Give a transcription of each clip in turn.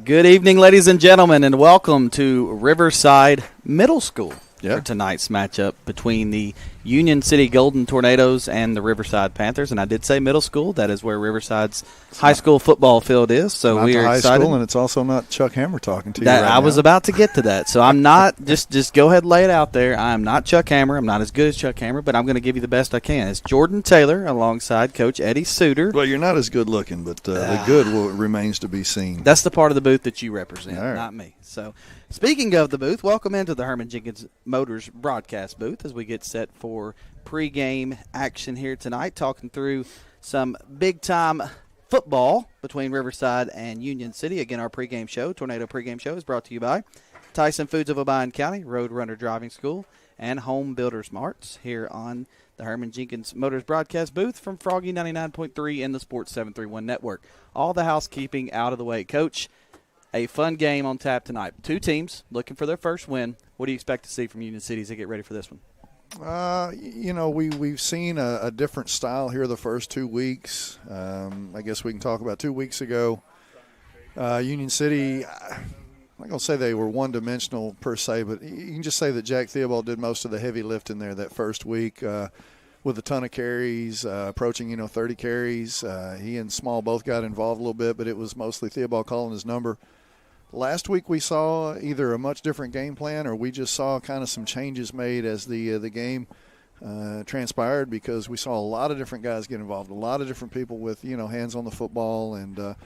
Good evening, ladies and gentlemen, and welcome to Riverside Middle School for tonight's matchup between the Union City Golden Tornadoes and the Riverside Panthers. And I did say middle school. That is where Riverside's high school football field is. So we are high excited. School, and it's also not Chuck Hammer talking to you That right I now. was about to get to that. So I'm not just go ahead and lay it out there. I am not Chuck Hammer. I'm not as good as Chuck Hammer, but I'm going to give you the best I can. It's Jordan Taylor alongside Coach Eddie Suter. Well, you're not as good looking, but the good remains to be seen. That's the part of the booth that you represent, right. not me. So, speaking of the booth, welcome into the Herman Jenkins Motors broadcast booth as we get set for pregame action here tonight, talking through some big-time football between Riverside and Union City. Again, our pregame show, Tornado Pregame Show, is brought to you by Tyson Foods of Obion County, Roadrunner Driving School, and Home Builders Marts here on the Herman Jenkins Motors broadcast booth from Froggy 99.3 and the Sports 731 Network. All the housekeeping out of the way. Coach, a fun game on tap tonight. Two teams looking for their first win. What do you expect to see from Union City as they get ready for this one? We've seen a different style here the first 2 weeks. I guess we can talk about 2 weeks ago. Union City, I'm not going to say they were one-dimensional per se, but you can just say that Jack Theobald did most of the heavy lifting there that first week with a ton of carries, approaching 30 carries. He and Small both got involved a little bit, but it was mostly Theobald calling his number. Last week we saw either a much different game plan or we just saw kind of some changes made as the game transpired, because we saw a lot of different guys get involved, a lot of different people with hands on the football, and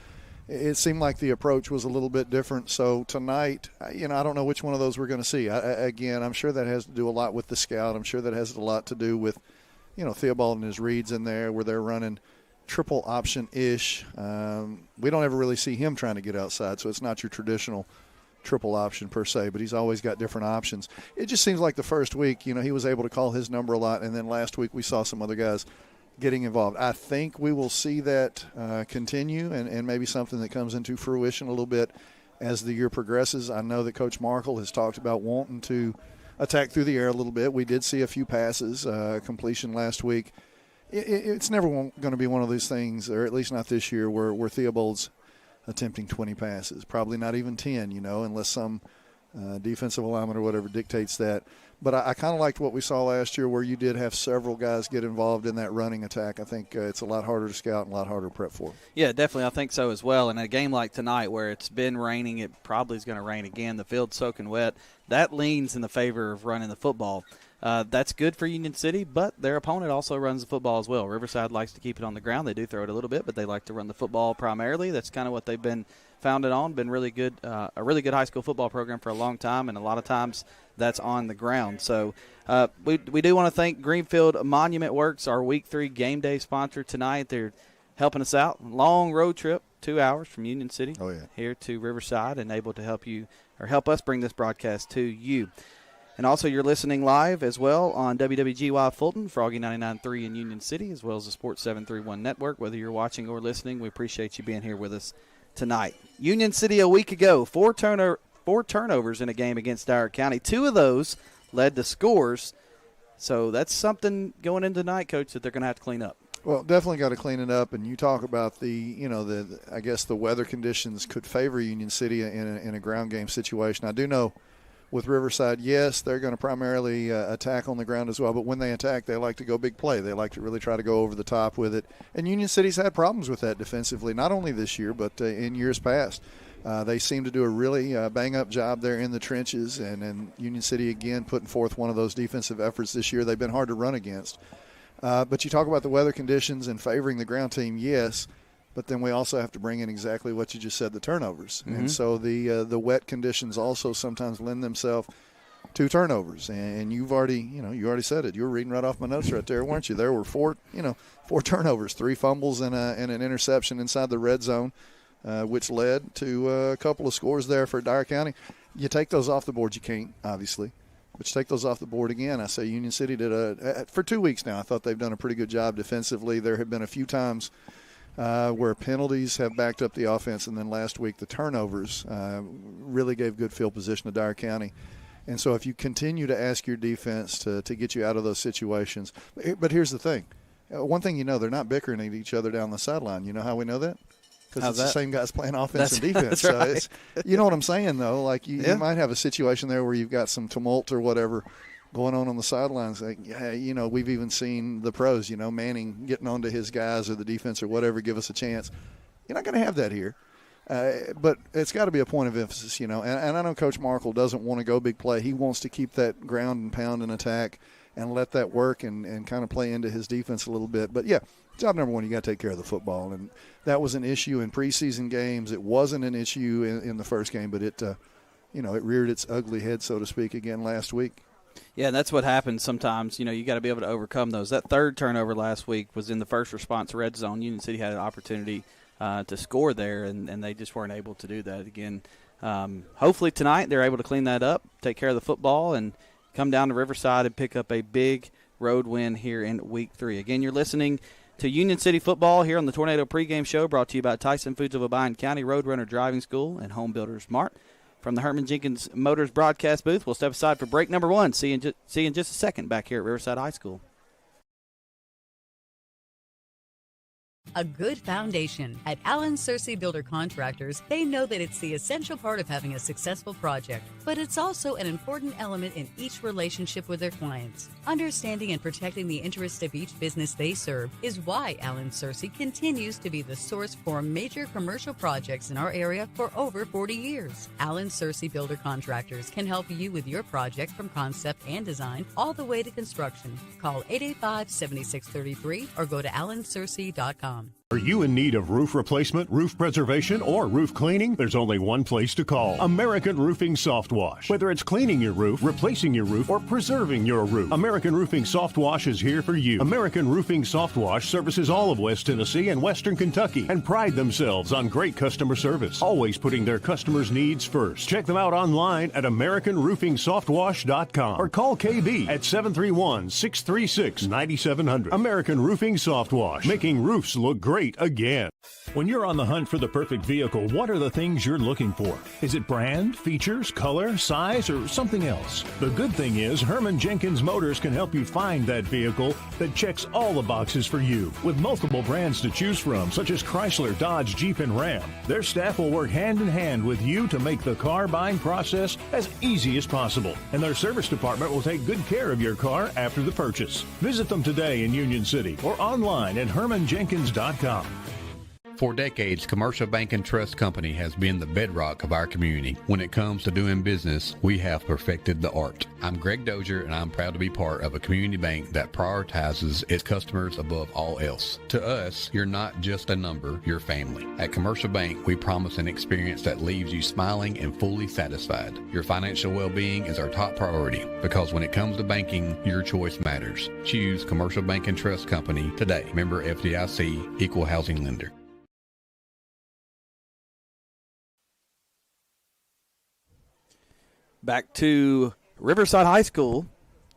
it seemed like the approach was a little bit different. So tonight, I don't know which one of those we're going to see. Again, I'm sure that has to do a lot with the scout. I'm sure that has a lot to do with Theobald and his reads in there where they're running triple option-ish. We don't ever really see him trying to get outside, so it's not your traditional triple option per se, but he's always got different options. It just seems like the first week, he was able to call his number a lot, and then last week we saw some other guys getting involved. I think we will see that continue and maybe something that comes into fruition a little bit as the year progresses. I know that Coach Markle has talked about wanting to attack through the air a little bit. We did see a few passes, completion last week. It's never going to be one of those things, or at least not this year, where Theobald's attempting 20 passes. Probably not even 10, unless some defensive alignment or whatever dictates that. But I kind of liked what we saw last year where you did have several guys get involved in that running attack. I think it's a lot harder to scout and a lot harder to prep for. Yeah, definitely. I think so as well. And a game like tonight where it's been raining, it probably is going to rain again, the field's soaking wet, that leans in the favor of running the football. That's good for Union City, but their opponent also runs the football as well. Riverside likes to keep it on the ground. They do throw it a little bit, but they like to run the football primarily. That's kind of what they've been founded on. Been really good, a really good high school football program for a long time, and a lot of times that's on the ground. So we do want to thank Greenfield Monument Works, our Week 3 game day sponsor tonight. They're helping us out. Long road trip, 2 hours from Union City here to Riverside, and able to help us bring this broadcast to you. And also, you're listening live as well on WWGY Fulton, Froggy 99.3 in Union City, as well as the Sports 731 Network. Whether you're watching or listening, we appreciate you being here with us tonight. Union City a week ago, four turnovers in a game against Dyer County. 2 of those led to scores. So that's something going into tonight, Coach, that they're going to have to clean up. Well, definitely got to clean it up. And you talk about I guess the weather conditions could favor Union City in a ground game situation. I do know with Riverside, yes, they're going to primarily attack on the ground as well. But when they attack, they like to go big play. They like to really try to go over the top with it. And Union City's had problems with that defensively, not only this year, but in years past. They seem to do a really bang-up job there in the trenches. And Union City, again, putting forth one of those defensive efforts this year. They've been hard to run against. But you talk about the weather conditions and favoring the ground team, yes. But then we also have to bring in exactly what you just said, the turnovers. Mm-hmm. And so the wet conditions also sometimes lend themselves to turnovers. And you've already, you already said it. You were reading right off my notes right there, weren't you? There were four turnovers, 3 fumbles and an interception inside the red zone, which led to a couple of scores there for Dyer County. You take those off the board, you can't, obviously. But you take those off the board again. I say Union City did for 2 weeks now. I thought they've done a pretty good job defensively. There have been a few times where penalties have backed up the offense, and then last week the turnovers really gave good field position to Dyer County. And so if you continue to ask your defense to get you out of those situations. But here's the thing. One thing they're not bickering at each other down the sideline. You know how we know that? because it's the same guys playing offense and defense. That's right. So it's, you know what I'm saying, though? Like you might have a situation there where you've got some tumult or whatever going on the sidelines. Like, you know, we've even seen the pros, you know, Manning getting onto his guys or the defense or whatever, give us a chance. You're not going to have that here. But it's got to be a point of emphasis, you know. And I know Coach Markle doesn't want to go big play. He wants to keep that ground and pound and attack and let that work and kind of play into his defense a little bit. But, yeah, job number one, you got to take care of the football. And that was an issue in preseason games. It wasn't an issue in the first game, but it, you know, it reared its ugly head, so to speak, again last week. Yeah, and that's what happens sometimes. You know, you got to be able to overcome those. That third turnover last week was in the first response red zone. Union City had an opportunity to score there, and they just weren't able to do that again. Hopefully tonight they're able to clean that up, take care of the football, and come down to Riverside and pick up a big road win here in Week 3. Again, you're listening to Union City Football here on the Tornado Pregame Show, brought to you by Tyson Foods of Obion County, Roadrunner Driving School, and Home Builders Mart. From the Herman Jenkins Motors broadcast booth, we'll step aside for break number 1. See you in just a second back here at Riverside High School. A good foundation. At Allen Searcy Builder Contractors, they know that it's the essential part of having a successful project, but it's also an important element in each relationship with their clients. Understanding and protecting the interests of each business they serve is why Allen Searcy continues to be the source for major commercial projects in our area for over 40 years. Allen Searcy Builder Contractors can help you with your project from concept and design all the way to construction. Call 885-7633 or go to allensearcy.com. Are you in need of roof replacement, roof preservation, or roof cleaning? There's only one place to call. American Roofing Soft Wash. Whether it's cleaning your roof, replacing your roof, or preserving your roof, American Roofing Soft Wash is here for you. American Roofing Soft Wash services all of West Tennessee and Western Kentucky and pride themselves on great customer service, always putting their customers' needs first. Check them out online at AmericanRoofingSoftWash.com or call KB at 731-636-9700. American Roofing Soft Wash, making roofs look great again. When you're on the hunt for the perfect vehicle, what are the things you're looking for? Is it brand, features, color, size, or something else? The good thing is Herman Jenkins Motors can help you find that vehicle that checks all the boxes for you. With multiple brands to choose from, such as Chrysler, Dodge, Jeep, and Ram, their staff will work hand in hand with you to make the car buying process as easy as possible. And their service department will take good care of your car after the purchase. Visit them today in Union City or online at hermanjenkins.com. For decades, Commercial Bank and Trust Company has been the bedrock of our community. When it comes to doing business, we have perfected the art. I'm Greg Dozier, and I'm proud to be part of a community bank that prioritizes its customers above all else. To us, you're not just a number, you're family. At Commercial Bank, we promise an experience that leaves you smiling and fully satisfied. Your financial well-being is our top priority, because when it comes to banking, your choice matters. Choose Commercial Bank and Trust Company today. Member FDIC, Equal Housing Lender. Back to Riverside High School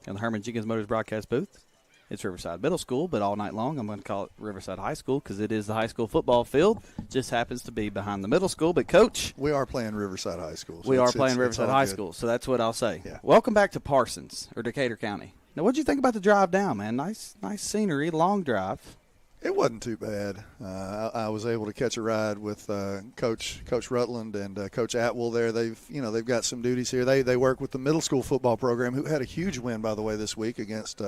in the Herman Jenkins Motors broadcast booth. It's Riverside Middle School, but all night long I'm going to call it Riverside High School because it is the high school football field. Just happens to be behind the middle school. But, Coach, we are playing Riverside High School. So we are playing Riverside High School, so that's what I'll say. Yeah. Welcome back to Parsons, or Decatur County. Now, what did you think about the drive down, man? Nice scenery, long drive. It wasn't too bad. I was able to catch a ride with Coach Rutland and Coach Atwell there. They've got some duties here. They work with the middle school football program, who had a huge win, by the way, this week against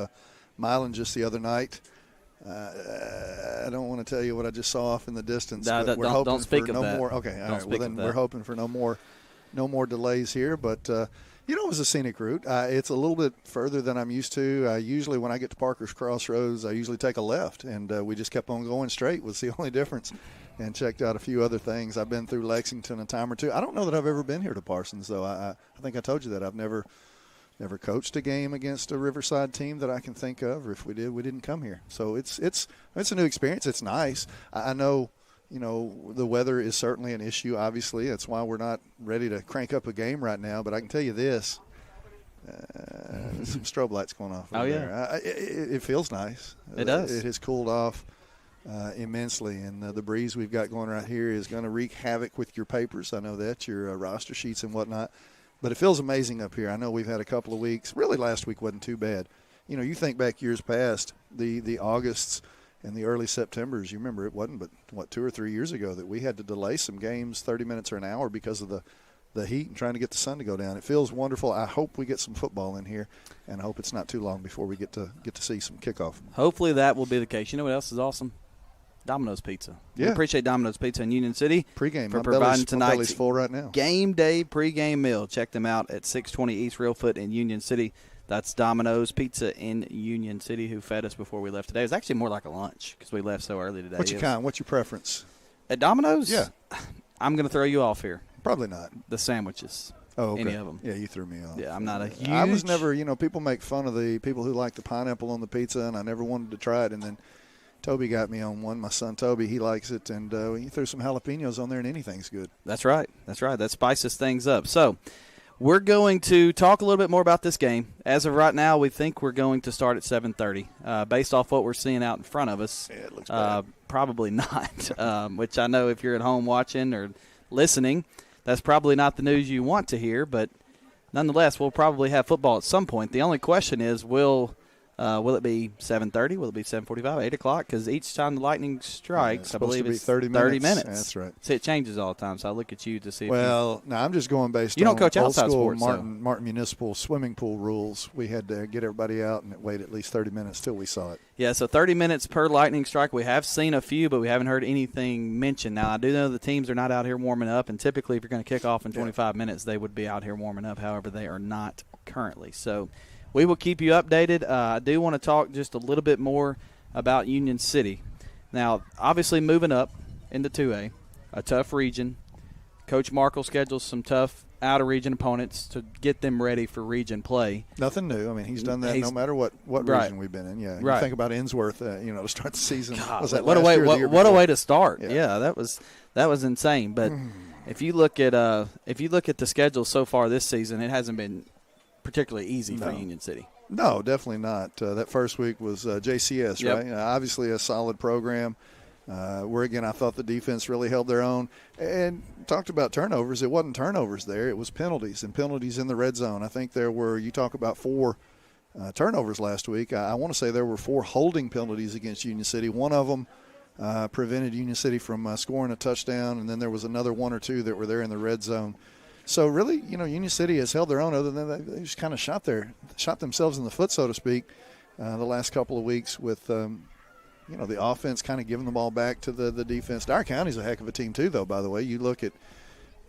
Milan just the other night. I don't want to tell you what I just saw off in the distance. But we're hoping don't speak for of no that. more. Okay, all don't right. Well, then we're hoping for no more delays here. But it was a scenic route. It's a little bit further than I'm used to. Usually when I get to Parker's Crossroads, I usually take a left, and we just kept on going straight was the only difference, and checked out a few other things. I've been through Lexington a time or two. I don't know that I've ever been here to Parsons, though. I think I told you that. I've never coached a game against a Riverside team that I can think of, or if we did, we didn't come here. So it's a new experience. It's nice. I know – the weather is certainly an issue, obviously. That's why we're not ready to crank up a game right now. But I can tell you this, some strobe lights going off over there. It feels nice. It does. It has cooled off immensely. And the breeze we've got going right here is going to wreak havoc with your papers. I know that, your roster sheets and whatnot. But it feels amazing up here. I know we've had a couple of weeks. Really, last week wasn't too bad. You think back years past, the Augusts in the early Septembers. You remember it wasn't but, 2 or 3 years ago that we had to delay some games 30 minutes or an hour because of the heat and trying to get the sun to go down. It feels wonderful. I hope we get some football in here, and I hope it's not too long before we get to see some kickoff. Hopefully that will be the case. You know what else is awesome? Domino's Pizza. Yeah. We appreciate Domino's Pizza in Union City Pre-game. for My providing belly's tonight's full right now. game day pregame meal. Check them out at 620 East Reelfoot in Union City. That's Domino's Pizza in Union City, who fed us before we left today. It was actually more like a lunch because we left so early today. What's your kind? What's your preference? At Domino's? Yeah. I'm going to throw you off here. Probably not. The sandwiches. Oh, okay. Any of them. Yeah, you threw me off. Yeah, I'm not a huge. I was never, people make fun of the people who like the pineapple on the pizza, and I never wanted to try it. And then Toby got me on one. My son Toby, he likes it, and he threw some jalapenos on there, and anything's good. That's right. That spices things up. So we're going to talk a little bit more about this game. As of right now, we think we're going to start at 7:30. Based off what we're seeing out in front of us, Yeah, it looks bad. probably not, which I know if you're at home watching or listening, that's probably not the news you want to hear, but nonetheless, we'll probably have football at some point. The only question is, will it be 7:30? Will it be 7:45, 8 o'clock? Because each time the lightning strikes, I believe it's 30 minutes. That's right. See, it changes all the time, so I look at you to see Well, no, I'm just going based You don't on coach old outside school sports, so. Martin Municipal swimming pool rules. We had to get everybody out and wait at least 30 minutes till we saw it. Yeah, so 30 minutes per lightning strike. We have seen a few, but we haven't heard anything mentioned. Now, I do know the teams are not out here warming up, and typically if you're going to kick off in 25 minutes, they would be out here warming up. However, they are not currently. So we will keep you updated. I do want to talk just a little bit more about Union City. Now, obviously moving up into 2A, a tough region. Coach Markle schedules some tough out-of-region opponents to get them ready for region play. Nothing new. I mean, he's done that no matter what Right. region we've been in. Yeah, Right. You think about Innsworth, to start the season. God, Was that what a last way! year or the year What a before? way to start! Yeah. Yeah, that was insane. But if you look at the schedule so far this season, it hasn't been particularly easy for Union City. No, definitely not. That first week was JCS, Yep. right? Obviously a solid program. Where, again, I thought the defense really held their own. And talked about turnovers. It wasn't turnovers there. It was penalties, and penalties in the red zone. I think there were, you talk about 4 turnovers last week. I want to say there were 4 holding penalties against Union City. One of them prevented Union City from scoring a touchdown, and then there was another 1 or 2 that were there in the red zone. So really, Union City has held their own. Other than that, they just kind of shot themselves in the foot, so to speak, the last couple of weeks with, the offense kind of giving the ball back to the defense. Dyer County's a heck of a team too, though. By the way, you look at,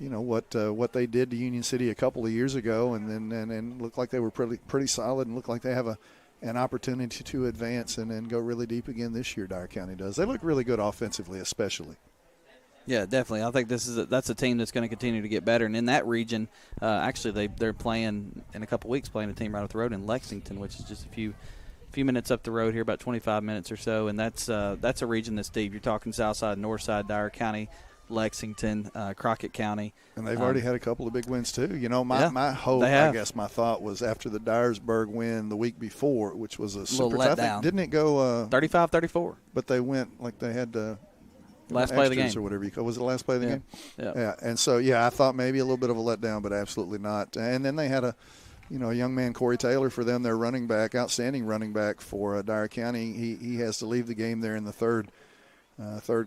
what they did to Union City a couple of years ago, and looked like they were pretty solid, and looked like they have an opportunity to advance and go really deep again this year. Dyer County does. They look really good offensively, especially. Yeah, definitely. I think that's a team that's going to continue to get better. And in that region, actually, they're playing in a couple weeks, playing a team right up the road in Lexington, which is just a few minutes up the road here, about 25 minutes or so. And that's a region that's deep. You're talking Southside, Northside, Dyer County, Lexington, Crockett County. And they've already had a couple of big wins too. My hope, I guess my thought was after the Dyersburg win the week before, which was a super little tough. letdown. Didn't it go 35-34? But they went like they had Last play of the game. or whatever you call. Was it the last play of the game? Yeah. And so I thought maybe a little bit of a letdown, but absolutely not. And then they had a young man, Corey Taylor, for them, their running back, outstanding running back for Dyer County. He has to leave the game there in the third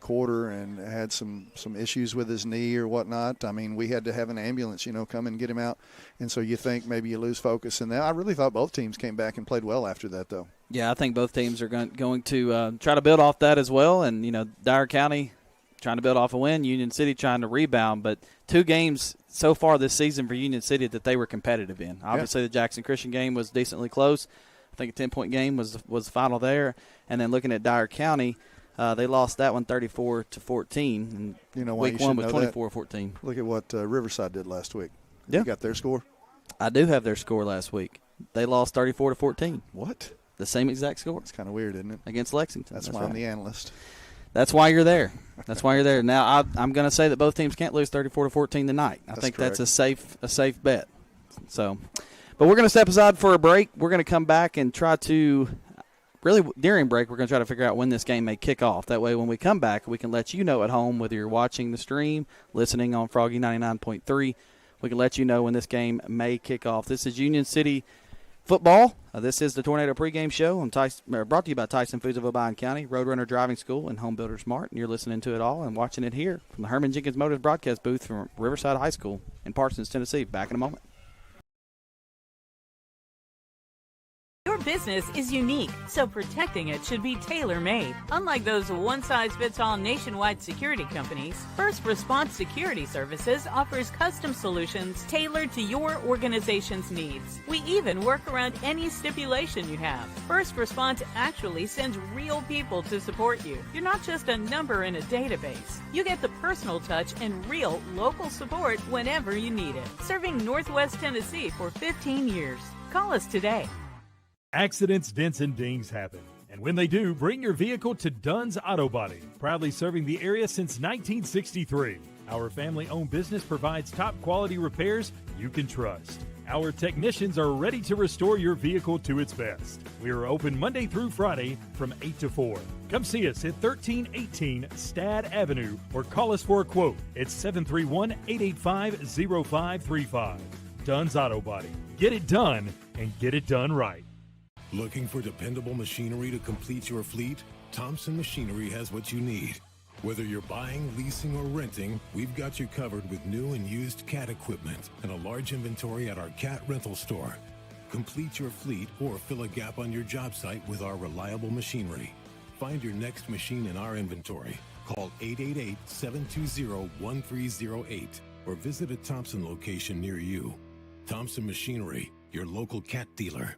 quarter and had some issues with his knee or whatnot. I mean, we had to have an ambulance, come and get him out. And so you think maybe you lose focus. And I really thought both teams came back and played well after that, though. Yeah, I think both teams are going to try to build off that as well. And, Dyer County trying to build off a win, Union City trying to rebound. But 2 games so far this season for Union City that they were competitive in. Obviously, the Jackson Christian game was decently close. I think a 10-point game was the final there. And then looking at Dyer County, they lost that one 34-14. And why week you 1 should was know that? 24-14. Look at what Riverside did last week. Yeah. You got their score? I do have their score last week. They lost 34-14. What? The same exact score It's kind of weird, isn't it? against Lexington. That's why I'm the analyst. That's why you're there. That's why you're there. Now, I'm going to say that both teams can't lose 34-14 tonight. I think correct. that's a safe bet. So, but we're going to step aside for a break. We're going to come back and try to really during break. We're going to try to figure out when this game may kick off. That way, when we come back, we can let you know at home whether you're watching the stream, listening on Froggy 99.3. We can let you know when this game may kick off. This is Union City Football. This is the Tornado pregame show brought to you by Tyson Foods of Obion County, Roadrunner Driving School, and Home Builders Mart. And you're listening to it all and watching it here from the Herman Jenkins Motors broadcast booth from Riverside High School in Parsons, Tennessee. Back in a moment. Your business is unique, so protecting it should be tailor-made. Unlike those one-size-fits-all nationwide security companies, First Response Security Services offers custom solutions tailored to your organization's needs. We even work around any stipulation you have. First Response actually sends real people to support you. You're not just a number in a database. You get the personal touch and real local support whenever you need it. Serving Northwest Tennessee for 15 years. Call us today. Accidents, dents, and dings happen. And when they do, bring your vehicle to Dunn's Auto Body, proudly serving the area since 1963. Our family-owned business provides top-quality repairs you can trust. Our technicians are ready to restore your vehicle to its best. We are open Monday through Friday from 8 to 4. Come see us at 1318 Stad Avenue or call us for a quote at 731-885-0535. Dunn's Auto Body. Get it done and get it done right. Looking for dependable machinery to complete your fleet? Thompson Machinery has what you need. Whether you're buying, leasing, or renting, we've got you covered with new and used CAT equipment and a large inventory at our CAT rental store. Complete your fleet or fill a gap on your job site with our reliable machinery. Find your next machine in our inventory. Call 888-720-1308 or visit a Thompson location near you. Thompson Machinery, your local CAT dealer.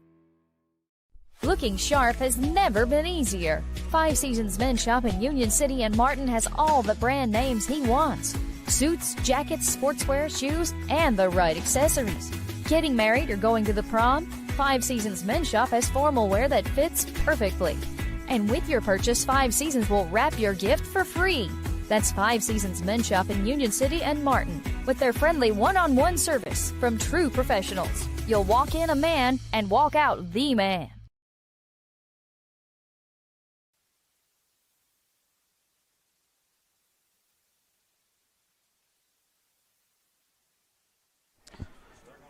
Looking sharp has never been easier. Five Seasons Men's Shop in Union City and Martin has all the brand names he wants. Suits, jackets, sportswear, shoes, and the right accessories. Getting married or going to the prom? Five Seasons Men's Shop has formal wear that fits perfectly. And with your purchase, Five Seasons will wrap your gift for free. That's Five Seasons Men's Shop in Union City and Martin with their friendly one-on-one service from true professionals. You'll walk in a man and walk out the man.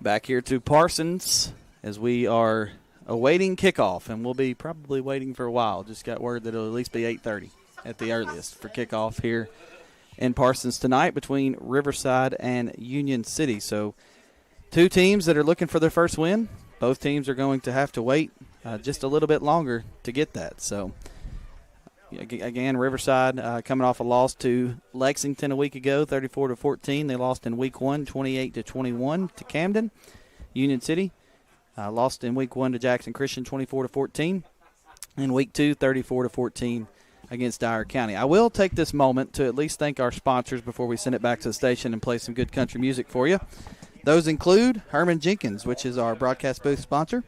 Back here to Parsons as we are awaiting kickoff, and we'll be probably waiting for a while. Just got word that it'll at least be 8:30 at the earliest for kickoff here in Parsons tonight between Riverside and Union City. So two teams that are looking for their first win. Both teams are going to have to wait just a little bit longer to get that. So again, Riverside coming off a loss to Lexington a week ago, 34-14. They lost in week 1, 28-21 to Camden. Union City lost in week 1 to Jackson Christian, 24-14. In week 2, 34-14 against Dyer County. I will take this moment to at least thank our sponsors before we send it back to the station and play some good country music for you. Those include Herman Jenkins, which is our broadcast booth sponsor.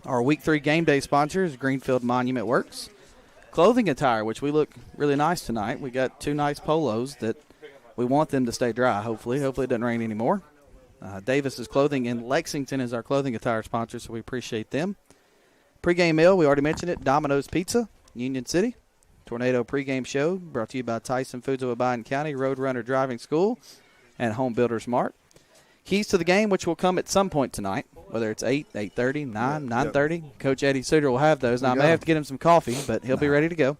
Our week 3 game day sponsor is Greenfield Monument Works. Clothing attire, which we look really nice tonight. We got 2 nice polos that we want them to stay dry, hopefully. Hopefully it doesn't rain anymore. Davis's Clothing in Lexington is our clothing attire sponsor, so we appreciate them. Pre-game meal, we already mentioned it, Domino's Pizza, Union City. Tornado pregame show brought to you by Tyson Foods of Obion County, Roadrunner Driving School, and Home Builders Mart. Keys to the game, which will come at some point tonight, whether it's 8, 8:30, 9, 9:30. Coach Eddie Suter will have those. Now, I may have to get him some coffee, but he'll be ready to go.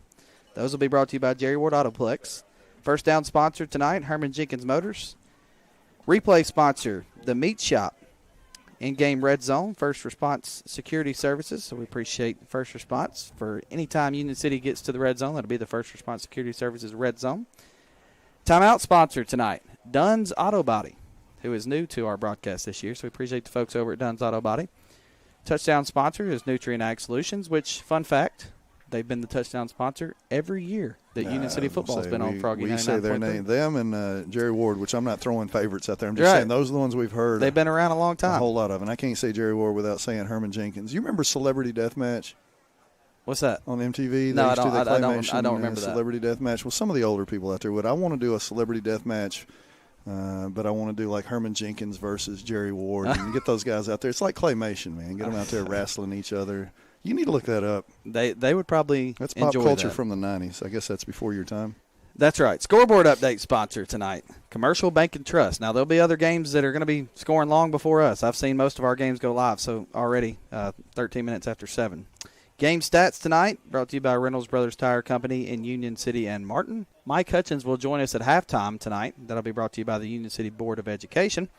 Those will be brought to you by Jerry Ward Autoplex. First down sponsor tonight, Herman Jenkins Motors. Replay sponsor, The Meat Shop. In-game Red Zone, First Response Security Services. So we appreciate First Response. For any time Union City gets to the Red Zone, that'll be the First Response Security Services Red Zone. Timeout sponsor tonight, Dunn's Auto Body, who is new to our broadcast this year, so we appreciate the folks over at Dunn's Auto Body. Touchdown sponsor is Nutrient Ag Solutions, which, fun fact, they've been the touchdown sponsor every year that Union City football has been on Froggy 99.3. We say their name, them and Jerry Ward, which I'm not throwing favorites out there. I'm just saying those are the ones we've heard. They've been around a long time. A whole lot of them. I can't say Jerry Ward without saying Herman Jenkins. You remember Celebrity Deathmatch? What's that? On MTV? No, I don't remember that. Celebrity Deathmatch. Well, some of the older people out there would. I want to do a Celebrity Deathmatch, but I want to do like Herman Jenkins versus Jerry Ward and get those guys out there. It's like claymation, man. Get them out there wrestling each other. You need to look that up. They would probably That's pop enjoy culture that. from the 90s. I guess that's before your time. That's right. Scoreboard update sponsor tonight, Commercial Bank and Trust. Now, there'll be other games that are going to be scoring long before us. I've seen most of our games go live, so already 13 minutes after 7. Game stats tonight brought to you by Reynolds Brothers Tire Company in Union City and Martin. Mike Hutchins will join us at halftime tonight. That'll be brought to you by the Union City Board of Education.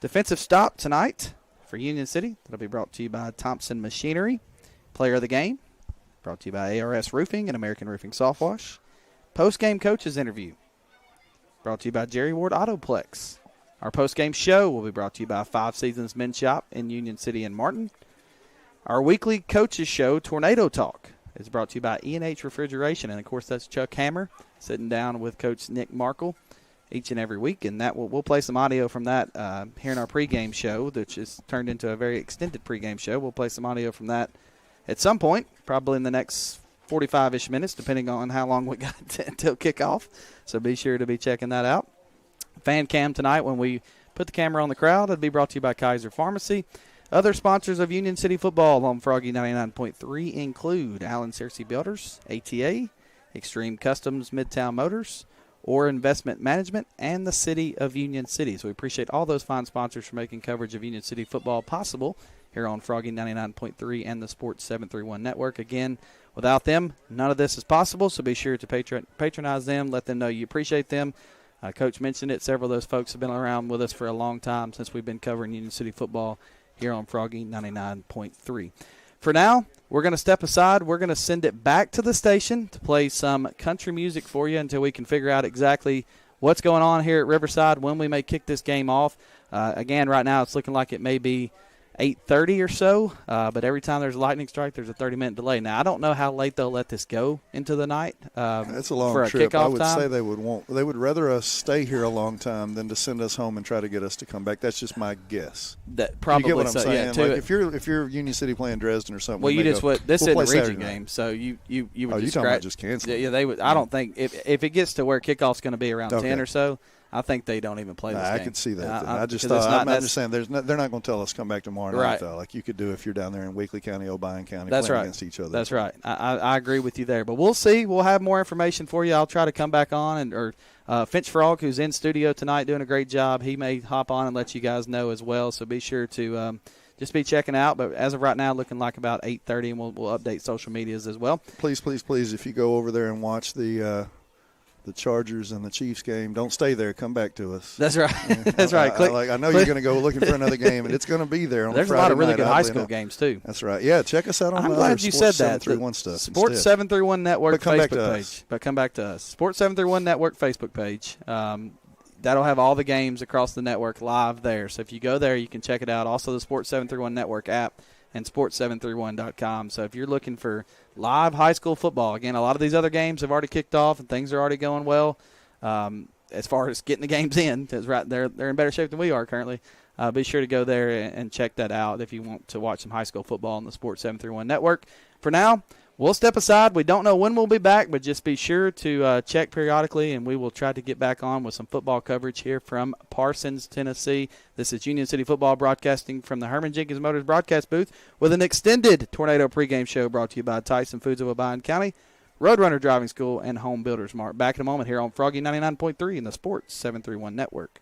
Defensive stop tonight for Union City. That'll be brought to you by Thompson Machinery. Player of the game brought to you by ARS Roofing and American Roofing Softwash. Post-game coaches interview brought to you by Jerry Ward Autoplex. Our post-game show will be brought to you by 5 Seasons Men's Shop in Union City and Martin. Our weekly coaches show, Tornado Talk, is brought to you by E&H Refrigeration. And, of course, that's Chuck Hammer sitting down with Coach Nick Markle each and every week. And that we'll play some audio from that here in our pregame show, which is turned into a very extended pregame show. We'll play some audio from that at some point, probably in the next 45-ish minutes, depending on how long we got until kickoff. So be sure to be checking that out. Fan cam tonight, when we put the camera on the crowd, it'll be brought to you by Kaiser Pharmacy. Other sponsors of Union City football on Froggy 99.3 include Allen Searcy Builders, ATA, Extreme Customs Midtown Motors, Or Investment Management, and the City of Union City. So we appreciate all those fine sponsors for making coverage of Union City football possible here on Froggy 99.3 and the Sports 731 Network. Again, without them, none of this is possible, so be sure to patronize them, let them know you appreciate them. Coach mentioned it. Several of those folks have been around with us for a long time since we've been covering Union City football here on Froggy 99.3. For now, we're going to step aside. We're going to send it back to the station to play some country music for you until we can figure out exactly what's going on here at Riverside, when we may kick this game off. Again, right now it's looking like it may be 8:30 or so, but every time there's a lightning strike, there's a 30-minute delay. Now, I don't know how late they'll let this go into the night. That's a long for a trip. Kickoff I would time. say they would rather us stay here a long time than to send us home and try to get us to come back. That's just my guess. That probably you get what I'm so, saying? Yeah, like if you're Union City playing Dresden or something. Well, you just this isn't a region Saturday game, so you would you just talking about just canceling? Yeah, they would. I don't think if it gets to where kickoff's going to be around 10 or so, I think they don't even play this game. I could see that. I just 'cause thought, I'm just saying, they're not going to tell us come back tomorrow night, Right. though, like you could do if you're down there in Weakley County, Obion County, That's playing right. against each other. That's right. I agree with you there. But we'll see. We'll have more information for you. I'll try to come back on. Or Finch Frog, who's in studio tonight doing a great job, he may hop on and let you guys know as well. So be sure to just be checking out. But as of right now, looking like about 8:30, and we'll update social medias as well. Please, if you go over there and watch the Chargers and the Chiefs game, don't stay there. Come back to us. That's right. That's right. I know you're going to go looking for another game, and it's going to be there on There's Friday a lot of really night, good high oddly school enough. games, too. That's right. Yeah, check us out on I'm the glad other you Sports said that. 731 stuff. Sports instead. 731 Network But come back Facebook to page. us. But come back to us. Sports 731 Network Facebook page. That'll have all the games across the network live there. So if you go there, you can check it out. Also, the Sports 731 Network app and sports731.com. So if you're looking for live high school football, again, a lot of these other games have already kicked off and things are already going well. As far as getting the games in, because they're in better shape than we are currently. Be sure to go there and check that out if you want to watch some high school football on the Sports 731 Network. For now, we'll step aside. We don't know when we'll be back, but just be sure to check periodically, and we will try to get back on with some football coverage here from Parsons, Tennessee. This is Union City Football broadcasting from the Herman Jenkins Motors broadcast booth with an extended Tornado pregame show brought to you by Tyson Foods of Obion County, Roadrunner Driving School, and Home Builders Mart. Back in a moment here on Froggy 99.3 in the Sports 731 Network.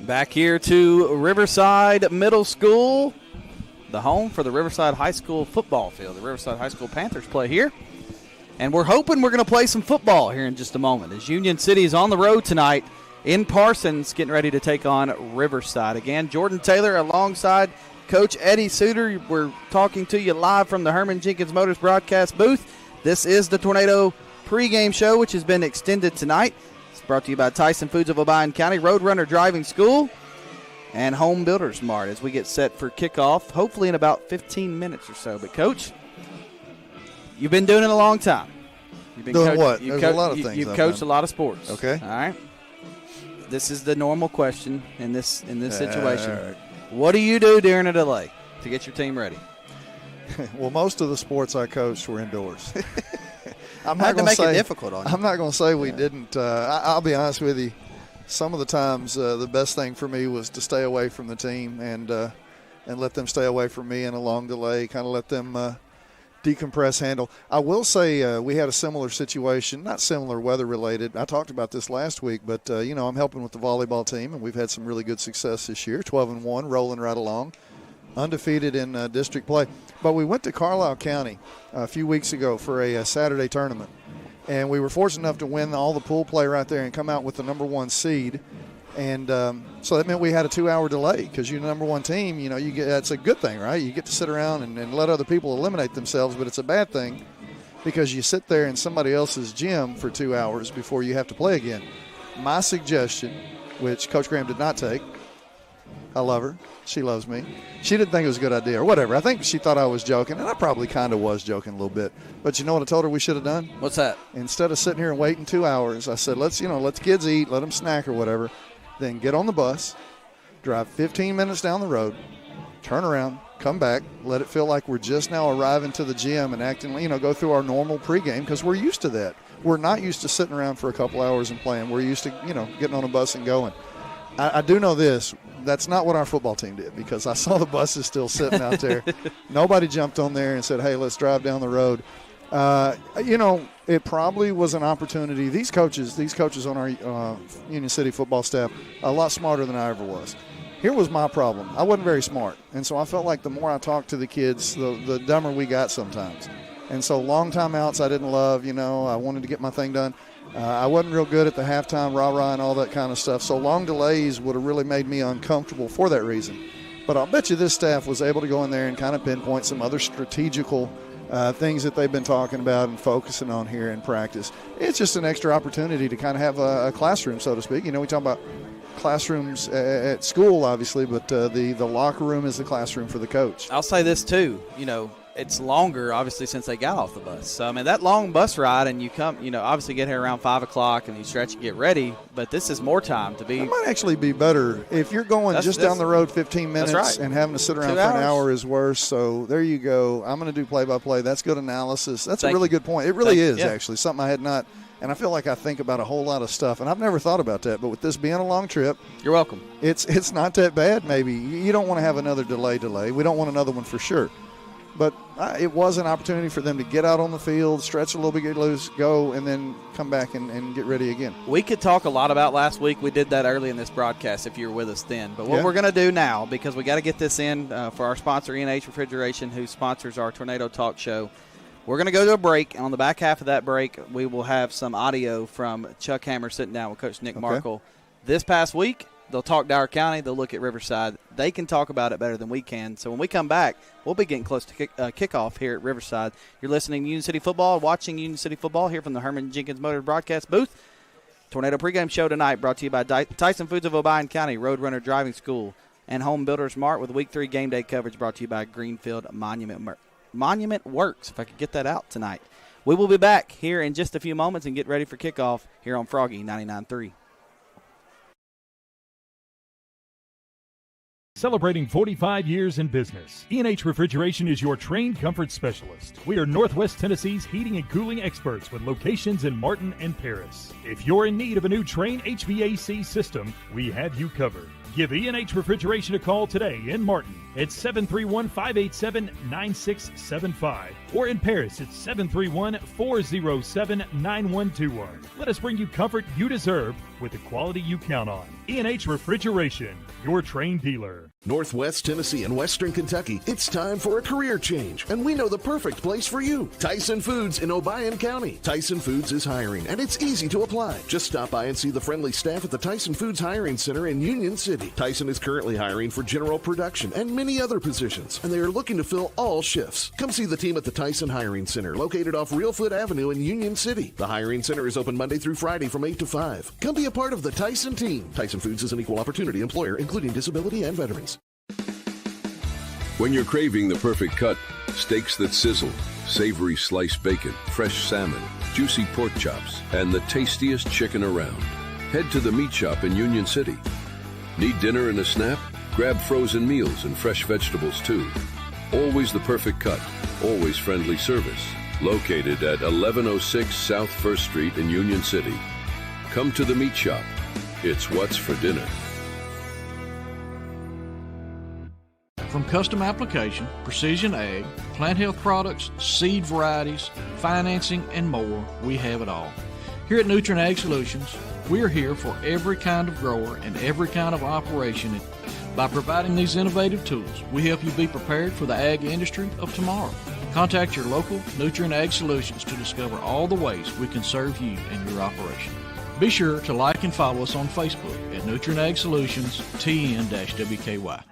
Back here to Riverside Middle School, the home for the Riverside High School football field. The Riverside High School Panthers play here. And we're hoping we're going to play some football here in just a moment, as Union City is on the road tonight in Parsons, getting ready to take on Riverside. Again, Jordan Taylor alongside Coach Eddie Suter. We're talking to you live from the Herman Jenkins Motors broadcast booth. This is the Tornado pregame show, which has been extended tonight. It's brought to you by Tyson Foods of Obion County, Roadrunner Driving School, and Home Builders Mart as we get set for kickoff, hopefully in about 15 minutes or so. But, Coach, you've been doing it a long time. You've been doing what? There's a lot of things. You've coached a lot of sports. Okay. All right. This is the normal question in this situation. All right. What do you do during a delay to get your team ready? Well, most of the sports I coached were indoors. I'm Hard not to going make say it difficult on you. I'm not going to say we didn't. I'll be honest with you. Some of the times, the best thing for me was to stay away from the team and let them stay away from me in a long delay. Kind of let them decompress, handle. I will say we had a similar situation, not similar, weather related. I talked about this last week, but I'm helping with the volleyball team, and we've had some really good success this year. 12-1, rolling right along, undefeated in district play. But we went to Carlisle County a few weeks ago for a Saturday tournament, and we were fortunate enough to win all the pool play right there and come out with the number 1 seed. And so that meant we had a 2-hour delay because you're the number 1 team. You get that's a good thing, right? You get to sit around and let other people eliminate themselves, but it's a bad thing because you sit there in somebody else's gym for 2 hours before you have to play again. My suggestion, which Coach Graham did not take, I love her. She loves me. She didn't think it was a good idea or whatever. I think she thought I was joking, and I probably kind of was joking a little bit. But you know what I told her we should have done? What's that? Instead of sitting here and waiting 2 hours, I said, let the kids eat, let them snack or whatever. Then get on the bus, drive 15 minutes down the road, turn around, come back, let it feel like we're just now arriving to the gym and acting, go through our normal pregame because we're used to that. We're not used to sitting around for a couple hours and playing. We're used to, getting on a bus and going. I do know this. That's not what our football team did because I saw the buses still sitting out there. Nobody jumped on there and said, hey, let's drive down the road. It probably was an opportunity. These coaches on our Union City football staff, a lot smarter than I ever was. Here was my problem. I wasn't very smart. And so I felt like the more I talked to the kids, the dumber we got sometimes. And so long timeouts I didn't love, I wanted to get my thing done. I wasn't real good at the halftime rah-rah and all that kind of stuff. So long delays would have really made me uncomfortable for that reason. But I'll bet you this staff was able to go in there and kind of pinpoint some other strategical things that they've been talking about and focusing on here in practice. It's just an extra opportunity to kind of have a classroom, so to speak. We talk about classrooms at school, obviously, but the locker room is the classroom for the coach. I'll say this, too. It's longer, obviously, since they got off the bus. So, that long bus ride, and you come, obviously get here around 5 o'clock, and you stretch and get ready, but this is more time to be. It might actually be better. If you're going down the road 15 minutes right. and having to sit around for an hour is worse. So, there you go. I'm going to do play-by-play. That's good analysis. That's a really good point. It really is, actually, something I had not. And I feel like I think about a whole lot of stuff, and I've never thought about that. But with this being a long trip, you're welcome. It's not that bad, maybe. You don't want to have another delay. We don't want another one for sure. But it was an opportunity for them to get out on the field, stretch a little bit, get loose, go, and then come back and get ready again. We could talk a lot about last week. We did that early in this broadcast if you were with us then. But what we're going to do now, because we got to get this in for our sponsor, E&H Refrigeration, who sponsors our Tornado Talk show, we're going to go to a break. And on the back half of that break, we will have some audio from Chuck Hammer sitting down with Coach Nick Markle. This past week, they'll talk Dyer County. They'll look at Riverside. They can talk about it better than we can. So when we come back, we'll be getting close to kickoff here at Riverside. You're listening to Union City Football, watching Union City Football here from the Herman Jenkins Motors broadcast booth. Tornado pregame show tonight brought to you by Tyson Foods of Obion County, Roadrunner Driving School, and Home Builders Mart with Week 3 game day coverage brought to you by Greenfield Monument Works, if I could get that out tonight. We will be back here in just a few moments and get ready for kickoff here on Froggy 99.3. Celebrating 45 years in business, E&H Refrigeration is your trained comfort specialist. We are Northwest Tennessee's heating and cooling experts with locations in Martin and Paris. If you're in need of a new Trane HVAC system, we have you covered. Give E&H Refrigeration a call today in Martin at 731-587-9675 or in Paris at 731-407-9121. Let us bring you comfort you deserve with the quality you count on. E&H Refrigeration, your trained dealer. Northwest Tennessee and Western Kentucky, it's time for a career change, and we know the perfect place for you. Tyson Foods in Obion County. Tyson Foods is hiring, and it's easy to apply. Just stop by and see the friendly staff at the Tyson Foods Hiring Center in Union City. Tyson is currently hiring for general production and many other positions, and they are looking to fill all shifts. Come see the team at the Tyson Hiring Center, located off Reelfoot Avenue in Union City. The Hiring Center is open Monday through Friday from 8 to 5. Come be a part of the Tyson team. Tyson Foods is an equal opportunity employer, including disability and veterans. When you're craving the perfect cut, steaks that sizzle, savory sliced bacon, fresh salmon, juicy pork chops, and the tastiest chicken around, head to the Meat Shop in Union City. Need dinner and a snap? Grab frozen meals and fresh vegetables too. Always the perfect cut, always friendly service. Located at 1106 South 1st Street in Union City. Come to the Meat Shop. It's what's for dinner. From custom application, precision ag, plant health products, seed varieties, financing, and more, we have it all. Here at Nutrient Ag Solutions, we're here for every kind of grower and every kind of operation. By providing these innovative tools, we help you be prepared for the ag industry of tomorrow. Contact your local Nutrient Ag Solutions to discover all the ways we can serve you and your operation. Be sure to like and follow us on Facebook at Nutrient Ag Solutions TN-WKY.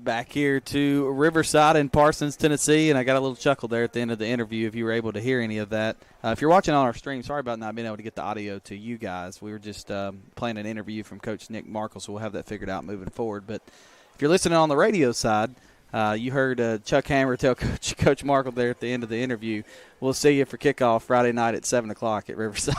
Back here to Riverside in Parsons, Tennessee, and I got a little chuckle there at the end of the interview if you were able to hear any of that. If you're watching on our stream, sorry about not being able to get the audio to you guys. We were just playing an interview from Coach Nick Markle, so we'll have that figured out moving forward. But if you're listening on the radio side, you heard Chuck Hammer tell Coach Markle there at the end of the interview, we'll see you for kickoff Friday night at 7 o'clock at Riverside.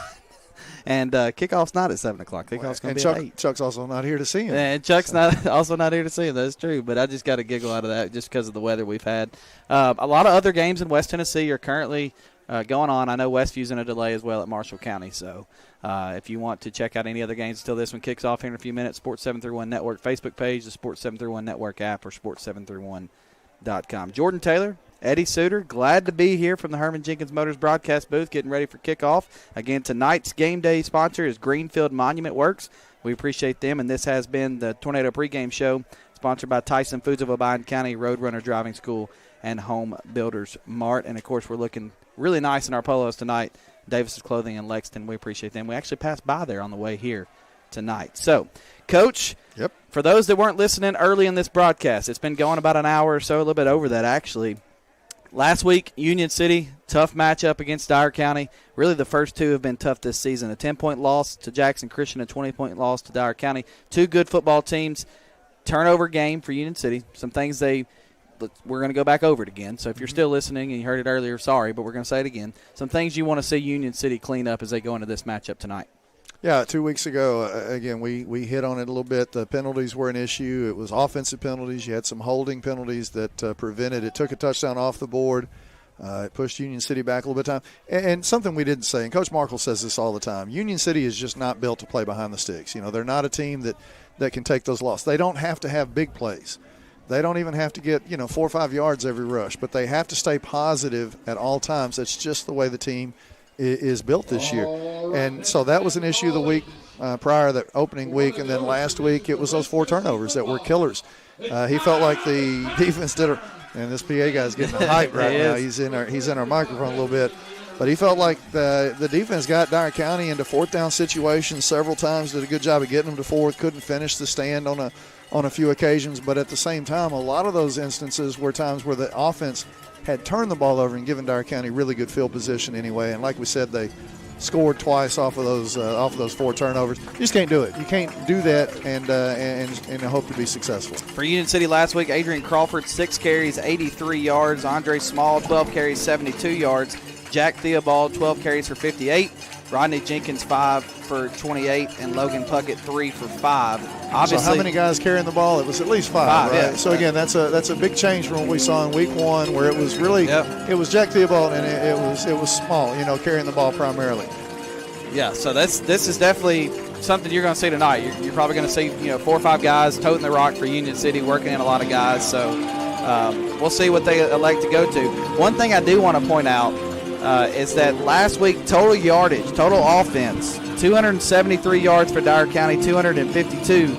And kickoff's not at 7 o'clock. Kickoff's going to be at 8. Chuck's also not here to see him. And Chuck's also not here to see him. That's true. But I just got a giggle out of that just because of the weather we've had. A lot of other games in West Tennessee are currently going on. I know Westview's in a delay as well at Marshall County. So if you want to check out any other games until this one kicks off here in a few minutes, Sports 731 Network Facebook page, the Sports 731 Network app, or sports731.com. Jordan Taylor, Eddie Suter, glad to be here from the Herman Jenkins Motors broadcast booth, getting ready for kickoff. Again, tonight's game day sponsor is Greenfield Monument Works. We appreciate them, and this has been the Tornado pregame show, sponsored by Tyson Foods of Obion County, Roadrunner Driving School, and Home Builders Mart. And, of course, we're looking really nice in our polos tonight. Davis's Clothing in Lexington, we appreciate them. We actually passed by there on the way here tonight. So, Coach, yep. For those that weren't listening early in this broadcast, it's been going about an hour or so, a little bit over that actually. Last week, Union City, tough matchup against Dyer County. Really, the first two have been tough this season. A 10-point loss to Jackson Christian, a 20-point loss to Dyer County. Two good football teams. Turnover game for Union City. Some things we're going to go back over it again. So if you're still listening and you heard it earlier, sorry, but we're going to say it again. Some things you want to see Union City clean up as they go into this matchup tonight. Yeah, 2 weeks ago, again, we hit on it a little bit. The penalties were an issue. It was offensive penalties. You had some holding penalties that prevented it. Took a touchdown off the board. It pushed Union City back a little bit of time. And something we didn't say, and Coach Markle says this all the time, Union City is just not built to play behind the sticks. You know, they're not a team that can take those losses. They don't have to have big plays. They don't even have to get, 4 or 5 yards every rush, but they have to stay positive at all times. That's just the way the team is built this year. And so that was an issue the week prior, that opening week, and then last week it was those 4 turnovers that were killers. He felt like the defense did and this PA guy's getting hype right now. He's in our microphone a little bit. But he felt like the defense got Dyer County into fourth down situations several times, did a good job of getting them to fourth, couldn't finish the stand on a few occasions. But at the same time, a lot of those instances were times where the offense had turned the ball over and given Dyer County really good field position anyway. And like we said, they scored twice off of those 4 turnovers. You just can't do it. You can't do that and hope to be successful. For Union City last week, Adrian Crawford, 6 carries, 83 yards. Andre Small, 12 carries, 72 yards. Jack Theobald, 12 carries for 58. Rodney Jenkins, 5 for 28. And Logan Puckett, 3 for 5. Obviously, so how many guys carrying the ball? It was at least 5, right? Yeah. So, again, that's a big change from what we saw in week 1, where it was really it was Jack Theobald and it was Small, carrying the ball primarily. Yeah, so this is definitely something you're going to see tonight. You're probably going to see 4 or 5 guys toting the rock for Union City, working in a lot of guys. So we'll see what they elect to go to. One thing I do want to point out is that last week, total yardage, total offense, 273 yards for Dyer County, 252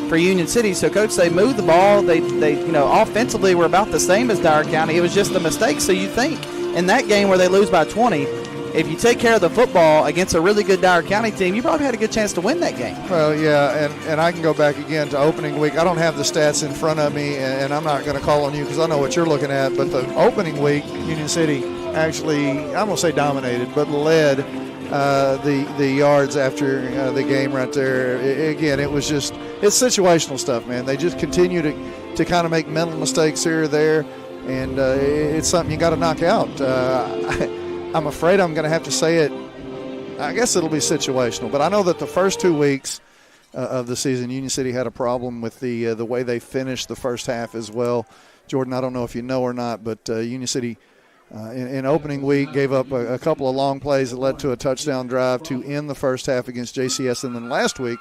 for Union City. So, Coach, they moved the ball. They offensively were about the same as Dyer County. It was just the mistakes. So you think in that game where they lose by 20, if you take care of the football against a really good Dyer County team, you probably had a good chance to win that game. Well, yeah, and I can go back again to opening week. I don't have the stats in front of me, and I'm not going to call on you because I know what you're looking at. But the opening week, Union City actually, I'm going to say dominated, but led the yards after the game right there. Again, it's situational stuff, man. They just continue to kind of make mental mistakes here or there, and it's something you got to knock out. I'm afraid I'm going to have to say it. I guess it'll be situational, but I know that the first 2 weeks of the season, Union City had a problem with the way they finished the first half as well. Jordan, I don't know if you know or not, but Union City in opening week gave up a couple of long plays that led to a touchdown drive to end the first half against JCS. And then last week,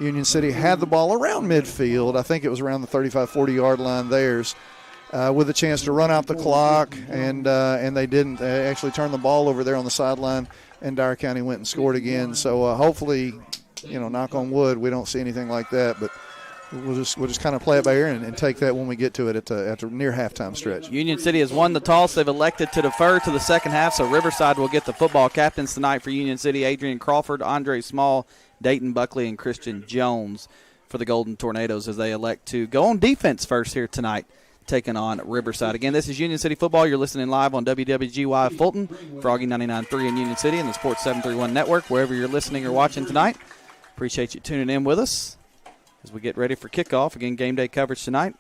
Union City had the ball around midfield. I think it was around the 35, 40-yard line theirs. With a chance to run out the clock, and they didn't. They actually turned the ball over there on the sideline, and Dyer County went and scored again. So hopefully, knock on wood, we don't see anything like that. But we'll just kind of play it by ear and take that when we get to it at the near halftime stretch. Union City has won the toss. They've elected to defer to the second half, so Riverside will get the football. Captains tonight for Union City: Adrian Crawford, Andre Small, Dayton Buckley, and Christian Jones. for the Golden Tornadoes as they elect to go on defense first here tonight, taking on Riverside. Again, this is Union City Football. You're listening live on WWGY Fulton, Froggy 99.3 in Union City, and the Sports 731 Network, wherever you're listening or watching tonight. Appreciate you tuning in with us as we get ready for kickoff. Again, game day coverage tonight,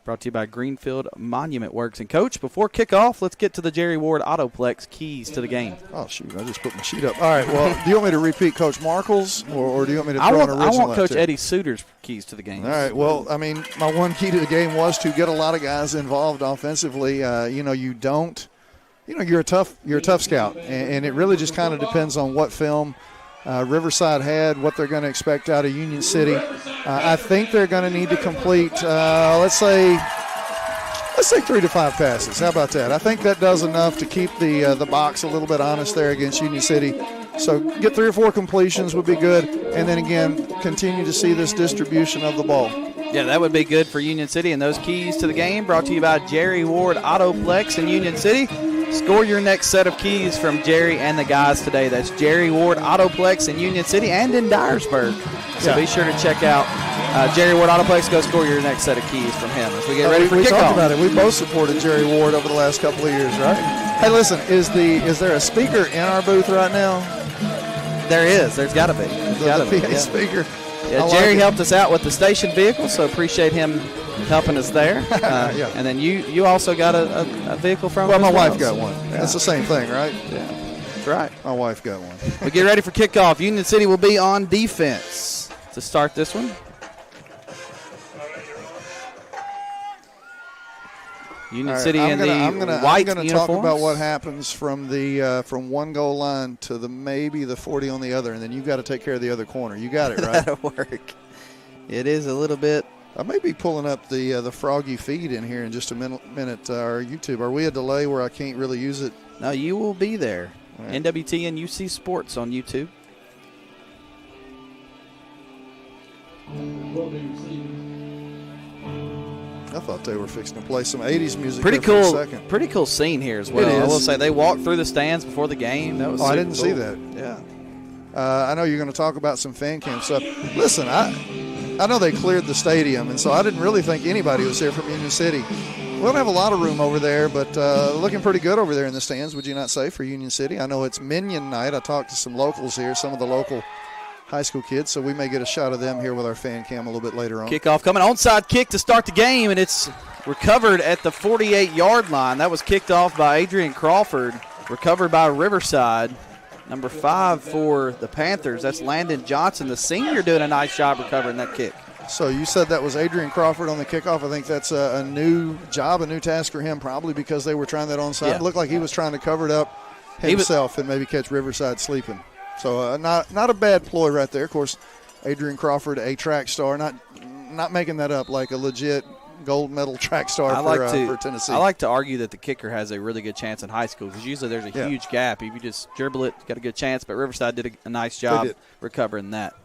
brought to you by Greenfield Monument Works. And, Coach, before kickoff, let's get to the Jerry Ward Autoplex keys to the game. Oh, shoot, I just put my sheet up. All right, well, do you want me to repeat Coach Markle's, or do you want me to throw an original I want out Coach there? Eddie Suter's keys to the game. All right, well, I mean, my one key to the game was to get a lot of guys involved offensively. You're a tough scout, and it really just kind of depends on what film Riverside had, what they're going to expect out of Union City. I think they're going to need to complete, let's say 3 to 5 passes. How about that? I think that does enough to keep the box a little bit honest there against Union City. So get 3 or 4 completions would be good, and then again continue to see this distribution of the ball. Yeah, that would be good for Union City. And those keys to the game brought to you by Jerry Ward Autoplex in Union City. Score your next set of keys from Jerry and the guys today. That's Jerry Ward Autoplex in Union City and in Dyersburg. So be sure to check out Jerry Ward Autoplex. Go score your next set of keys from him as we get ready for we kickoff. talked about it. We both supported Jerry Ward over the last couple of years, right? Hey, listen, is there a speaker in our booth right now? There is. There's got to be. There's PA speaker. Yeah, Jerry helped us out with the station vehicle, so appreciate him helping us there. And then you also got a vehicle from Well, us? my wife got one. Yeah. That's the same thing, right? Yeah. That's right. My wife got one. We get ready for kickoff. Union City will be on defense to start this one. Union City in the white uniforms. I'm going to talk about what happens from the from one goal line to maybe the 40 on the other, and then you got to take care of the other corner. You got it, right? That'll work. It is a little bit. I may be pulling up the Froggy feed in here in just a minute. Our YouTube. Are we a delay where I can't really use it? No, you will be there. Right. NWT and UC Sports on YouTube. I thought they were fixing to play some 80s music. Pretty there cool. for a second. Pretty cool scene here as well. It is. I will say they walked through the stands before the game. That was. I didn't cool. see that. Yeah. I know you're going to talk about some fan cam stuff. Listen, I know they cleared the stadium, and so I didn't really think anybody was here from Union City. We don't have a lot of room over there, but looking pretty good over there in the stands, would you not say, for Union City? I know it's Minion night. I talked to some locals here, some of the local high school kids, so we may get a shot of them here with our fan cam a little bit later on. Kickoff coming, onside kick to start the game, and it's recovered at the 48-yard line. That was kicked off by Adrian Crawford, recovered by Riverside. Number 5 for the Panthers, that's Landon Johnson, the senior, doing a nice job recovering that kick. So you said that was Adrian Crawford on the kickoff. I think that's a new job, a new task for him, probably because they were trying that onside. Yeah. It looked like he was trying to cover it up himself and maybe catch Riverside sleeping. So not a bad ploy right there. Of course, Adrian Crawford, a track star, not making that up, like a legit gold medal track star for Tennessee. I like to argue that the kicker has a really good chance in high school because usually there's a huge gap. If you just dribble it, you got a good chance. But Riverside did a nice job recovering that.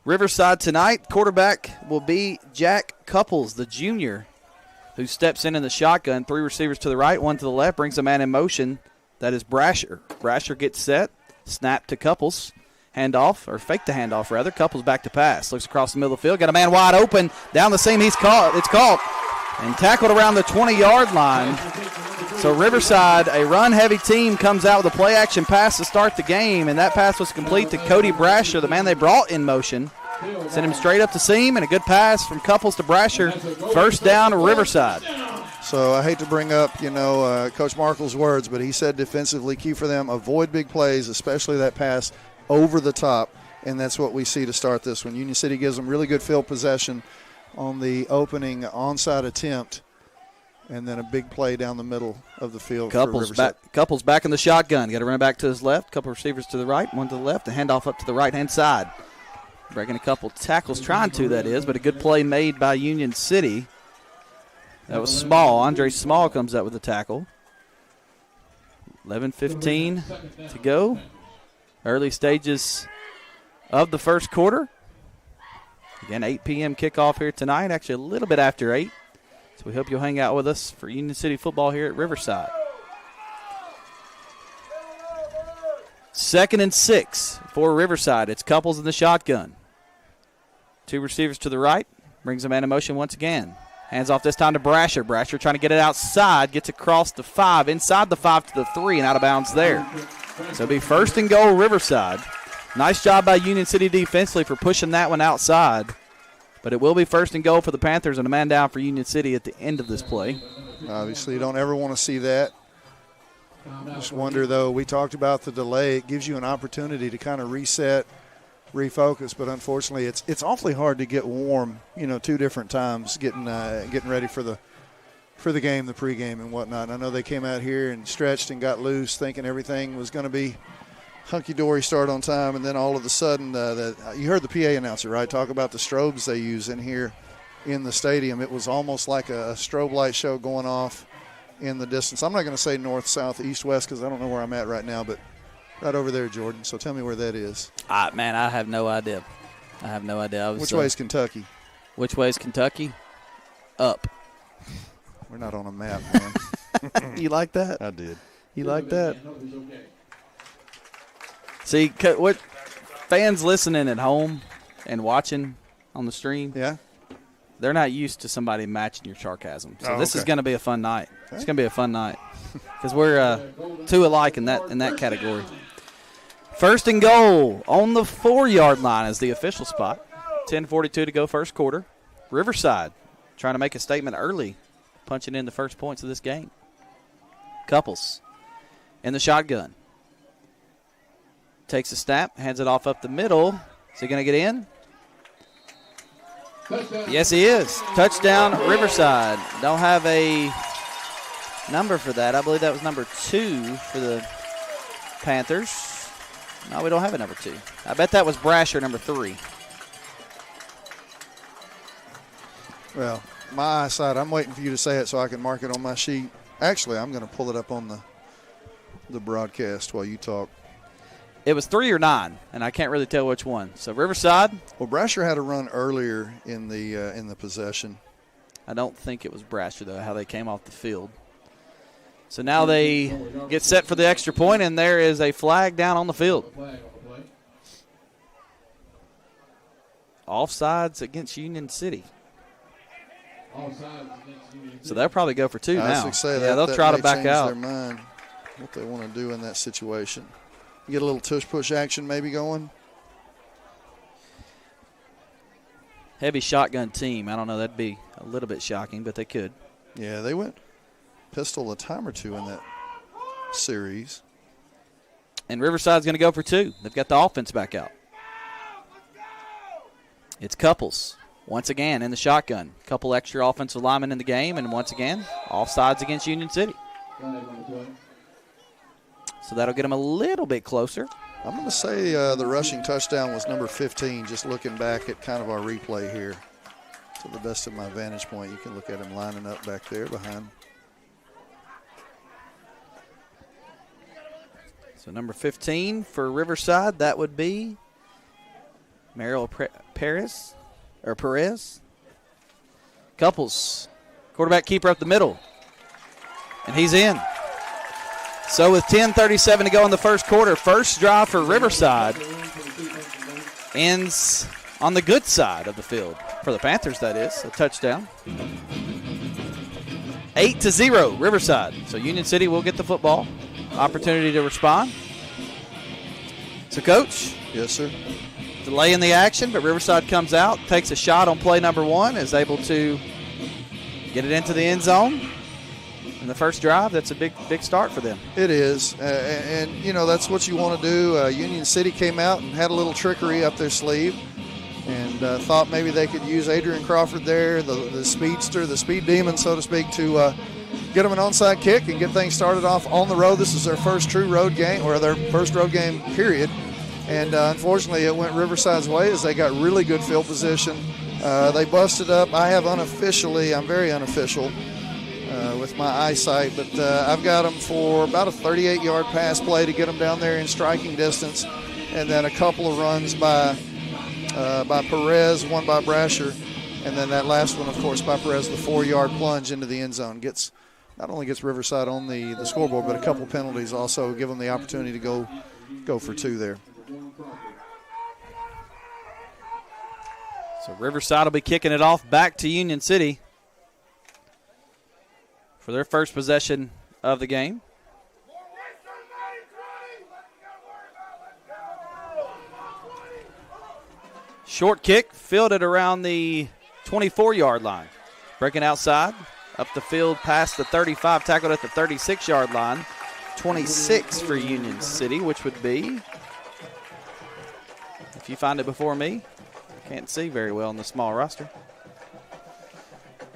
Riverside tonight, quarterback will be Jack Couples, the junior, who steps in the shotgun. 3 receivers to the right, 1 to the left, brings a man in motion. That is Brasher. Brasher gets set, snap to Couples. Handoff, or fake the handoff, rather. Couples back to pass. Looks across the middle of the field. Got a man wide open. Down the seam. It's caught. And tackled around the 20-yard line. So Riverside, a run-heavy team, comes out with a play-action pass to start the game. And that pass was complete to Cody Brasher, the man they brought in motion. Sent him straight up the seam, and a good pass from Couples to Brasher. First down to Riverside. So I hate to bring up, Coach Markle's words, but he said defensively, key for them, avoid big plays, especially that pass over the top, and that's what we see to start this one. Union City gives them really good field possession on the opening onside attempt, and then a big play down the middle of the field for Riverside. Couples back in the shotgun. Got to run back to his left. Couple receivers to the right, 1 to the left. The handoff up to the right-hand side. Breaking a couple tackles, trying to, that is, but a good play made by Union City. That was Small. Andre Small comes up with the tackle. 11:15 to go. Early stages of the first quarter. Again, 8 p.m. kickoff here tonight, actually a little bit after 8. So we hope you'll hang out with us for Union City football here at Riverside. 2nd and 6 for Riverside. It's Couples in the shotgun. Two receivers to the right. Brings a man in motion once again. Hands off this time to Brasher. Brasher trying to get it outside. Gets across the 5. Inside the 5 to the 3 and out of bounds there. So it'll be first and goal Riverside. Nice job by Union City defensively for pushing that one outside. But it will be first and goal for the Panthers and a man down for Union City at the end of this play. Obviously, you don't ever want to see that. Just wonder, though, we talked about the delay. It gives you an opportunity to kind of reset, refocus, but unfortunately it's awfully hard to get warm, 2 different times getting ready for the game, the pregame and whatnot. I know they came out here and stretched and got loose thinking everything was going to be hunky-dory, start on time, and then all of a sudden you heard the PA announcer, right, talk about the strobes they use in here in the stadium. It was almost like a strobe light show going off in the distance. I'm not going to say north, south, east, west because I don't know where I'm at right now, but right over there, Jordan. So tell me where that is. Man, I have no idea. Which way is Kentucky? Which way is Kentucky? Up. We're not on a map, man. You like that? I did. You like that? See, what fans listening at home and watching on the stream, they're not used to somebody matching your sarcasm. So this is going to be a fun night. It's going to be a fun night because we're 2 alike in that category. First and goal on the 4-yard line is the official spot. 10:42 to go first quarter. Riverside trying to make a statement early, punching in the first points of this game. Couples in the shotgun. Takes a snap, hands it off up the middle. Is he going to get in? Yes, he is. Touchdown, Riverside. Don't have a number for that. I believe that was number 2 for the Panthers. No, we don't have a number 2. I bet that was Brasher, number 3. Well, my eyesight, I'm waiting for you to say it so I can mark it on my sheet. Actually, I'm going to pull it up on the broadcast while you talk. It was 3 or 9, and I can't really tell which one. So Riverside. Well, Brasher had a run earlier in the possession. I don't think it was Brasher, though, how they came off the field. So now they get set for the extra point, and there is a flag down on the field. Offsides against Union City. So they'll probably go for 2 now. They'll try to back out. Their mind, what they want to do in that situation. Get a little tush-push action maybe going. Heavy shotgun team. I don't know. That'd be a little bit shocking, but they could. Yeah, they went pistol a time or 2 in that series. And Riverside's going to go for 2. They've got the offense back out. It's Couples once again in the shotgun. Couple extra offensive linemen in the game, and once again, offsides against Union City. So that'll get them a little bit closer. I'm going to say the rushing touchdown was number 15, just looking back at kind of our replay here. To the best of my vantage point, you can look at him lining up back there behind. So number 15 for Riverside, that would be Merrill Perez. Couples, quarterback keeper up the middle. And he's in. So with 10:37 to go in the first quarter, first drive for Riverside ends on the good side of the field. For the Panthers, that is, a touchdown. 8-0, Riverside. So Union City will get the football. Opportunity to respond. So, Coach. Yes, sir. Delay in the action, but Riverside comes out, takes a shot on play number 1, is able to get it into the end zone. In the first drive, that's a big start for them. It is, and that's what you want to do. Union City came out and had a little trickery up their sleeve and thought maybe they could use Adrian Crawford there, the speedster, the speed demon, so to speak, to get them an onside kick and get things started off on the road. This is their first true road game, or their first road game, period. And unfortunately, it went Riverside's way as they got really good field position. They busted up. I have unofficially, I'm very unofficial with my eyesight, but I've got them for about a 38-yard pass play to get them down there in striking distance, and then a couple of runs by Perez, one by Brasher, and then that last one, of course, by Perez, the 4-yard plunge into the end zone. Not only gets Riverside on the scoreboard, but a couple penalties also give them the opportunity to go for 2 there. So Riverside will be kicking it off back to Union City for their first possession of the game. Short kick, fielded around the 24-yard line. Breaking outside, up the field past the 35, tackled at the 36-yard line. 26 for Union City, which would be, if you find it before me, can't see very well in the small roster.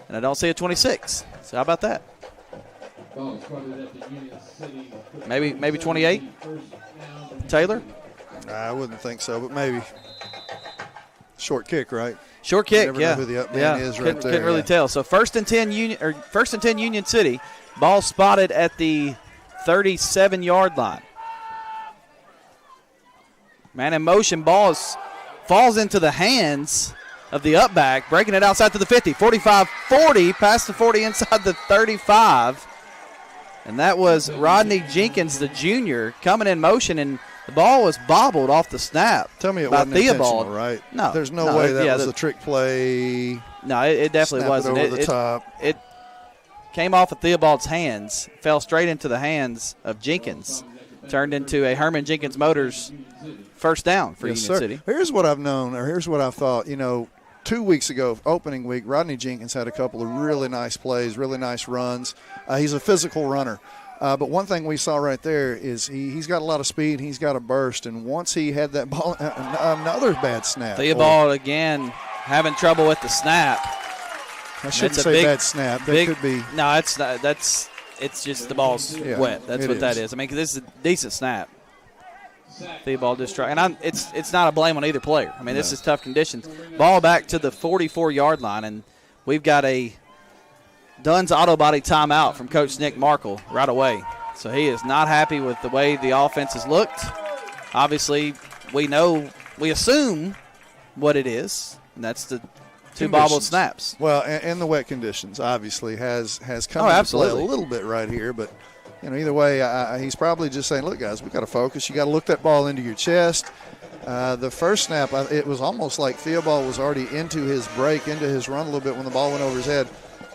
And I don't see a 26. So how about that? Maybe 28? Taylor? I wouldn't think so, but maybe. Short kick, right? Short kick, you never yeah. know who the up man is right there. Couldn't really tell. So first and 10 Union City. Ball spotted at the 37-yard line. Man in motion, ball falls into the hands of the up back, breaking it outside to the 50, 45, 40, past the 40 inside the 35. And that was Rodney Jenkins, the junior, coming in motion, and the ball was bobbled off the snap. Tell me it by wasn't Theobald. intentional, right? No. There's no way that was a trick play. No, it definitely wasn't. It over the top. It came off of Theobald's hands, fell straight into the hands of Jenkins, turned into a Herman Jenkins Motors first down for Union City. Here's what I've known, or here's what I've thought. 2 weeks ago, opening week, Rodney Jenkins had a couple of really nice plays, really nice runs. He's a physical runner. But one thing we saw right there is he's got a lot of speed. He's got a burst. And once he had that ball, another bad snap. Theobald, again, having trouble with the snap. I shouldn't say bad snap. That could be. No, it's not. It's just the ball's wet. That's what that is. I mean, this is a decent snap. Theobald just tried. And it's not a blame on either player. I mean, this is tough conditions. Ball back to the 44-yard line, and we've got a Dunn's Auto Body timeout from Coach Nick Markle right away. So he is not happy with the way the offense has looked. Obviously, we assume what it is, and that's the two bobbled snaps. Well, and the wet conditions obviously has come into play a little bit right here. But, either way, he's probably just saying, look, guys, we got to focus. You got to look that ball into your chest. The first snap, it was almost like Theobald was already into his break, into his run a little bit when the ball went over his head.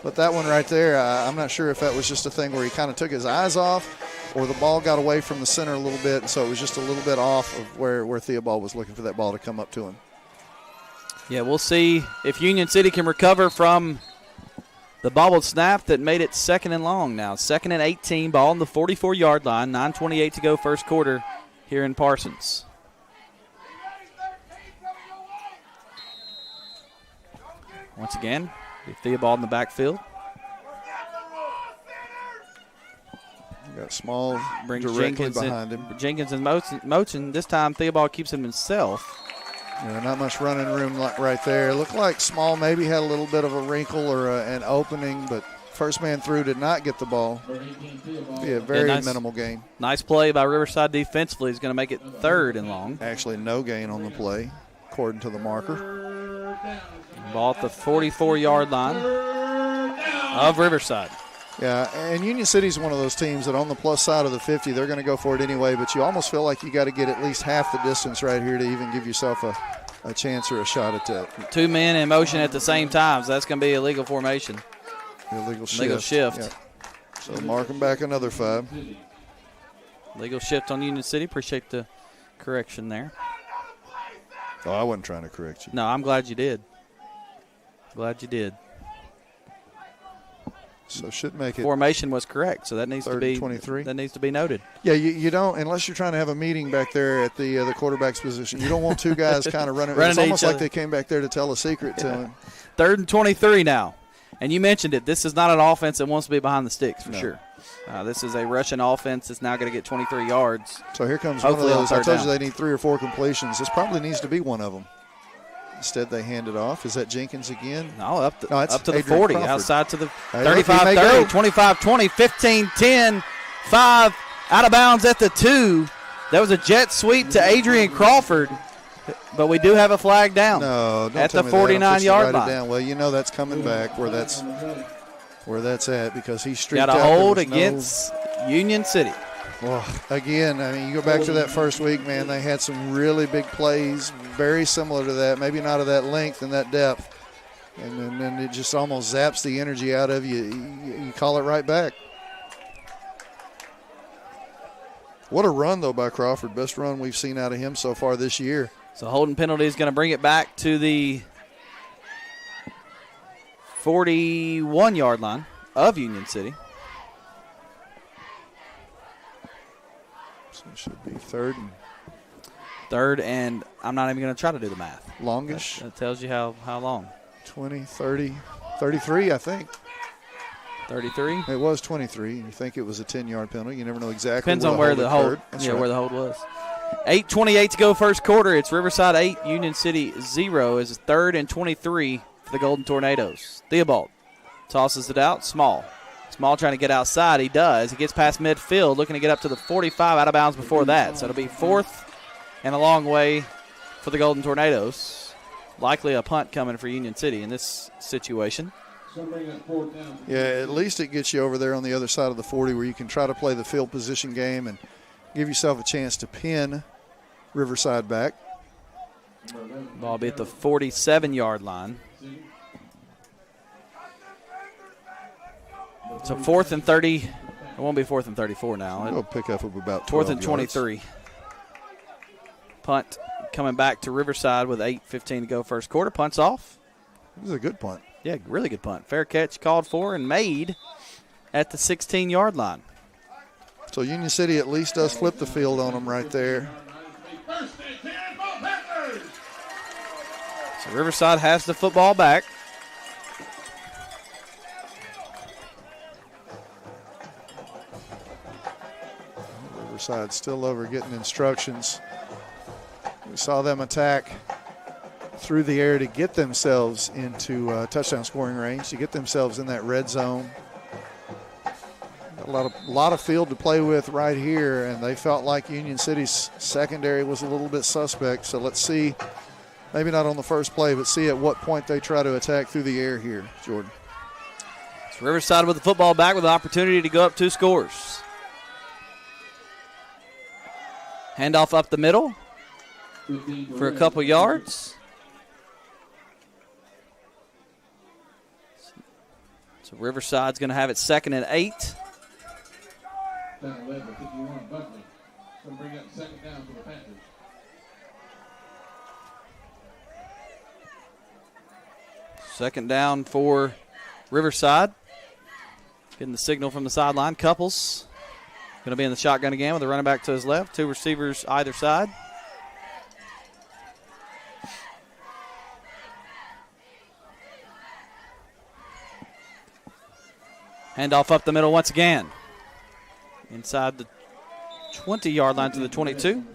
But that one right there, I'm not sure if that was just a thing where he kind of took his eyes off or the ball got away from the center a little bit, and so it was just a little bit off of where Theobald was looking for that ball to come up to him. Yeah, we'll see if Union City can recover from the bobbled snap that made it second and long now. Second and 18, ball on the 44-yard line, 9:28 to go first quarter here in Parsons. Once again, Theobald in the backfield. Got Small brings directly Jenkins behind him. Jenkins in motion. This time Theobald keeps him himself. Not much running room right there. Looked like Small maybe had a little bit of a wrinkle or an opening, but first man through did not get the ball. Be a very minimal gain. Nice play by Riverside defensively. He's going to make it third and long. Actually, no gain on the play, according to the marker. Ball at the 44-yard line of Riverside. Yeah, and Union City's one of those teams that on the plus side of the 50, they're going to go for it anyway, but you almost feel like you got to get at least half the distance right here to even give yourself a chance or a shot at that. Two men in motion at the same time, so that's going to be illegal formation. Illegal shift. Legal shift. Yeah. So mark them back another 5. Legal shift on Union City. Appreciate the correction there. Oh, I wasn't trying to correct you. No, I'm glad you did. Glad you did. So should make it. Formation was correct, so that needs to be 23. That needs to be noted. Yeah, you don't, unless you're trying to have a meeting back there at the quarterback's position. You don't want two guys kind of running. It's almost like they came back there to tell a secret to him. 3rd and 23 now, and you mentioned it. This is not an offense that wants to be behind the sticks for sure. This is a rushing offense that's now going to get 23 yards. So here comes Hopefully one of those. I told down. you they need 3 or 4 completions. This probably needs to be one of them. Instead, they hand it off. Is that Jenkins again? No, up to the Adrian 40, Crawford. outside to the Hey, 35-30, 25-20, 15-10, 5, out of bounds at the 2. That was a jet sweep to Adrian Crawford, but we do have a flag down at the 49-yard line. Down. Well, that's coming back where that's at because he streaked got out. a hold against Union City. Well, again, I mean, you go back to that first week, man, they had some really big plays, very similar to that, maybe not of that length and that depth. And then it just almost zaps the energy out of you. You call it right back. What a run, though, by Crawford. Best run we've seen out of him so far this year. So holding penalty is going to bring it back to the 41-yard line of Union City. So it should be third and I'm not even going to try to do the math. Longish. That tells you how long. 20, 30, 33, I think. 33? It was 23. You think it was a 10-yard penalty. You never know exactly. Depends on where the hold. Yeah, right. Where the hold was. 8:28 to go first quarter. It's Riverside 8, Union City 0. It's 3rd and 23 for the Golden Tornadoes. Theobald tosses it out. Small trying to get outside. He does. He gets past midfield, looking to get up to the 45, out of bounds before that. So it'll be 4th and a long way for the Golden Tornadoes. Likely a punt coming for Union City in this situation. Yeah, at least it gets you over there on the other side of the 40 where you can try to play the field position game and give yourself a chance to pin Riverside back. Ball will be at the 47-yard line. So 4th and 30. It won't be 4th and 34 now. It'll pick up about 12 4th and 23. yards. Punt coming back to Riverside with 8:15 to go first quarter. Punt's off. This is a good punt. Yeah, really good punt. Fair catch called for and made at the 16-yard line. So Union City at least does flip the field on them right there. So Riverside has the football back. Riverside still over getting instructions. We saw them attack through the air to get themselves into touchdown scoring range, to get themselves in that red zone. A lot of field to play with right here, and they felt like Union City's secondary was a little bit suspect. So let's see, maybe not on the first play, but see at what point they try to attack through the air here, Jordan. It's Riverside with the football back with an opportunity to go up 2 scores. Handoff up the middle for a couple yards. So Riverside's going to have it 2nd and 8. Second down for Riverside. Getting the signal from the sideline. Couples going to be in the shotgun again with the running back to his left. 2 receivers either side. Handoff up the middle once again. Inside the 20-yard line to the 22.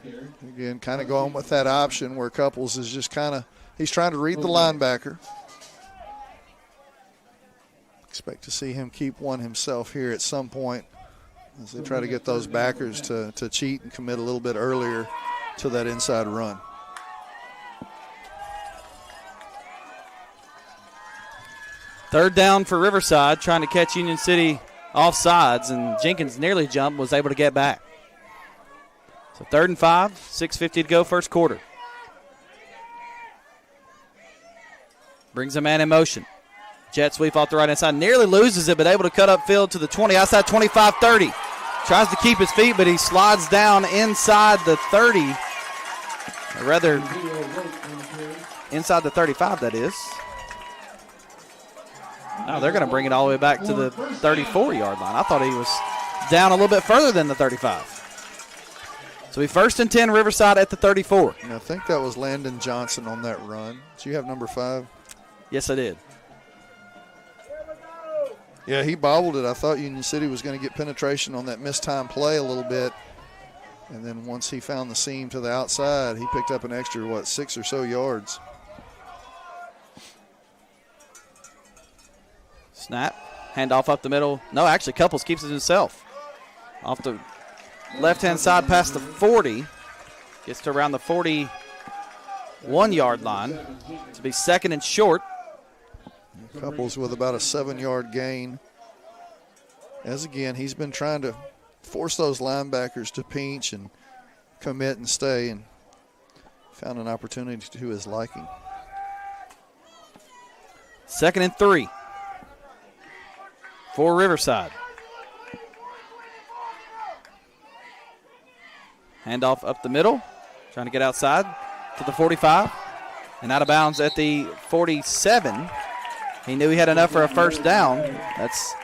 Again, kind of going with that option where Couples is just he's trying to read the linebacker. Expect to see him keep one himself here at some point as they try to get those backers to cheat and commit a little bit earlier to that inside run. Third down for Riverside, trying to catch Union City off sides, and Jenkins nearly jumped, was able to get back. So 3rd and 5, 6:50 to go first quarter. Brings a man in motion. Jet sweep off the right hand side, nearly loses it, but able to cut upfield to the 20, outside 25-30. Tries to keep his feet, but he slides down inside the 30. Or rather, inside the 35, that is. Now they're going to bring it all the way back to the 34-yard line. I thought he was down a little bit further than the 35. So we 1st and 10, Riverside at the 34. And I think that was Landon Johnson on that run. Did you have number 5? Yes, I did. Yeah, he bobbled it. I thought Union City was going to get penetration on that missed time play a little bit. And then once he found the seam to the outside, he picked up an extra, 6 or so yards. Snap. Handoff up the middle. No, actually, Couples keeps it himself. Off the left-hand side past the 40. Gets to around the 41-yard line to be 2nd and short. Couples with about a 7-yard gain. As again, he's been trying to forced those linebackers to pinch and commit and stay, and found an opportunity to his liking. 2nd and 3 for Riverside. Handoff up the middle, trying to get outside to the 45, and out of bounds at the 47. He knew he had enough for a first down. That's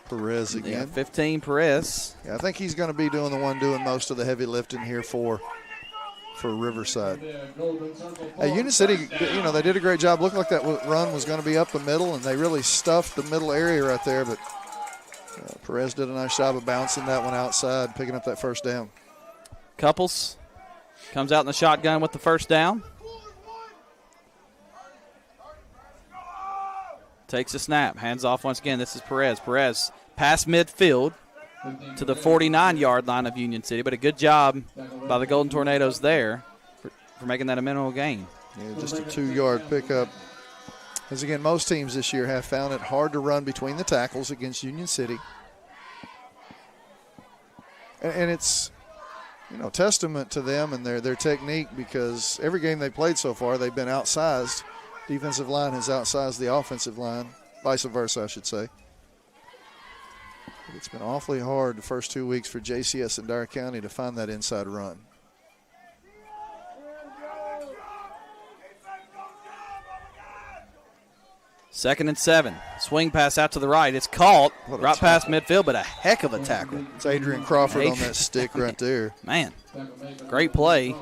Perez again. Yeah, 15 Perez. Yeah, I think he's going to be doing most of the heavy lifting here for Riverside. Union City, they did a great job. Looked like that run was going to be up the middle, and they really stuffed the middle area right there, but Perez did a nice job of bouncing that one outside, picking up that first down. Couples comes out in the shotgun with the first down. Takes a snap, hands off once again. This is Perez. Perez past midfield to the 49-yard line of Union City, but a good job by the Golden Tornadoes there for making that a minimal gain. Yeah, just a 2-yard pickup. As again, most teams this year have found it hard to run between the tackles against Union City. And it's, testament to them and their technique, because every game they played so far, they've been outsized. Defensive line has outsized the offensive line, vice versa, I should say. But it's been awfully hard the first 2 weeks for JCS and Dyer County to find that inside run. Second and 7. Swing pass out to the right. It's caught right past midfield, but a heck of a tackle. It's Adrian Crawford on that stick right there. Man, great play.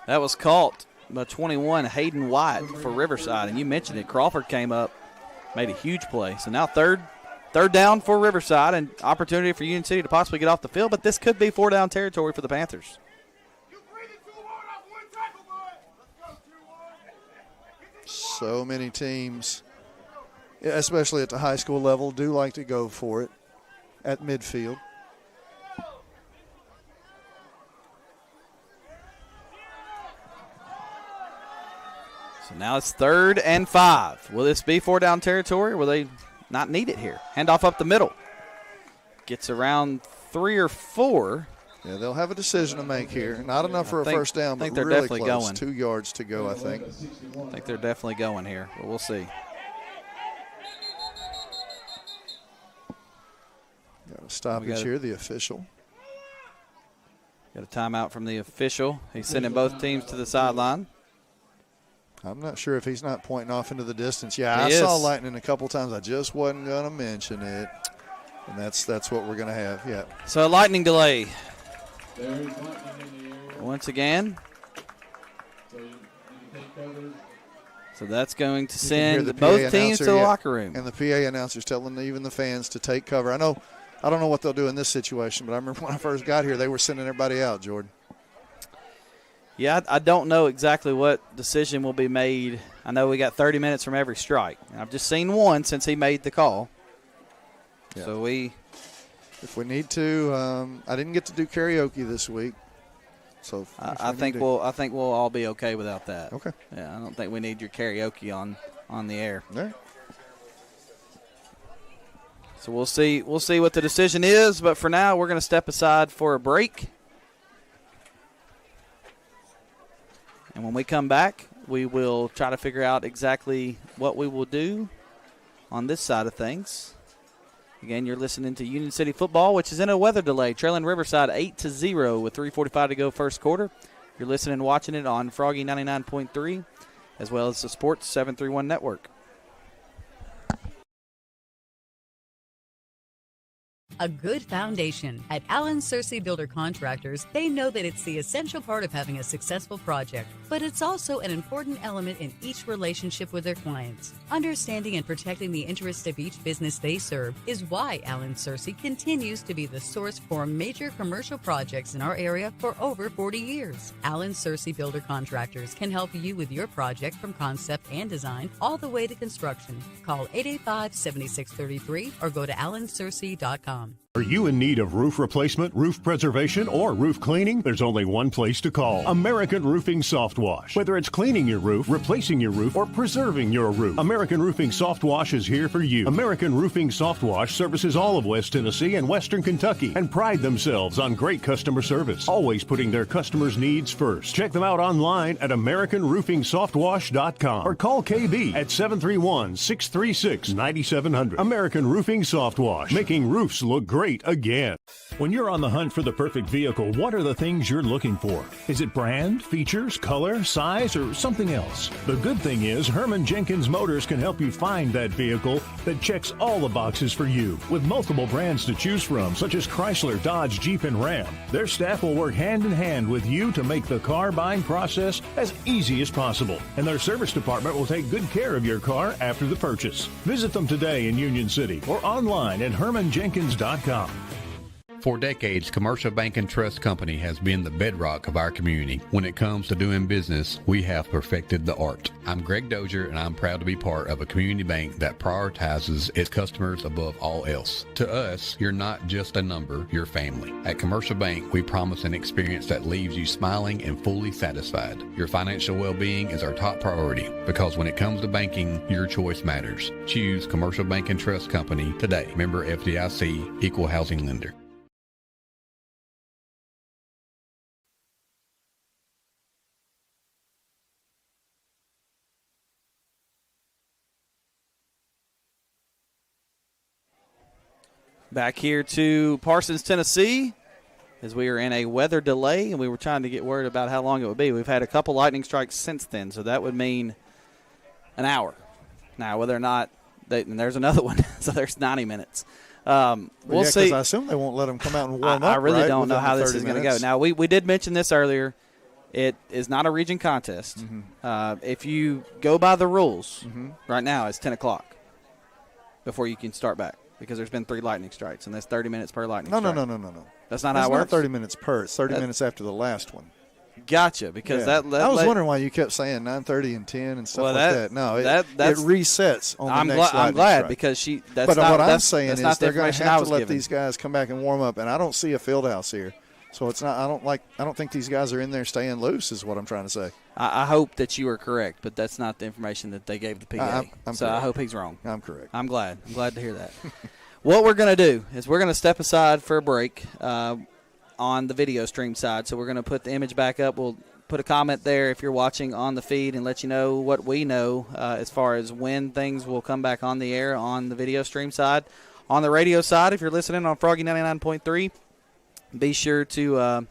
That was caught by 21, Hayden White for Riverside. And you mentioned it. Crawford came up, made a huge play. So now third down for Riverside, and opportunity for Union City to possibly get off the field, but this could be 4-down territory for the Panthers. So many teams, especially at the high school level, do like to go for it at midfield. So now it's 3rd and 5. Will this be 4-down territory, or will they not need it here? Handoff up the middle. Gets around 3 or 4. Yeah, they'll have a decision to make here. Not enough for a first down, but they're really definitely close. going. 2 yards to go, I think. I think they're definitely going here, but we'll see. Got a stoppage here, the official. Got a timeout from the official. He's sending both teams to the sideline. I'm not sure if he's not pointing off into the distance. Yeah, I saw lightning a couple times. I just wasn't going to mention it. And that's what we're going to have, yeah. So a lightning delay. Once again. So that's going to send both teams to the locker room. And the PA announcer's telling even the fans to take cover. I don't know what they'll do in this situation, but I remember when I first got here, they were sending everybody out, Jordan. Yeah, I don't know exactly what decision will be made. I know we got 30 minutes from every strike. I've just seen one since he made the call. Yeah. So if we need to, I didn't get to do karaoke this week, so I think we'll all be okay without that. Okay. Yeah, I don't think we need your karaoke on the air. All right. So we'll see what the decision is, but for now we're going to step aside for a break. And when we come back, we will try to figure out exactly what we will do on this side of things. Again, you're listening to Union City football, which is in a weather delay, trailing Riverside 8-0 with 3:45 to go first quarter. You're listening and watching it on Froggy 99.3, as well as the Sports 731 network. A good foundation. At Allen Searcy Builder Contractors, they know that it's the essential part of having a successful project, but it's also an important element in each relationship with their clients. Understanding and protecting the interests of each business they serve is why Allen Searcy continues to be the source for major commercial projects in our area for over 40 years. Allen Searcy Builder Contractors can help you with your project from concept and design all the way to construction. Call 885-7633 or go to allensearcy.com. Are you in need of roof replacement, roof preservation, or roof cleaning? There's only one place to call. American Roofing Soft Wash. Whether it's cleaning your roof, replacing your roof, or preserving your roof, American Roofing Soft Wash is here for you. American Roofing Soft Wash services all of West Tennessee and Western Kentucky and pride themselves on great customer service, always putting their customers' needs first. Check them out online at AmericanRoofingSoftWash.com or call KB at 731-636-9700. American Roofing Soft Wash, making roofs look great again. When you're on the hunt for the perfect vehicle, what are the things you're looking for? Is it brand, features, color, size, or something else? The good thing is Herman Jenkins Motors can help you find that vehicle that checks all the boxes for you. With multiple brands to choose from, such as Chrysler, Dodge, Jeep, and Ram, their staff will work hand in hand with you to make the car buying process as easy as possible. And their service department will take good care of your car after the purchase. Visit them today in Union City or online at HermanJenkins.com. For decades, Commercial Bank and Trust Company has been the bedrock of our community. When it comes to doing business, we have perfected the art. I'm Greg Dozier, and I'm proud to be part of a community bank that prioritizes its customers above all else. To us, you're not just a number, you're family. At Commercial Bank, we promise an experience that leaves you smiling and fully satisfied. Your financial well-being is our top priority because when it comes to banking, your choice matters. Choose Commercial Bank and Trust Company today. Member FDIC, Equal Housing Lender. Back here to Parsons, Tennessee, as we are in a weather delay, and we were trying to get worried about how long it would be. We've had a couple lightning strikes since then, so that would mean an hour. Now, whether or not and there's another one, so there's 90 minutes. We'll see. Because I assume they won't let them come out and warm up. I really right, don't know how this is going to go. Now, we did mention this earlier. It is not a region contest. Mm-hmm. If you go by the rules, right now it's 10 o'clock before you can start back. Because there's been 3 lightning strikes, and that's 30 minutes per lightning strike. No. That's not how it works? It's not 30 minutes per. It's 30 minutes after the last one. Gotcha, because I was wondering why you kept saying 9:30 and 10 and stuff like that. No, it resets on the next lightning I'm glad strike. Because what I'm saying is they're going to have to let these guys come back and warm up, and I don't see a field house here. So it's not. I don't think these guys are in there staying loose. Is what I'm trying to say. I hope that you are correct, but that's not the information that they gave the PA. I'm so correct. I hope he's wrong. I'm correct. I'm glad to hear that. What we're going to do is we're going to step aside for a break on the video stream side. So we're going to put the image back up. We'll put a comment there if you're watching on the feed and let you know what we know as far as when things will come back on the air on the video stream side. On the radio side, if you're listening on Froggy 99.3, be sure to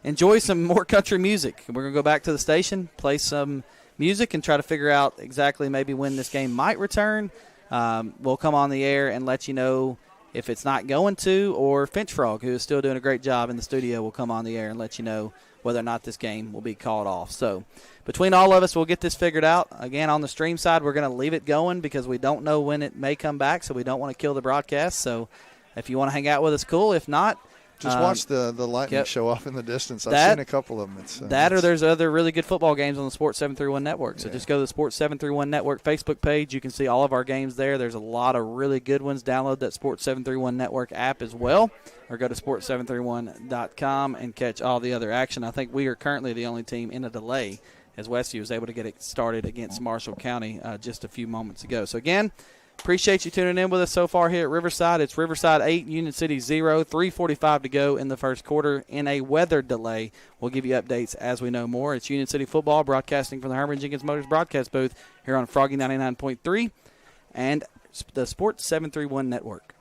enjoy some more country music. We're going to go back to the station, play some music, and try to figure out exactly maybe when this game might return. We'll come on the air and let you know if it's not going to, or Finch Frog, who is still doing a great job in the studio, will come on the air and let you know whether or not this game will be called off. So between all of us, we'll get this figured out. Again, on the stream side, we're going to leave it going because we don't know when it may come back, so we don't want to kill the broadcast. So if you want to hang out with us, cool. If not, just watch the lightning show off in the distance. I've seen a couple of them. Or there's other really good football games on the Sports 731 Network. So just go to the Sports 731 Network Facebook page. You can see all of our games there. There's a lot of really good ones. Download that Sports 731 Network app as well, or go to sports731.com and catch all the other action. I think we are currently the only team in a delay, as Westview was able to get it started against Marshall County just a few moments ago. So again, appreciate you tuning in with us so far here at Riverside. It's Riverside 8, Union City 0, 3:45 to go in the first quarter in a weather delay. We'll give you updates as we know more. It's Union City football broadcasting from the Herman Jenkins Motors broadcast booth here on Froggy 99.3 and the Sports 731 Network.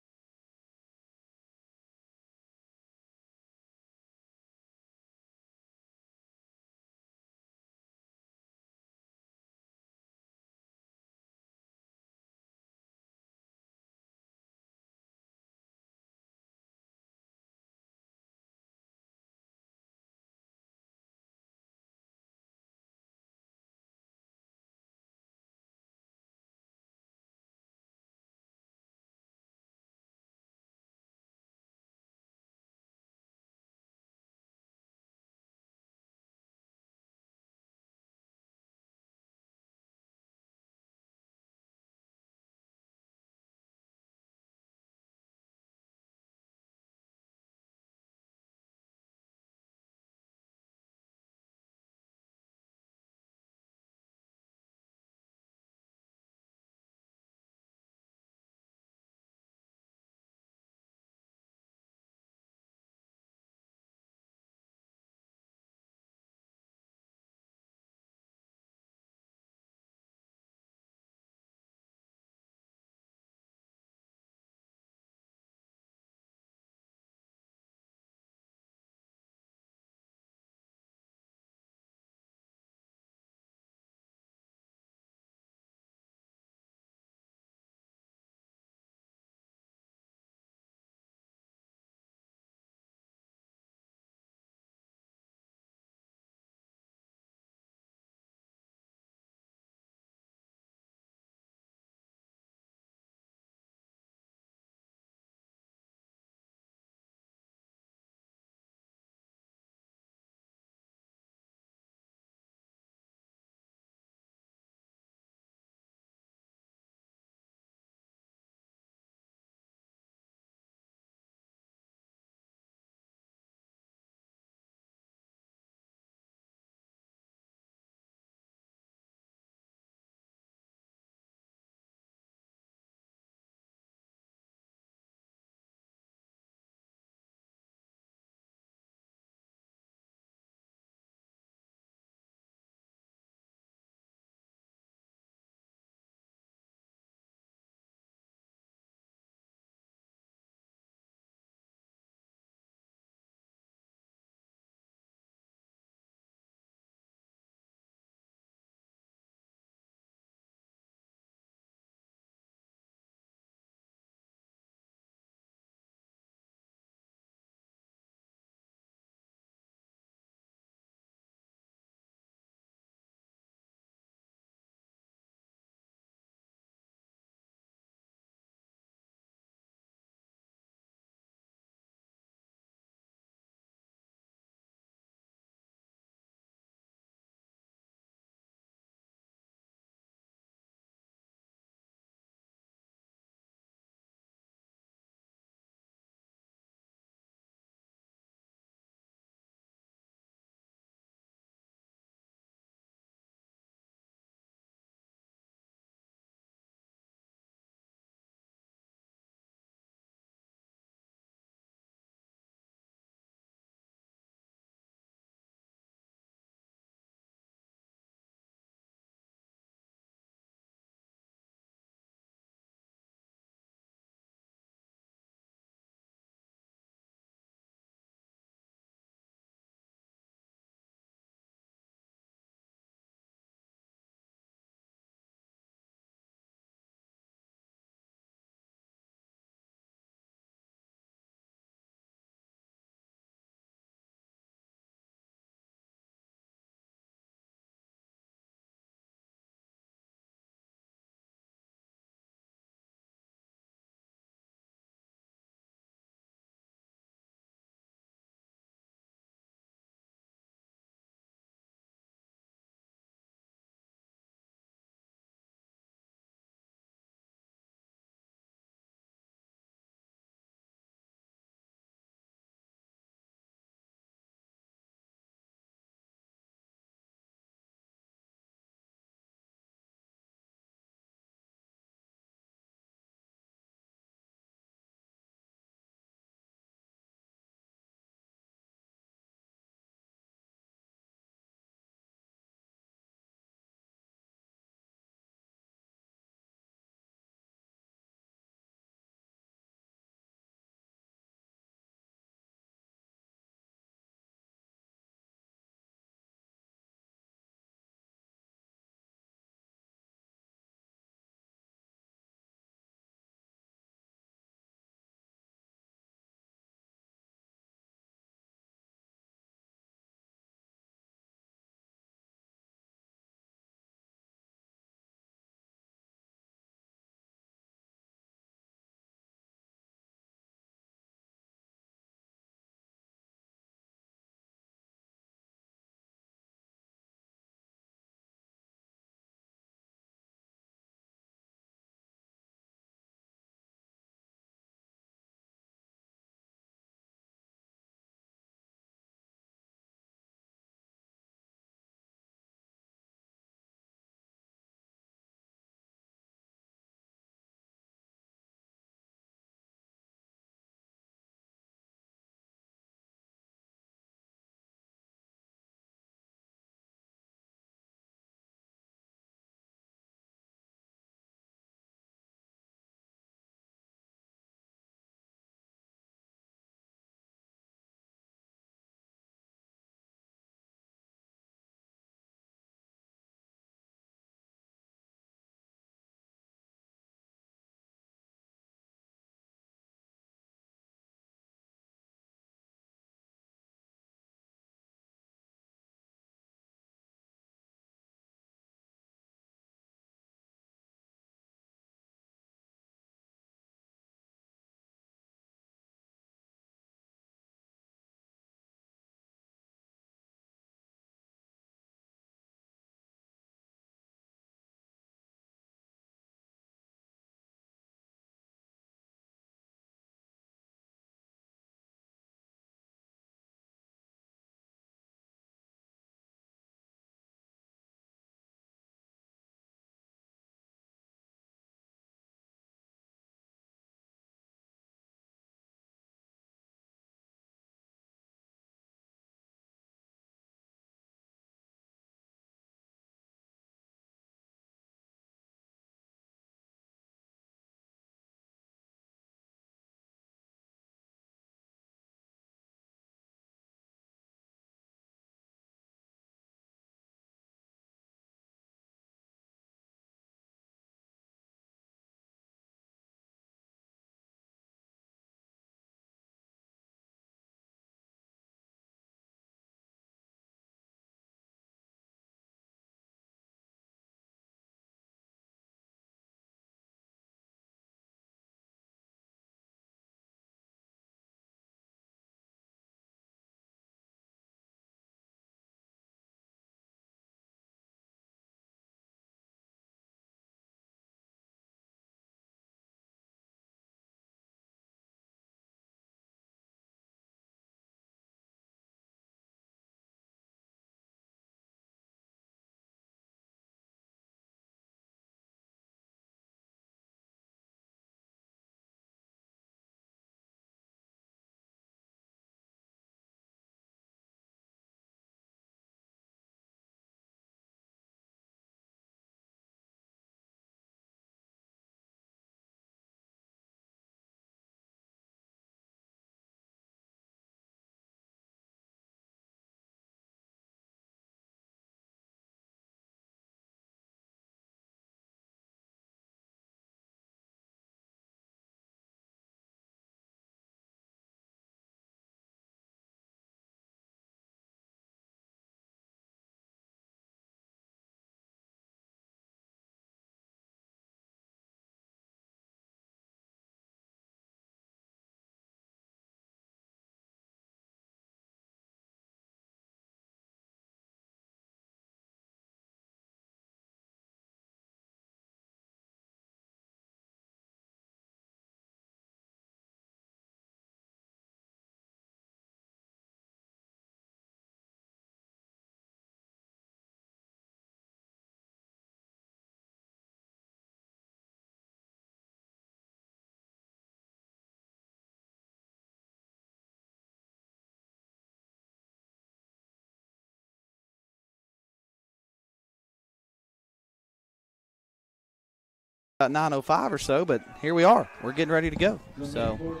about 9:05 or so, but here we are. We're getting ready to go. So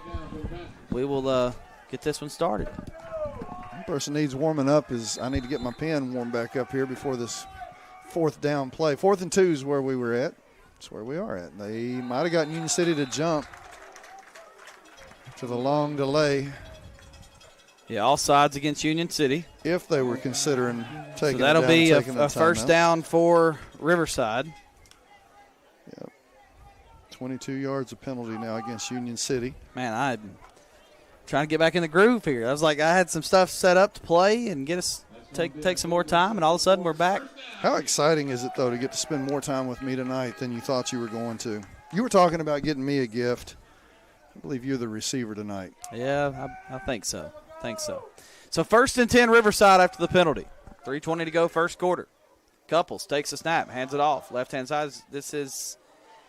we will get this one started. One person needs warming up is I need to get my pen warmed back up here before this fourth down play. 4th and 2 is where we were at. That's where we are at. They might have gotten Union City to jump to the long delay. Yeah, all sides against Union City. If they were considering taking so that'll it down be and taking a first down for Riverside. Yep. 22 yards of penalty now against Union City. Man, I'm trying to get back in the groove here. I was like, I had some stuff set up to play and get us take some more time, and all of a sudden we're back. How exciting is it, though, to get to spend more time with me tonight than you thought you were going to? You were talking about getting me a gift. I believe you're the receiver tonight. Yeah, I think so. So 1st and 10 Riverside after the penalty. 3:20 to go, first quarter. Couples takes a snap, hands it off. Left-hand side, this is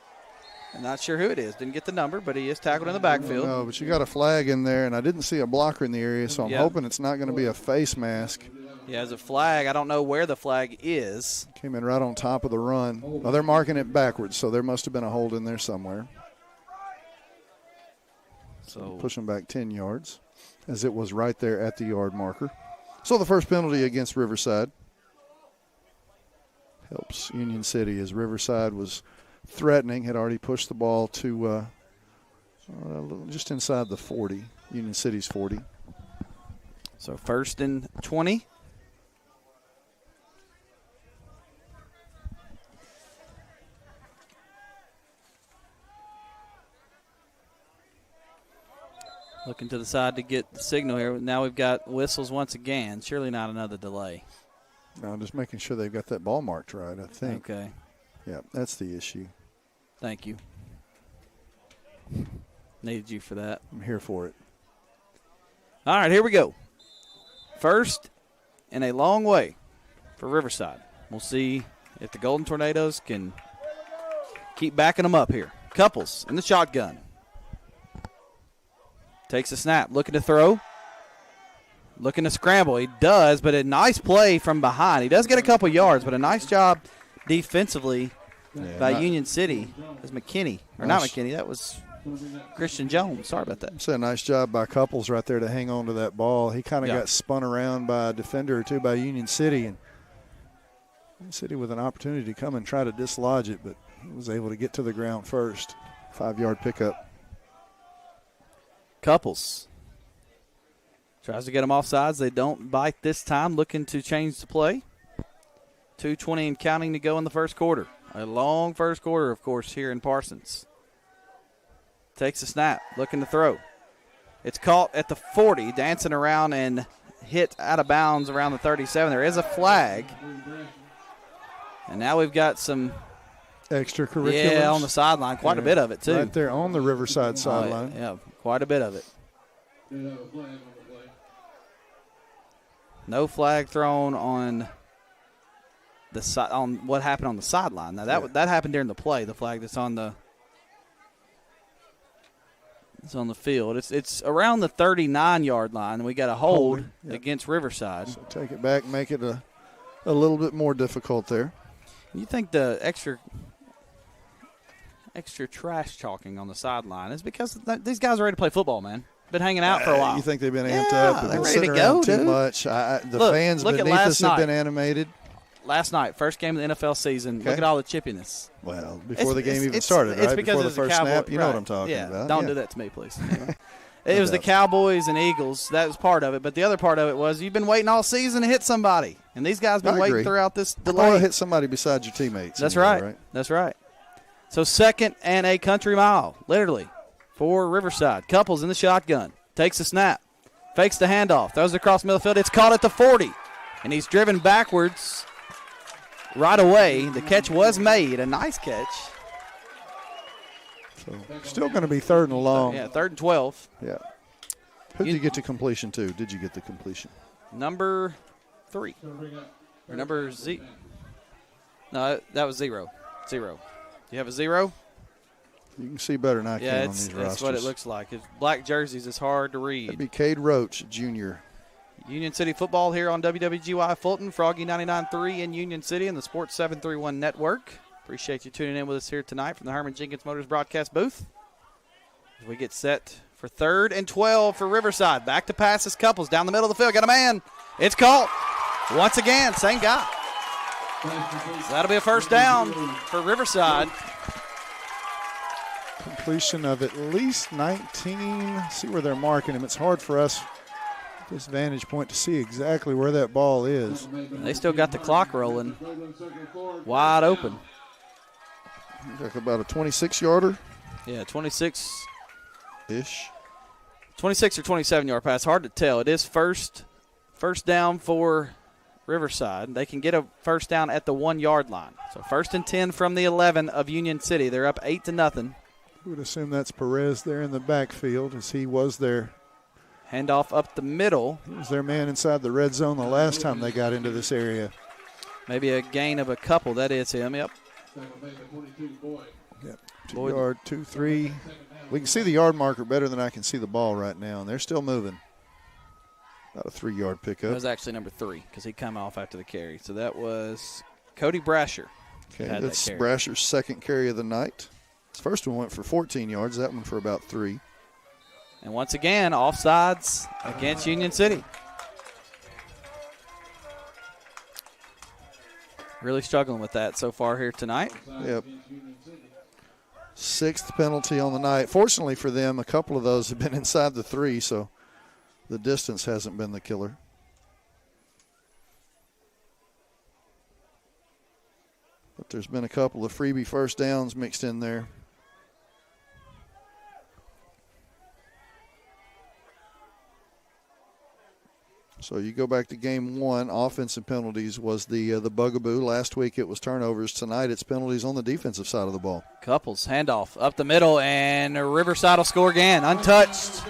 – I'm not sure who it is. Didn't get the number, but he is tackled in the backfield. No, but you got a flag in there, and I didn't see a blocker in the area, so I'm hoping it's not going to be a face mask. Yeah, as a flag, I don't know where the flag is. Came in right on top of the run. Well, they're marking it backwards, so there must have been a hold in there somewhere. So pushing back 10 yards, as it was right there at the yard marker. So the first penalty against Riverside helps Union City, as Riverside was threatening, had already pushed the ball to just inside the 40, Union City's 40. So 1st and 20. Looking to the side to get the signal here. Now we've got whistles once again. Surely not another delay. No, just making sure they've got that ball marked right, I think. Okay. Yeah, that's the issue. Thank you. Needed you for that. I'm here for it. All right, here we go. First and a long way for Riverside. We'll see if the Golden Tornadoes can keep backing them up here. Couples in the shotgun. Takes a snap, looking to throw, looking to scramble. He does, but a nice play from behind. He does get a couple yards, but a nice job defensively by Union City. As McKinney, or not McKinney, that was Christian Jones. Sorry about that. It's a nice job by Couples right there to hang on to that ball. He kind of got spun around by a defender or two by Union City, and Union City with an opportunity to come and try to dislodge it, but he was able to get to the ground first. 5-yard pickup. Couples tries to get them off sides. They don't bite this time, looking to change the play. 2:20 and counting to go in the first quarter. A long first quarter, of course, here in Parsons. Takes a snap, looking to throw. It's caught at the 40, dancing around and hit out of bounds around the 37. There is a flag. And now we've got some extracurriculars. Yeah, on the sideline. Quite a bit of it, too. Right there on the Riverside sideline. Yeah, quite a bit of it. No flag thrown on the on what happened on the sideline. Now that happened during the play. The flag that's on the field. It's around the 39-yard line. We got a hold against Riverside. So take it back, make it a little bit more difficult there. You think the extra trash talking on the sideline is because these guys are ready to play football, man. Been hanging out for a while. You think they've been amped up? They're been ready to sitting go, around too dude. much. The fans beneath us have been animated. Last night, first game of the NFL season. Look at all the chippiness. Well, before the game even started, it's right? because Before the first snap, you know what I'm talking about. about. Don't do that to me, please. It was the Cowboys and Eagles. That was part of it. But the other part of it was you've been waiting all season to hit somebody. And these guys have been waiting throughout this delay. Or hit somebody besides your teammates. That's right. That's right. So 2nd and a country mile, literally, for Riverside. Couples in the shotgun. Takes a snap. Fakes the handoff. Throws it across middle field. It's caught at the 40. And he's driven backwards right away. The catch was made. A nice catch. So still going to be 3rd and long. Yeah, 3rd and 12. Yeah. Who did you get to completion to? Did you get the completion? Number 3. Or number Z. No, that was 0. 0. You have a 0? You can see better than I can on these rosters. That's what it looks like. It's black jerseys is hard to read. That'd be Cade Roach, Jr. Union City football here on WWGY Fulton, Froggy 99.3 in Union City and the Sports 731 Network. Appreciate you tuning in with us here tonight from the Herman Jenkins Motors broadcast booth. As we get set for 3rd and 12 for Riverside. Back to pass as Couples down the middle of the field. Got a man. It's caught. Once again, same guy. So that'll be a first down for Riverside. Completion of at least 19. See where they're marking him. It's hard for us at this vantage point to see exactly where that ball is. They still got the clock rolling. Wide open. Like about a 26-yarder. Yeah, 26. Ish. 26 or 27-yard pass. Hard to tell. It is first down for Riverside. They can get a first down at the 1-yard line. So 1st and 10 from the 11 of Union City. They're up 8-0. We would assume that's Perez there in the backfield as he was there. Handoff up the middle. He was their man inside the red zone the last time they got into this area. Maybe a gain of a couple. That is him, yep. Yep. 2-yard, 2-3. We can see the yard marker better than I can see the ball right now, and they're still moving. About a 3-yard pickup. That was actually number 3 because he came off after the carry. So that was Cody Brasher. Okay, that's Brasher's second carry of the night. His first one went for 14 yards. That one for about 3. And once again, offsides against Union City. Really struggling with that so far here tonight. Yep. 6th penalty on the night. Fortunately for them, a couple of those have been inside the 3, so the distance hasn't been the killer. But there's been a couple of freebie first downs mixed in there. So you go back to game 1, offensive penalties was the bugaboo. Last week it was turnovers. Tonight it's penalties on the defensive side of the ball. Couples, handoff up the middle, and Riverside will score again. Untouched.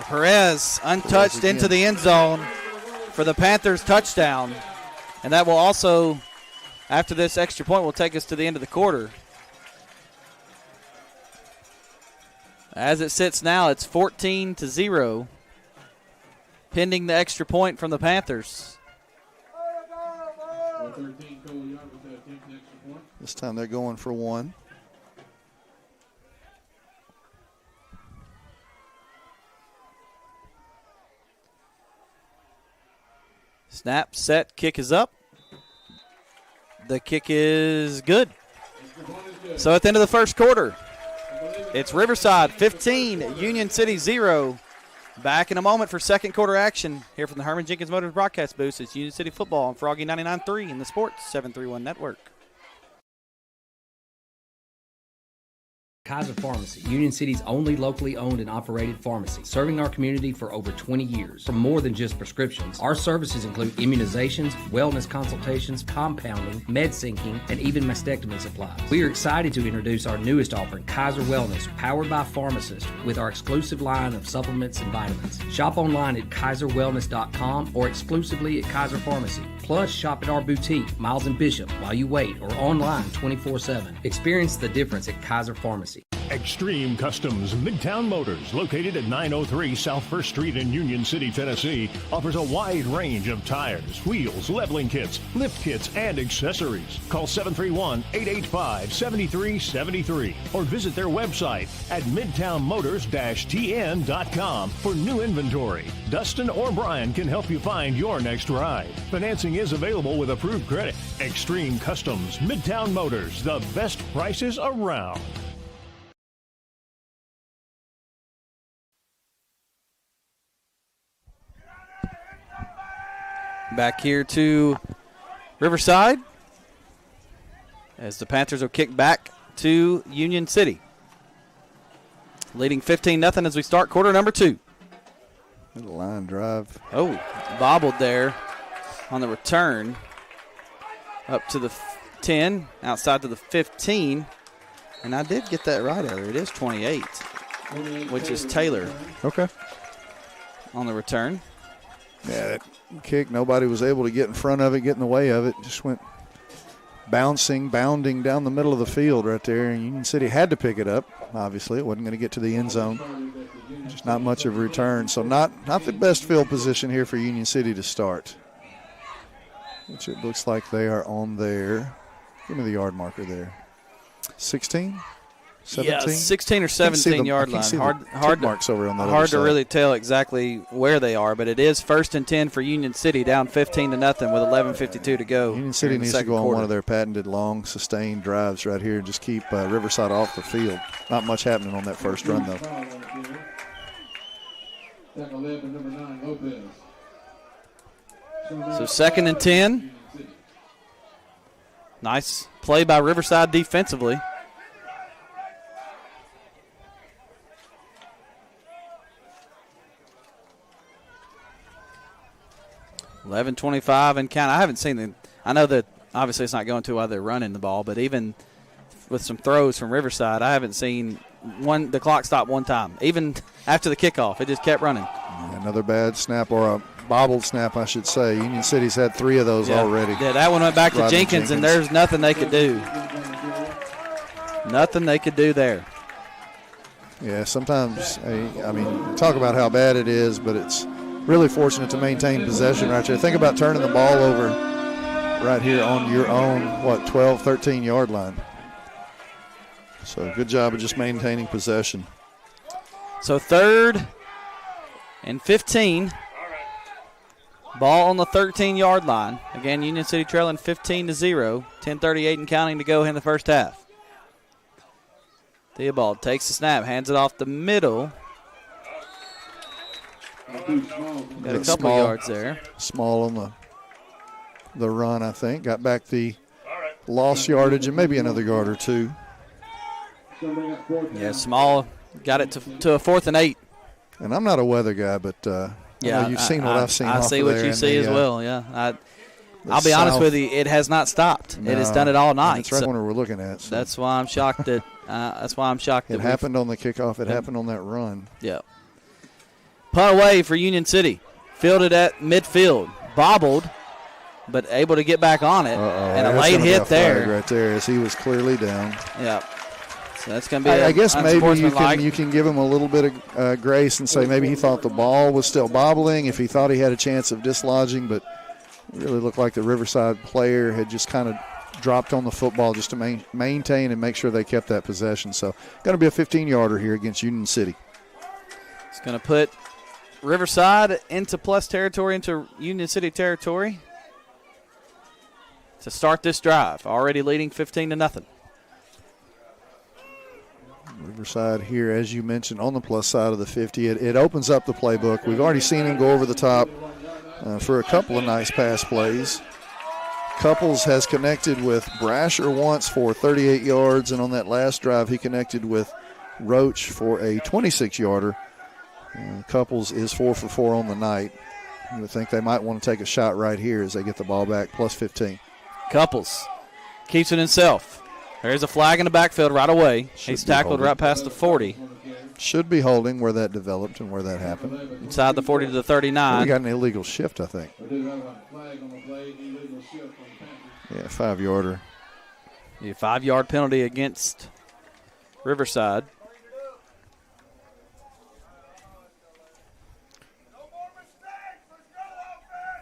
Perez untouched into the end zone for the Panthers touchdown. And that will also, after this extra point, will take us to the end of the quarter. As it sits now, it's 14-0. Pending the extra point from the Panthers. This time they're going for 1. Snap, set, kick is up. The kick is good. So at the end of the first quarter, it's Riverside 15, Union City 0. Back in a moment for second quarter action here from the Herman Jenkins Motors broadcast booth. It's Union City football on Froggy 99.3 in the Sports 731 Network. Kaiser Pharmacy, Union City's only locally owned and operated pharmacy, serving our community for over 20 years. For more than just prescriptions, our services include immunizations, wellness consultations, compounding, med syncing, and even mastectomy supplies. We are excited to introduce our newest offering, Kaiser Wellness, powered by pharmacists, with our exclusive line of supplements and vitamins. Shop online at kaiserwellness.com or exclusively at Kaiser Pharmacy. Plus, shop at our boutique, Miles and Bishop, while you wait, or online 24/7. Experience the difference at Kaiser Pharmacy. Extreme Customs Midtown Motors, located at 903 South 1st Street in Union City, Tennessee, offers a wide range of tires, wheels, leveling kits, lift kits, and accessories. Call 731-885-7373 or visit their website at midtownmotors-tn.com for new inventory. Dustin or Brian can help you find your next ride. Financing is available with approved credit. Extreme Customs Midtown Motors, the best prices around. Back here to Riverside as the Panthers will kick back to Union City. Leading 15-0 as we start quarter number 2. Little line drive. Oh, bobbled there on the return. Up to the 10, outside to the 15. And I did get that right earlier. It is 28, which is Taylor. Okay. On the return. Yeah, that kick, nobody was able to get in front of it, get in the way of it. Just went bounding down the middle of the field right there. And Union City had to pick it up. Obviously, it wasn't going to get to the end zone. Just not much of a return. So not the best field position here for Union City to start, which it looks like they are on their Give me the yard marker there. 16? 17? Yeah, 16 or 17 yard line. Hard marks over on that hard to other side. really tell exactly where they are, but it is 1st and 10 for Union City, down 15-0 with 11:52 to go. Union City needs to go on quarter. one of their patented long, sustained drives right here and just keep Riverside off the field. Not much happening on that first run, though. So 2nd and 10. Nice play by Riverside defensively. $11:25 and count. I haven't seen the. I know that obviously it's not going to while they're running the ball, but even with some throws from Riverside, I haven't seen the clock stop one time. Even after the kickoff, it just kept running. Another bad snap, or a bobbled snap, I should say. Union City's had 3 of those already. Yeah, that one went back to Jenkins, and there's nothing they could do. Nothing they could do there. Yeah, sometimes, I mean, talk about how bad it is, but it's really fortunate to maintain possession right there. Think about turning the ball over right here on your own, 12, 13-yard line. So good job of just maintaining possession. So 3rd and 15. Ball on the 13-yard line. Again, Union City trailing 15-0. 10:38 and counting to go in the first half. Theobald takes the snap, hands it off the middle. Got a couple yards there. Small on the run, I think. Got back the lost yardage and maybe another yard or 2. Yeah, Small got it to a 4th and 8. And I'm not a weather guy, but yeah, you've seen what I've seen. I see what you see as well. Yeah, I'll be honest with you, it has not stopped. No, it has done it all night. That's right when we're looking at. So. That's why I'm shocked that. It happened on the kickoff. It happened on that run. Yeah. Punt away for Union City. Fielded at midfield. Bobbled, but able to get back on it. And a late hit there. Right there as he was clearly down. Yeah. So that's going to be I guess maybe you can give him a little bit of grace and say maybe he thought the ball was still bobbling, if he thought he had a chance of dislodging, but it really looked like the Riverside player had just kind of dropped on the football just to maintain and make sure they kept that possession. So going to be a 15-yarder here against Union City. It's going to put Riverside into plus territory, into Union City territory to start this drive. Already leading 15-0. Riverside here, as you mentioned, on the plus side of the 50. It opens up the playbook. We've already seen him go over the top for a couple of nice pass plays. Couples has connected with Brasher once for 38 yards, and on that last drive he connected with Roach for a 26-yarder. Couples is 4 for 4 on the night. You would think they might want to take a shot right here as they get the ball back, plus 15. Couples keeps it himself. There's a flag in the backfield right away. He's tackled right past the 40. Should be holding where that developed and where that happened. Inside the 40 to the 39. We got an illegal shift, I think. Yeah, 5-yarder. A 5-yard penalty against Riverside.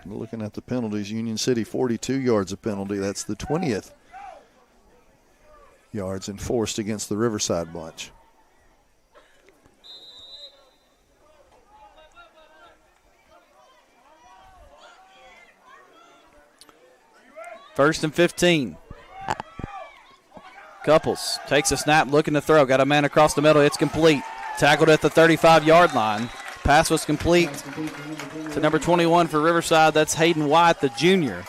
Looking at the penalties, Union City 42 yards of penalty. That's the 20th yards enforced against the Riverside bunch. First and 15. Couples takes a snap, looking to throw. Got a man across the middle. It's complete. Tackled at the 35-yard line. Pass was complete to number 21 for Riverside. That's Hayden White, the junior.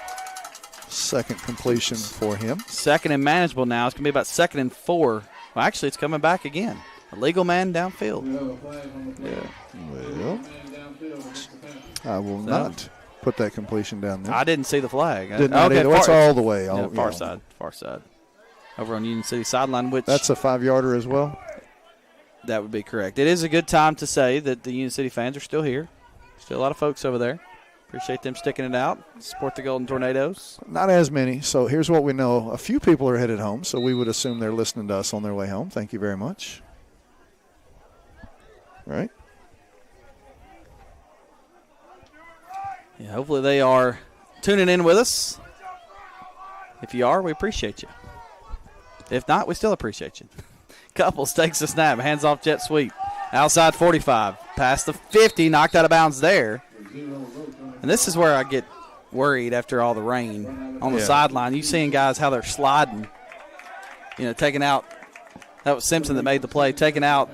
Second completion for him. Second and manageable now. It's going to be about 2nd and 4. Well, actually, it's coming back again. A legal man downfield. Yeah. Well, I will not put that completion down there. I didn't see the flag. Did not either. It's all the way. Far side. Over on Union City sideline, which that's a 5-yarder as well. That would be correct. It is a good time to say that the Union City fans are still here. Still a lot of folks over there. Appreciate them sticking it out. Support the Golden Tornadoes. Not as many. So here's what we know. A few people are headed home, so we would assume they're listening to us on their way home. Thank you very much. All right. Yeah, hopefully they are tuning in with us. If you are, we appreciate you. If not, we still appreciate you. Couples takes the snap, hands off jet sweep. Outside 45, past the 50, knocked out of bounds there. And this is where I get worried after all the rain on the sideline. You seeing guys how they're sliding, taking out. That was Simpson that made the play, taking out,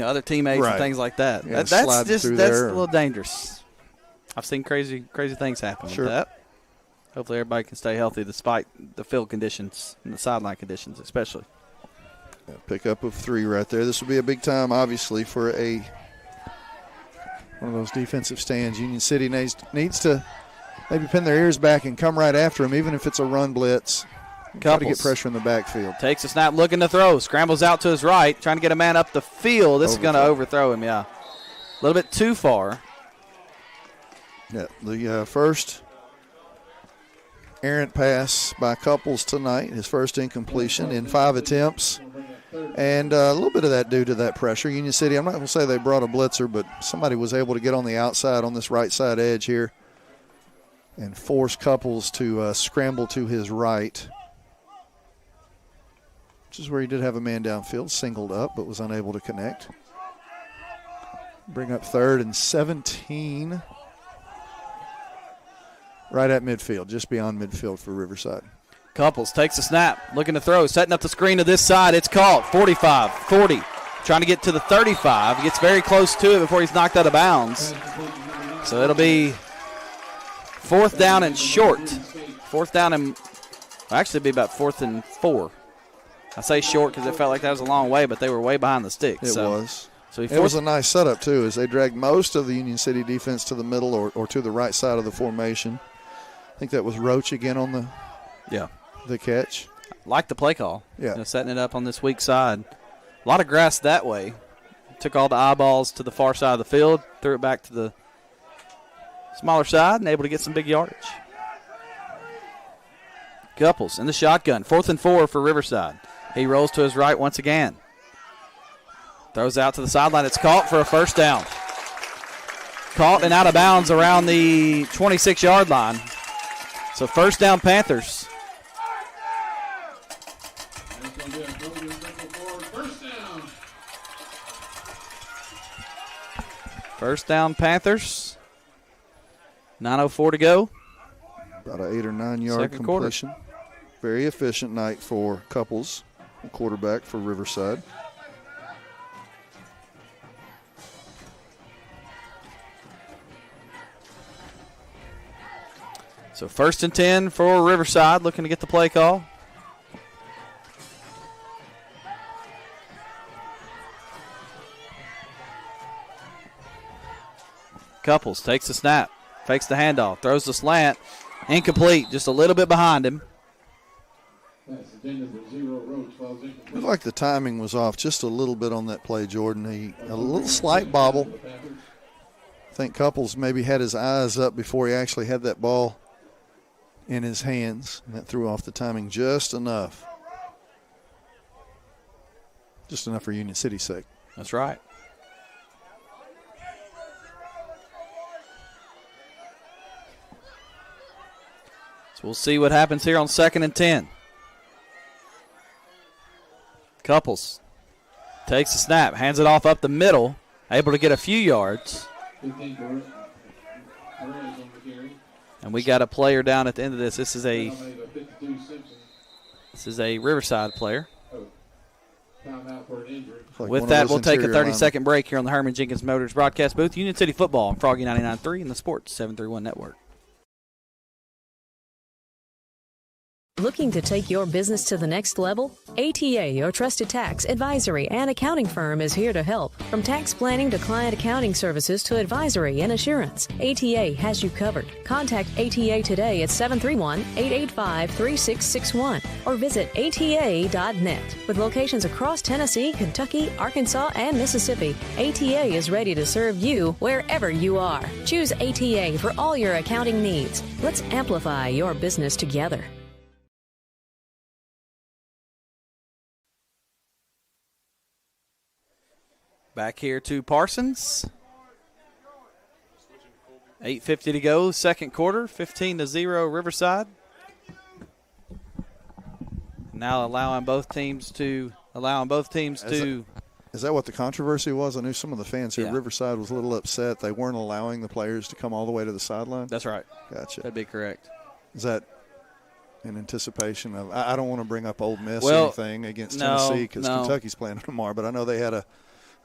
other teammates and things like that. Yeah, That's a little dangerous. I've seen crazy things happen with that. Hopefully everybody can stay healthy despite the field conditions and the sideline conditions especially. Pickup of 3 right there. This will be a big time, obviously, for one of those defensive stands. Union City needs to maybe pin their ears back and come right after them, even if it's a run blitz. Try to get pressure in the backfield. Takes a snap, looking to throw. Scrambles out to his right, trying to get a man up the field. This is going to overthrow him, A little bit too far. Yeah, the first errant pass by Couples tonight, his first incompletion in 5 attempts. And a little bit of that due to that pressure. Union City, I'm not going to say they brought a blitzer, but somebody was able to get on the outside on this right side edge here and force Couples to scramble to his right, which is where he did have a man downfield, singled up, but was unable to connect. Bring up 3rd and 17. Right at midfield, just beyond midfield for Riverside. Couples takes a snap, looking to throw, setting up the screen to this side. It's caught. 45, 40, trying to get to the 35. He gets very close to it before he's knocked out of bounds. So it'll be 4th down and short. 4th down and actually be about 4th and 4. I say short because it felt like that was a long way, but they were way behind the sticks. It was. So it was a nice setup, too, as they dragged most of the Union City defense to the middle or to the right side of the formation. I think that was Roach again on the catch. Like the play call. Yeah. Setting it up on this weak side. A lot of grass that way. Took all the eyeballs to the far side of the field, threw it back to the smaller side, and able to get some big yardage. Couples in the shotgun. 4th and 4 for Riverside. He rolls to his right once again. Throws out to the sideline. It's caught for a first down. Caught and out of bounds around the 26-yard line. So first down, Panthers. First down, Panthers. 9:04 to go. About an 8 or 9 yard completion. Very efficient night for Couples, the quarterback for Riverside. So 1st and 10 for Riverside, looking to get the play call. Couples takes the snap, fakes the handoff, throws the slant, incomplete, just a little bit behind him. Looked like the timing was off just a little bit on that play, Jordan. A little slight bobble. I think Couples maybe had his eyes up before he actually had that ball in his hands, and that threw off the timing just enough. Just enough for Union City's sake. That's right. So we'll see what happens here on 2nd and 10. Couples takes the snap, hands it off up the middle, able to get a few yards. And we got a player down at the end of this. This is a Riverside player. With that, we'll take a 30-second break here on the Herman Jenkins Motors broadcast booth. Union City football on Froggy 99.3 and the Sports 731 Network. Looking to take your business to the next level? ATA, your trusted tax, advisory, and accounting firm, is here to help. From tax planning to client accounting services to advisory and assurance, ATA has you covered. Contact ATA today at 731-885-3661 or visit ATA.net. With locations across Tennessee, Kentucky, Arkansas, and Mississippi, ATA is ready to serve you wherever you are. Choose ATA for all your accounting needs. Let's amplify your business together. Back here to Parsons. 8:50 to go, second quarter, 15-0 Riverside. Now allowing both teams to Is that what the controversy was? I knew some of the fans here at Riverside was a little upset. They weren't allowing the players to come all the way to the sideline. That's right. Gotcha. That'd be correct. Is that in anticipation of – I don't want to bring up Ole Miss or anything against Tennessee because Kentucky's playing tomorrow, but I know they had a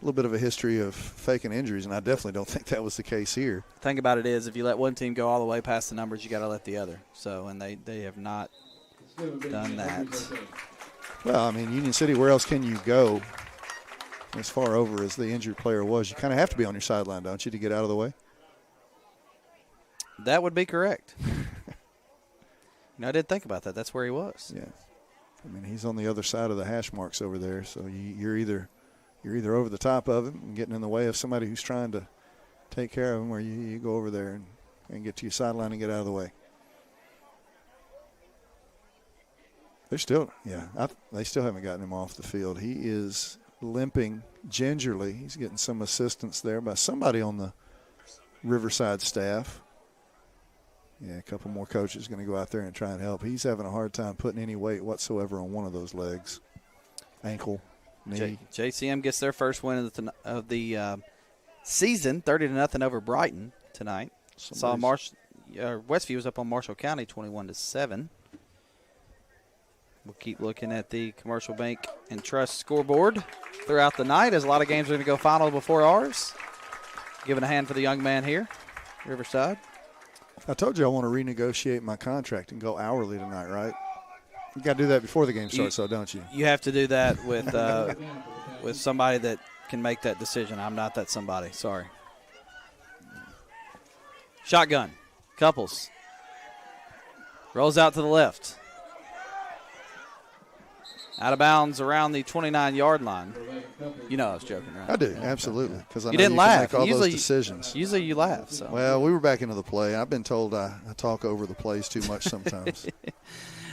little bit of a history of faking injuries, and I definitely don't think that was the case here. The thing about it is if you let one team go all the way past the numbers, you got to let the other. So, and they have not done that. Well, I mean, Union City, where else can you go as far over as the injured player was? You kind of have to be on your sideline, don't you, to get out of the way? That would be correct. I didn't think about that. That's where he was. Yeah. I mean, he's on the other side of the hash marks over there, so you're either over the top of him and getting in the way of somebody who's trying to take care of him, or you go over there and get to your sideline and get out of the way. They're still, they still haven't gotten him off the field. He is limping gingerly. He's getting some assistance there by somebody on the Riverside staff. Yeah, a couple more coaches going to go out there and try and help. He's having a hard time putting any weight whatsoever on one of those legs, ankle, knee. JCM gets their first win of the season, 30-0 over Brighton tonight. Saw Westview was up on Marshall County 21-7. We'll keep looking at the Commercial Bank and Trust scoreboard throughout the night as a lot of games are going to go final before ours. Giving a hand for the young man here, Riverside. I told you I want to renegotiate my contract and go hourly tonight, right? You got to do that before the game starts, don't you? You have to do that with somebody that can make that decision. I'm not that somebody. Sorry. Shotgun. Couples. Rolls out to the left. Out of bounds around the 29-yard line. You know I was joking, right? I do, absolutely. Because I know didn't you laugh. can make all those decisions. Usually you laugh. So. Well, we were back into the play. I've been told I talk over the plays too much sometimes.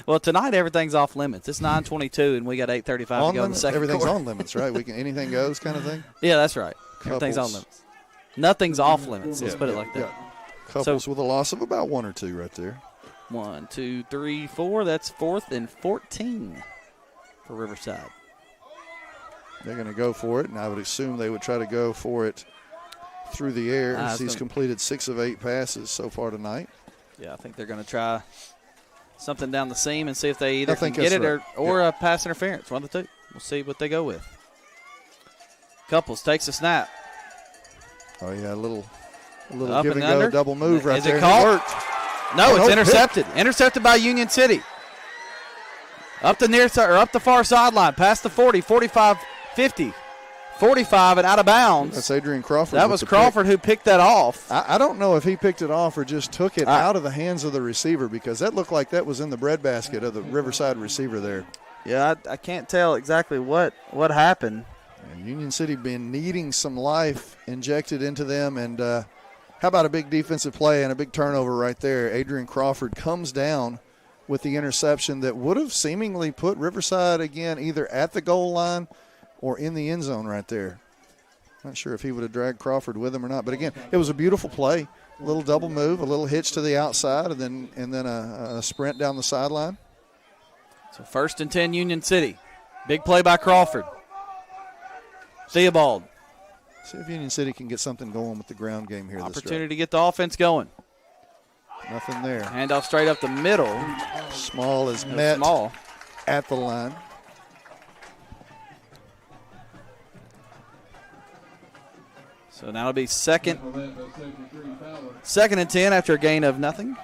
Well, tonight everything's off limits. It's 9:22, and we got 8:35 to go in the second Everything's quarter. on limits, right? We can anything goes kind of thing? Yeah, that's right. Couples. Everything's on limits. Nothing's off limits. Let's put it like that. Yeah. Couples with a loss of about 1 or 2 right there. 1, 2, 3, 4. That's 4th and 14 for Riverside. They're going to go for it, and I would assume they would try to go for it through the air. He's completed 6 of 8 passes so far tonight. Yeah, I think they're going to try something down the seam and see if they either can get it or a pass interference. One of the two. We'll see what they go with. Couples takes a snap. Oh, yeah, a little Up give and under. go, double move right there. Is it caught? It worked. No, it's intercepted. Intercepted by Union City. Up the far sideline, past the 40, 45, 50, 45, and out of bounds. That's Adrian Crawford. That was Crawford who picked that off. I don't know if he picked it off or just took it out of the hands of the receiver, because that looked like that was in the breadbasket of the Riverside receiver there. Yeah, I can't tell exactly what happened. And Union City been needing some life injected into them, and how about a big defensive play and a big turnover right there. Adrian Crawford comes down with the interception that would have seemingly put Riverside again either at the goal line or in the end zone right there. Not sure if he would have dragged Crawford with him or not. But, again, it was a beautiful play. A little double move, a little hitch to the outside, and then a sprint down the sideline. So 1st and 10 Union City. Big play by Crawford. Theobald. See if Union City can get something going with the ground game here. Opportunity to get the offense going. Nothing there. Handoff straight up the middle. Small is met at the line. So now it'll be second and 10 after a gain of nothing.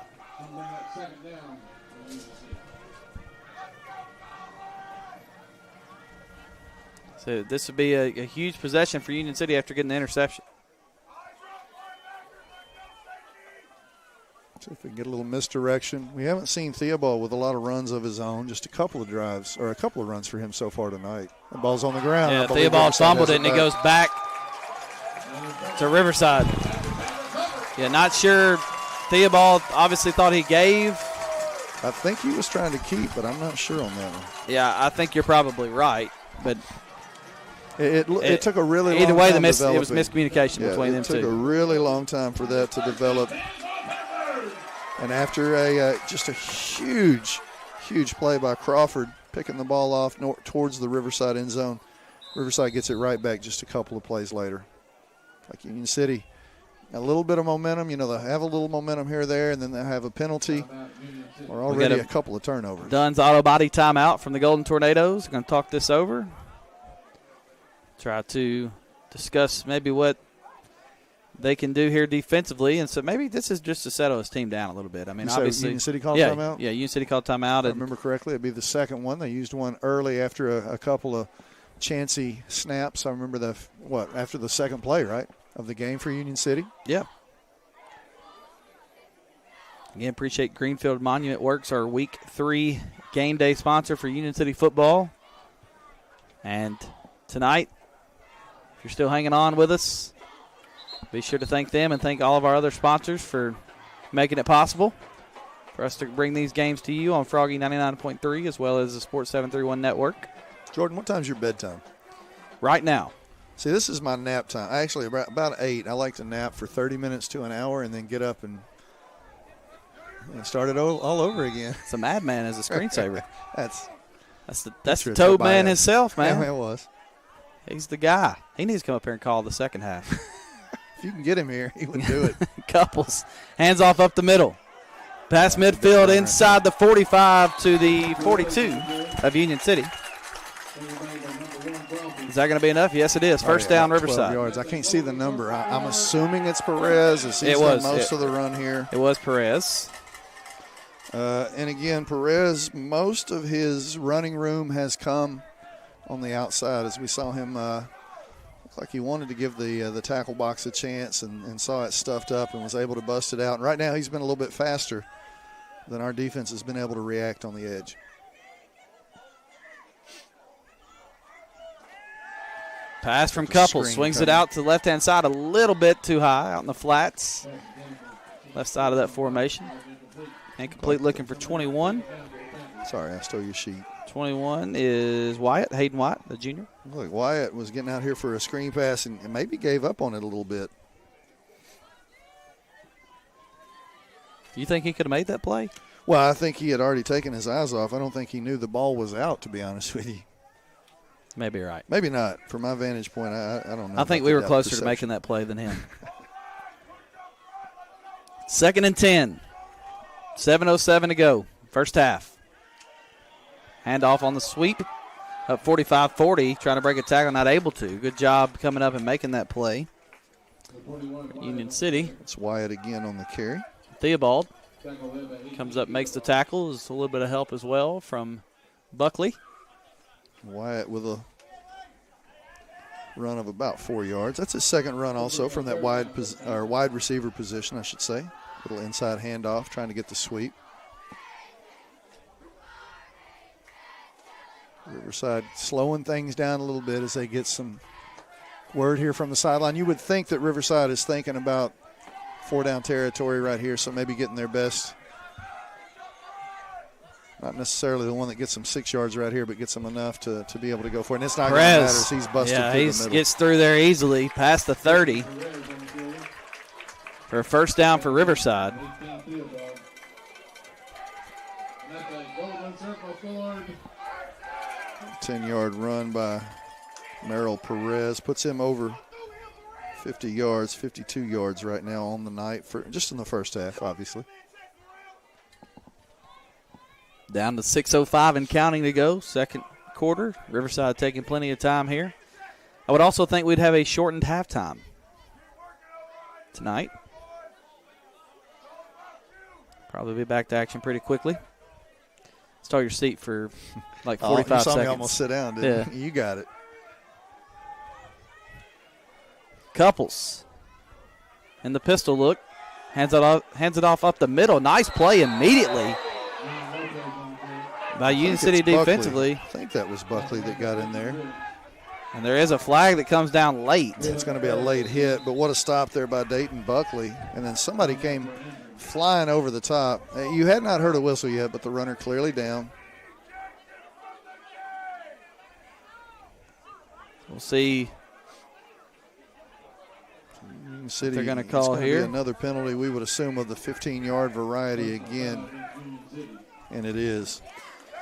So this would be a huge possession for Union City after getting the interception. See if we can get a little misdirection. We haven't seen Theobald with a lot of runs of his own, just a couple of drives, or a couple of runs for him so far tonight. The ball's on the ground. Yeah, Theobald fumbled it, and it goes back to Riverside. Yeah, not sure. Theobald obviously thought he gave. I think he was trying to keep, but I'm not sure on that one. Yeah, I think you're probably right, but it took a really long time. Either way, it was miscommunication between them two. It took a really long time for that to develop. And after just a huge play by Crawford, picking the ball off towards the Riverside end zone. Riverside gets it right back just a couple of plays later. Like Union City, a little bit of momentum. You know, they'll have a little momentum here or there, and then they'll have a penalty or already a couple of turnovers. Dunn's auto body timeout from the Golden Tornadoes. Going to talk this over. Try to discuss maybe what they can do here defensively, and so maybe this is just to settle his team down a little bit. I mean, obviously, Union City called timeout? Yeah, Union City called timeout. If I remember correctly, it'd be the second one. They used one early after a couple of chancy snaps. I remember after the second play, right, of the game for Union City? Yeah. Again, appreciate Greenfield Monument Works, our Week 3 game day sponsor for Union City football. And tonight, if you're still hanging on with us, be sure to thank them and thank all of our other sponsors for making it possible for us to bring these games to you on Froggy 99.3 as well as the Sports 731 Network. Jordan, what time's your bedtime? Right now. See, this is my nap time. Actually, about 8. I like to nap for 30 minutes to an hour and then get up and start it all over again. It's a madman as a screensaver. That's the Toad Man himself, man. Yeah, it was. He's the guy. He needs to come up here and call the second half. If you can get him here, he would do it. Couples. Hands off up the middle. Past midfield inside the 45 to the 42 of Union City. Is that going to be enough? Yes, it is. First down, Riverside. 12 yards. I can't see the number. I'm assuming it's Perez. He's done most of the run here. It was Perez. And again, Perez, most of his running room has come on the outside as we saw him look like he wanted to give the tackle box a chance and saw it stuffed up and was able to bust it out. And right now he's been a little bit faster than our defense has been able to react on the edge. Pass from Couples, swings it out to the left-hand side a little bit too high out in the flats. Left side of that formation. Incomplete, looking for 21. Sorry, I stole your sheet. 21 is Wyatt, Hayden Wyatt, the junior. Look, Wyatt was getting out here for a screen pass and maybe gave up on it a little bit. You think he could have made that play? Well, I think he had already taken his eyes off. I don't think he knew the ball was out, to be honest with you. Maybe you're right. Maybe not. From my vantage point, I don't know. I think we were closer to making that play than him. 2nd and 10. 7:07 to go. First half. Handoff on the sweep. Up 45-40. Trying to break a tackle. Not able to. Good job coming up and making that play. Union City. It's Wyatt again on the carry. Theobald comes up, makes the tackle. There's a little bit of help as well from Buckley. Wyatt with a run of about 4 yards. That's his second run also from that wide receiver position, I should say. Little inside handoff, trying to get the sweep. Riverside slowing things down a little bit as they get some word here from the sideline. You would think that Riverside is thinking about 4-down territory right here, so maybe getting their best. Not necessarily the one that gets them 6 yards right here, but gets them enough to be able to go for it. And it's not going to matter as he's busted through the middle. Gets through there easily, past the 30. For a first down for Riverside. 10-yard run by Merrill Perez puts him over 50 yards, 52 yards right now on the night, for just in the first half, obviously. Down to 6:05 and counting to go, second quarter. Riverside taking plenty of time here. I would also think we'd have a shortened halftime tonight. Probably be back to action pretty quickly. Stall your seat for like 45 you saw seconds. Me almost sit down, didn't you? You got it. Couples in the pistol look. Hands it off up the middle. Nice play immediately by Union City defensively. I think that was Buckley that got in there. And there is a flag that comes down late. It's going to be a late hit, but what a stop there by Dayton Buckley. And then somebody came flying over the top. You had not heard a whistle yet, but the runner clearly down. We'll see. City, they're going to call here. Be another penalty, we would assume, of the 15-yard variety again. And it is.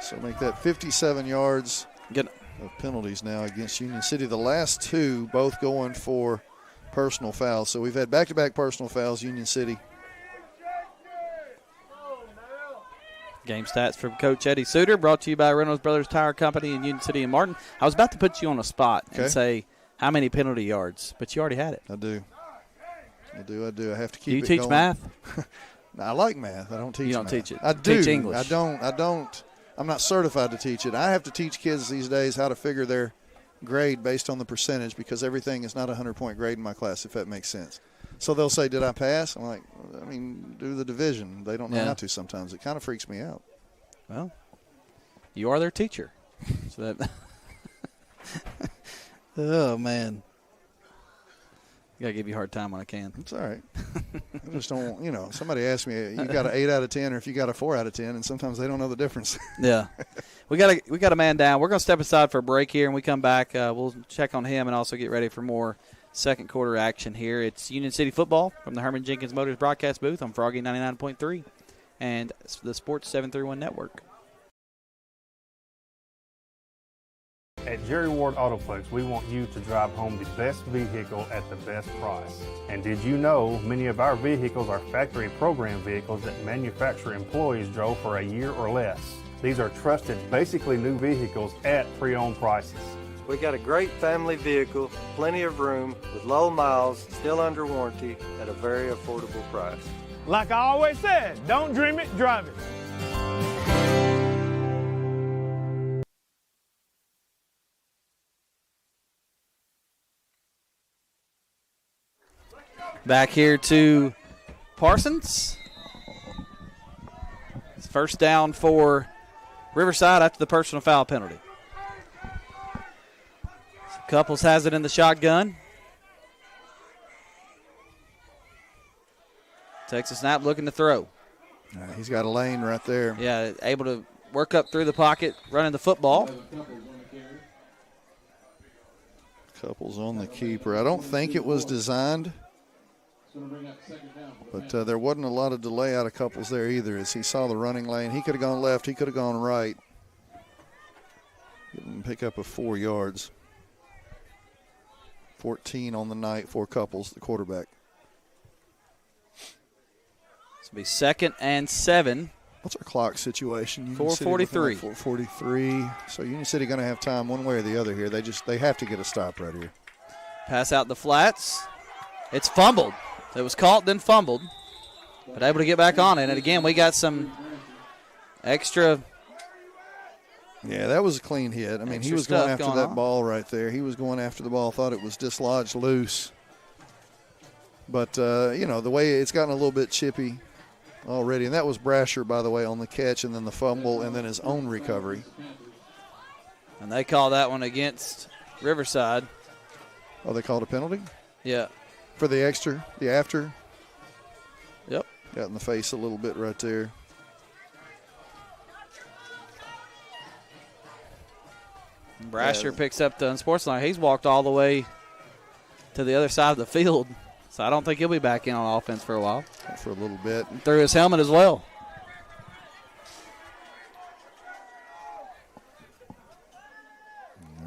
So make that 57 yards of penalties now against Union City. The last two both going for personal fouls. So we've had back-to-back personal fouls, Union City. Game stats from Coach Eddie Suter, brought to you by Reynolds Brothers Tire Company in Union City and Martin. I was about to put you on a spot and say how many penalty yards, but you already had it. I do. I have to keep it Do you teach going. math? I like math. I don't teach You don't math. teach it. I do. Teach English. I don't. I'm not certified to teach it. I have to teach kids these days how to figure their grade based on the percentage because everything is not a 100-point grade in my class, if that makes sense. So they'll say, did I pass? I'm like, I mean, do the division. They don't know how to sometimes. It kind of freaks me out. Well, you are their teacher. So that oh, man. I got to give you a hard time when I can. It's all right. I just don't, somebody asked me, you got an 8 out of 10 or if you got a 4 out of 10, and sometimes they don't know the difference. Yeah. We got a man down. We're going to step aside for a break here, and we come back. We'll check on him and also get ready for more second quarter action here. It's Union City football from the Herman Jenkins Motors broadcast booth on Froggy 99.3 and the Sports 731 Network. At Jerry Ward Autoplex, we want you to drive home the best vehicle at the best price. And did you know many of our vehicles are factory program vehicles that manufacturer employees drove for a year or less? These are trusted, basically new vehicles at pre-owned prices. We got a great family vehicle, plenty of room, with low miles, still under warranty, at a very affordable price. Like I always said, don't dream it, drive it. Back here to Parsons. It's first down for Riverside after the personal foul penalty. Couples has it in the shotgun. Takes a snap, looking to throw. He's got a lane right there. Yeah, able to work up through the pocket, running the football. Couples on the keeper. I don't think it was designed, but there wasn't a lot of delay out of Couples there either as he saw the running lane. He could have gone left. He could have gone right. Pick up a 4 yards. 14 on the night for Couples, the quarterback. This will be 2nd and 7. What's our clock situation? 4:43. 4:43. So Union City going to have time one way or the other here. They have to get a stop right here. Pass out the flats. It's fumbled. It was caught, then fumbled, but able to get back on it. And again, we got some extra. Yeah, that was a clean hit. I mean, he was going after that ball right there. He was going after the ball, thought it was dislodged loose. But, the way it's gotten a little bit chippy already. And that was Brasher, by the way, on the catch and then the fumble and then his own recovery. And they call that one against Riverside. Oh, they called a penalty? Yeah. For the after? Yep. Got in the face a little bit right there. Brasher picks up the unsportsmanlike. He's walked all the way to the other side of the field, so I don't think he'll be back in on offense for a while. For a little bit. And threw his helmet as well.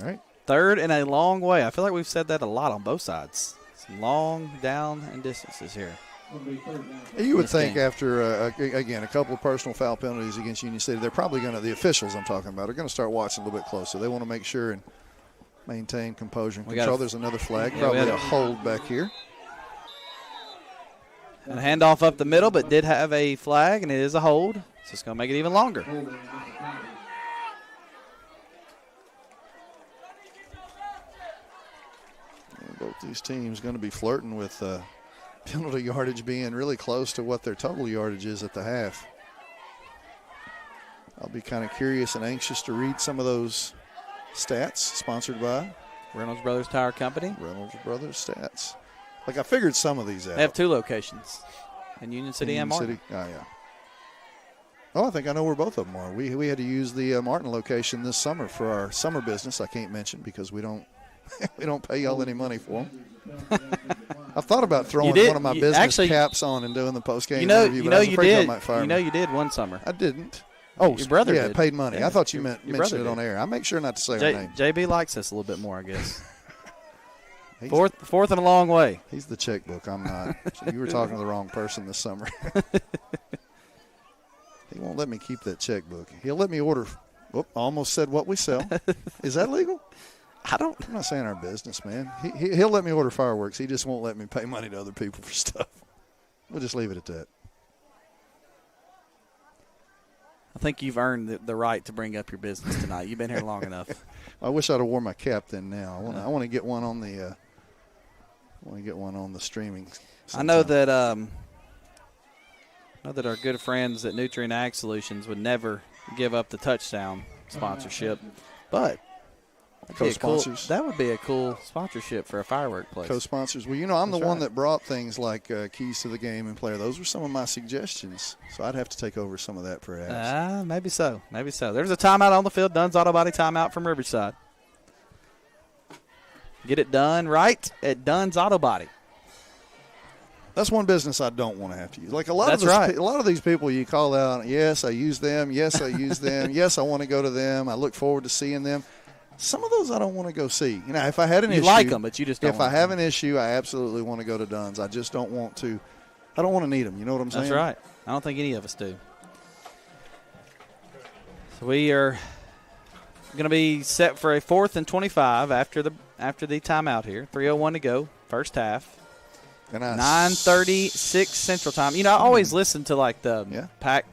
All right. 3rd and a long way. I feel like we've said that a lot on both sides. Some long down and distances here. You would think after, again, a couple of personal foul penalties against Union City, they're probably going to, the officials I'm talking about, are going to start watching a little bit closer. They want to make sure and maintain composure and control. There's another flag, probably a hold back here. And a handoff up the middle, but did have a flag, and it is a hold. So it's going to make it even longer. Both these teams going to be flirting with penalty yardage being really close to what their total yardage is at the half. I'll be kind of curious and anxious to read some of those stats sponsored by Reynolds Brothers Tire Company. Reynolds Brothers stats. Like I figured some of these out. They have 2 locations in Union City and Martin. Oh, yeah. Oh, I think I know where both of them are. We had to use the Martin location this summer for our summer business. I can't mention because we don't pay y'all any money for them. I thought about throwing one of my business caps on and doing the post-game interview, but I was afraid y'all might fire me. You did one summer. I didn't. Oh, your brother yeah, did. paid money. Yeah. I thought you Your mentioned it brother on did. air. I make sure not to say her name. JB likes us a little bit more, I guess. Fourth and a long way. He's the checkbook. I'm not. You were talking to the wrong person this summer. He won't let me keep that checkbook. He'll let me order. Whoop, almost said what we sell. Is that legal? I'm not saying our business, man. He'll let me order fireworks. He just won't let me pay money to other people for stuff. We'll just leave it at that. I think you've earned the right to bring up your business tonight. You've been here long enough. I wish I'd have worn my cap then. Now I want to get one on the. Streaming. I know that. Our good friends at Nutrient Ag Solutions would never give up the touchdown sponsorship, but co-sponsors. That would be a cool sponsorship for a firework place. Co-sponsors. Well, I'm the one that brought things like keys to the game and player. Those were some of my suggestions, so I'd have to take over some of that perhaps. Maybe so. There's a timeout on the field. Dunn's Auto Body timeout from Riverside. Get it done right at Dunn's Auto Body. That's one business I don't want to have to use. Like a lot of these people you call out, yes, I use them. Yes, I use them. Yes, I want to go to them. I look forward to seeing them. Some of those I don't want to go see. If I had an issue. You like them, but you just don't. If I have an issue, I absolutely want to go to Dunn's. I just don't want to. I don't want to need them. You know what I'm saying? That's right. I don't think any of us do. So we are going to be set for a 4th and 25 after the timeout here. 3:01 to go, first half. 9:36 Central Time. I always listen to like the Pac,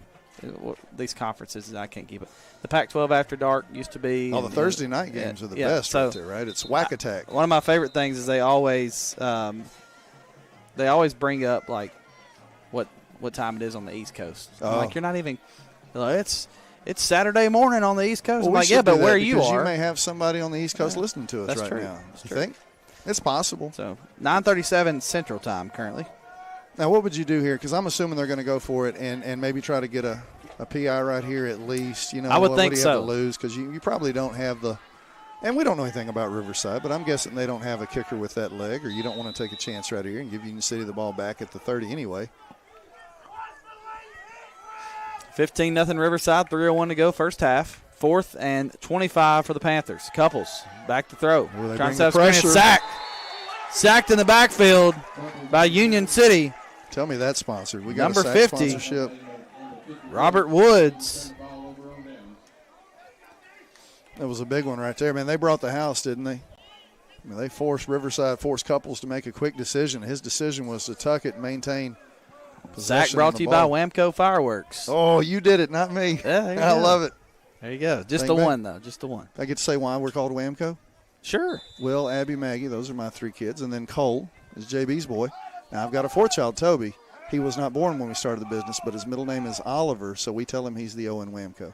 these conferences. I can't keep it. The Pac-12 After Dark used to be. The Thursday night games are the best right there, right? It's Whack Attack. One of my favorite things is they always bring up like what time it is on the East Coast. I'm like, you're not even. It's Saturday morning on the East Coast. Well, I'm like, yeah, but where you are. You may have somebody on the East Coast listening to us That's right true. now. That's you true. think? It's possible. So 9:37 Central Time currently. Now, what would you do here? Because I'm assuming they're going to go for it and maybe try to get a PI right here at least. I would think what do you so. have to lose? Because you probably don't have the – and we don't know anything about Riverside, but I'm guessing they don't have a kicker with that leg, or you don't want to take a chance right here and give Union City the ball back at the 30 anyway. 15-0 Riverside, 3:01 to go, first half. 4th and 25 for the Panthers. Couples back to throw. Trying to set pressure. Sacked in the backfield by Union City. Tell me that's sponsored. We got number a sack 50, sponsorship. Robert Woods. That was a big one right there, man. They brought the house, didn't they? They forced Couples to make a quick decision. His decision was to tuck it and maintain possession. Zach brought to you by Wamco Fireworks. Oh, you did it, not me. Yeah, I love it. There you go. Just the one, though. Just the one. I get to say why we're called Wamco? Sure. Will, Abby, Maggie, those are my 3 kids. And then Cole is JB's boy. Now, I've got a 4th child, Toby. He was not born when we started the business, but his middle name is Oliver, so we tell him he's the Owen Wamco.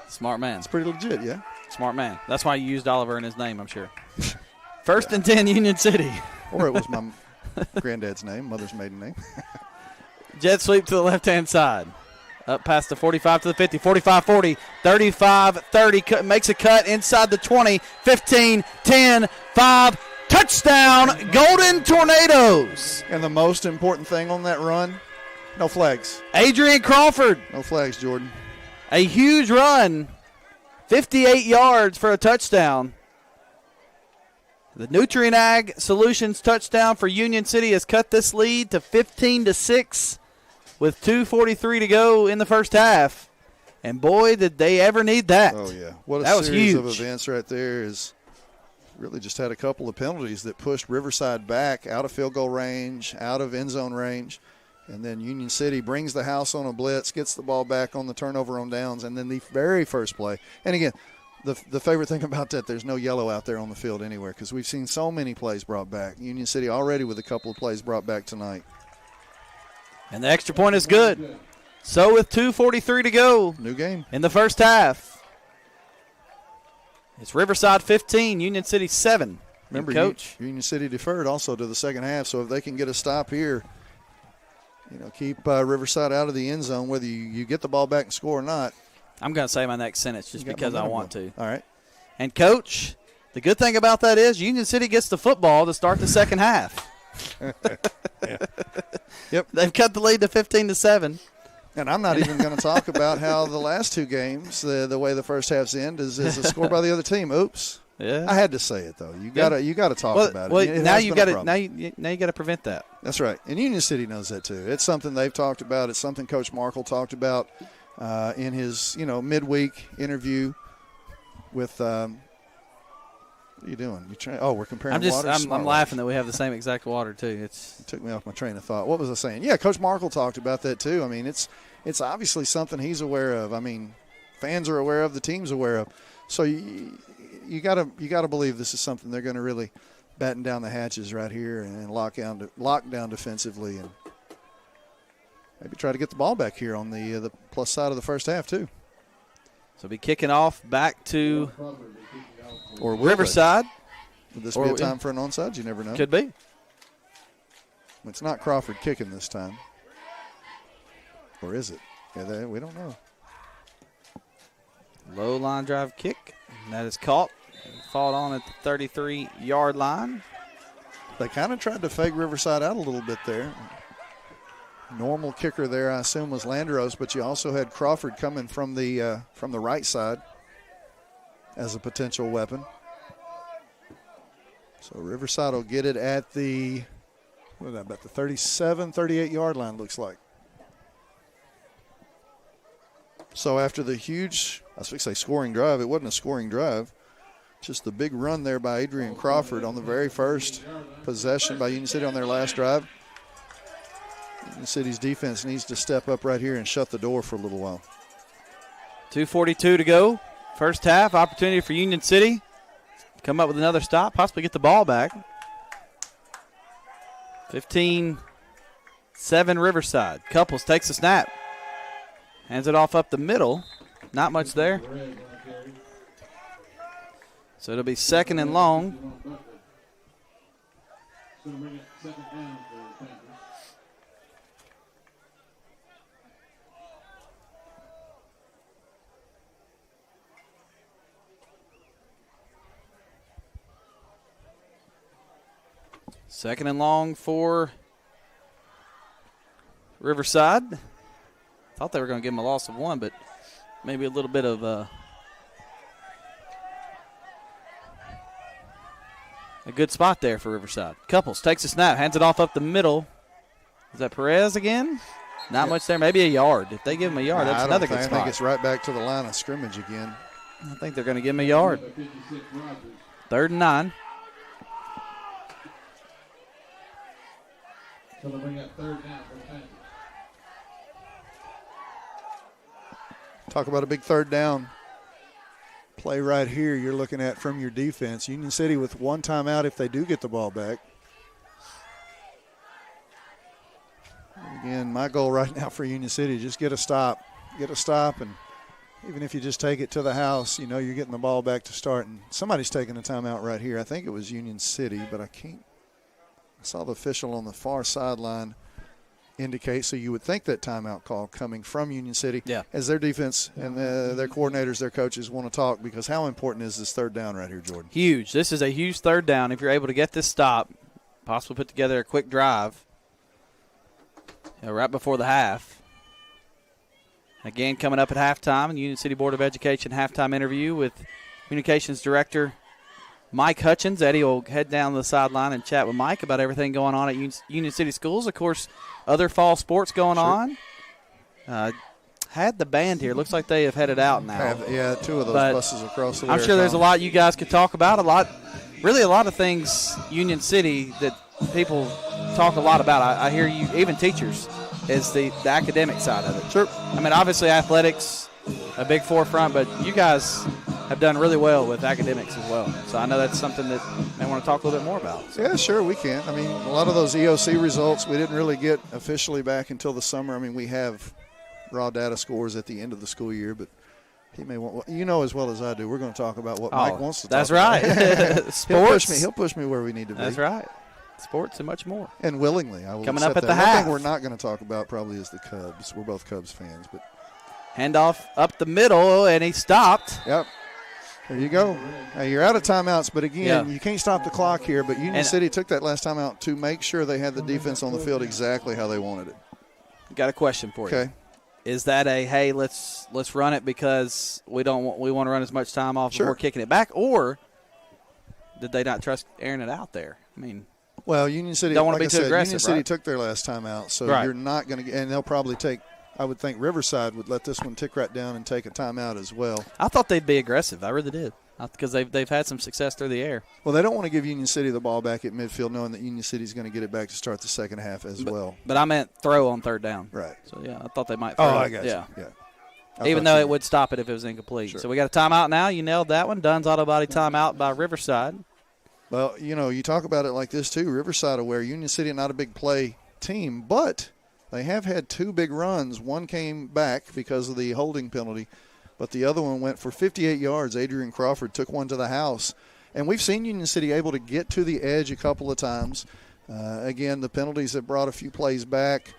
Smart man. It's pretty legit, yeah? Smart man. That's why you used Oliver in his name, I'm sure. 1st and 10, Union City. Or it was my granddad's name, mother's maiden name. Jet sweep to the left-hand side. Up past the 45 to the 50, 45-40, 35-30, makes a cut inside the 20, 15, 10, 5, touchdown, Golden Tornadoes. And the most important thing on that run, no flags. Adrian Crawford. No flags, Jordan. A huge run, 58 yards for a touchdown. The Nutrient Ag Solutions touchdown for Union City has cut this lead to 15-6. With 2:43 to go in the first half. And, boy, did they ever need that. Oh, yeah. What a that was series huge. of events right there. Is really just had a couple of penalties that pushed Riverside back out of field goal range, out of end zone range. And then Union City brings the house on a blitz, gets the ball back on the turnover on downs, and then the very first play. And, again, the favorite thing about that, there's no yellow out there on the field anywhere because we've seen so many plays brought back. Union City already with a couple of plays brought back tonight. And the extra point is good. So with 2:43 to go. New game. In the first half. It's Riverside 15, Union City 7. Remember, Coach. Union City deferred also to the second half, so if they can get a stop here, keep Riverside out of the end zone, whether you get the ball back and score or not. I'm going to say my next sentence just because I want to. All right. And, Coach, the good thing about that is Union City gets the football to start the second half. Yeah. Yep. They've cut the lead to 15-7. And I'm not even going to talk about how the last two games, the way the first halves end, is a score by the other team. Oops. Yeah. I had to say it though. You got to talk about it. Well, It now has you been a got to now you got to prevent that. That's right. And Union City knows that too. It's something they've talked about. It's something Coach Markle talked about in his midweek interview with. What are you doing? You trying? Oh, we're comparing. I'm laughing that we have the same exact water too. It took me off my train of thought. What was I saying? Yeah, Coach Markle talked about that too. I mean, it's obviously something he's aware of. I mean, fans are aware of. The team's aware of. So you gotta believe this is something they're going to really batten down the hatches right here and lock down defensively and maybe try to get the ball back here on the plus side of the first half too. So be kicking off back to or Riverside. Would this be a time for an onside? You never know. Could be. It's not Crawford kicking this time. Or is it? Yeah, we don't know. Low line drive kick. And that is caught. Fought on at the 33-yard line. They kind of tried to fake Riverside out a little bit there. Normal kicker there, I assume, was Landeros, but you also had Crawford coming from the right side as a potential weapon. So Riverside will get it at the 37, 38-yard line, looks like. So after the huge, I was going to say scoring drive, it wasn't a scoring drive. Just the big run there by Adrian Crawford on the very first possession by Union City on their last drive. Union City's defense needs to step up right here and shut the door for a little while. 2:42 to go. First half, opportunity for Union City. Come up with another stop, possibly get the ball back. 15-7 Riverside. Couples takes the snap. Hands it off up the middle. Not much there. So it'll be second and long. Second and long for Riverside. Thought they were going to give him a loss of one, but maybe a little bit of a good spot there for Riverside. Couples takes a snap, hands it off up the middle. Is that Perez again? Not much there. Maybe a yard. If they give him a yard, that's another good spot. I think it's right back to the line of scrimmage again. I think they're going to give him a yard. 3rd and 9. So they'll bring up 3rd down for Panthers. Talk about a big 3rd down play right here you're looking at from your defense. Union City with one timeout if they do get the ball back. Again, my goal right now for Union City, just get a stop. Get a stop, and even if you just take it to the house, you're getting the ball back to start. And somebody's taking a timeout right here. I think it was Union City, but I saw the official on the far sideline indicate, so you would think that timeout call coming from Union City as their defense and their coordinators, their coaches want to talk, because how important is this 3rd down right here, Jordan? Huge. This is a huge 3rd down. If you're able to get this stop, possibly put together a quick drive right before the half. Again, coming up at halftime, the Union City Board of Education halftime interview with Communications Director Mike Hutchins. Eddie will head down the sideline and chat with Mike about everything going on at Union City Schools. Of course, other fall sports going on. Had the band here. Looks like they have headed out now. Yeah, 2 of those buses across the way. I'm sure there's a lot you guys could talk about. A lot of things Union City that people talk a lot about. I hear you, even teachers, is the academic side of it. Sure. I mean, obviously athletics, a big forefront, but you guys have done really well with academics as well. So I know that's something that I want to talk a little bit more about. So. Yeah, sure, we can. I mean, a lot of those EOC results we didn't really get officially back until the summer. I mean, we have raw data scores at the end of the school year, but he may want, as well as I do, we're going to talk about what Mike wants to talk about. That's right. Sports. He'll push me where we need to be. That's right. Sports and much more. And willingly. I will coming up at that. the One half. thing we're not going to talk about probably is the Cubs. We're both Cubs fans. But handoff up the middle, and he stopped. Yep. There you go. Now, you're out of timeouts, but again, you can't stop the clock here. But Union City took that last timeout to make sure they had the defense on the field exactly how they wanted it. Got a question for you. Okay. Is that a hey, let's run it because we want to run as much time off before kicking it back, or did they not trust airing it out there? I mean, well, Union City don't want like to be too aggressive. Union City right? took their last time out, so Right. you're not going to, and they'll probably take. I would think Riverside would let this one tick right down and take a timeout as well. I thought they'd be aggressive. I really did, because they've had some success through the air. Well, they don't want to give Union City the ball back at midfield, knowing that Union City's going to get it back to start the second half as well. But I meant throw on third down. Right. So yeah, I thought they might. Throw I got you. Yeah. Even though it would stop it if it was incomplete. Sure. So we got a timeout now. You nailed that one. Dunn's Auto Body timeout by Riverside. Well, you talk about it like this too. Riverside aware, Union City not a big play team, but they have had 2 big runs. One came back because of the holding penalty, but the other one went for 58 yards. Adrian Crawford took one to the house. And we've seen Union City able to get to the edge a couple of times. Again, the penalties have brought a few plays back.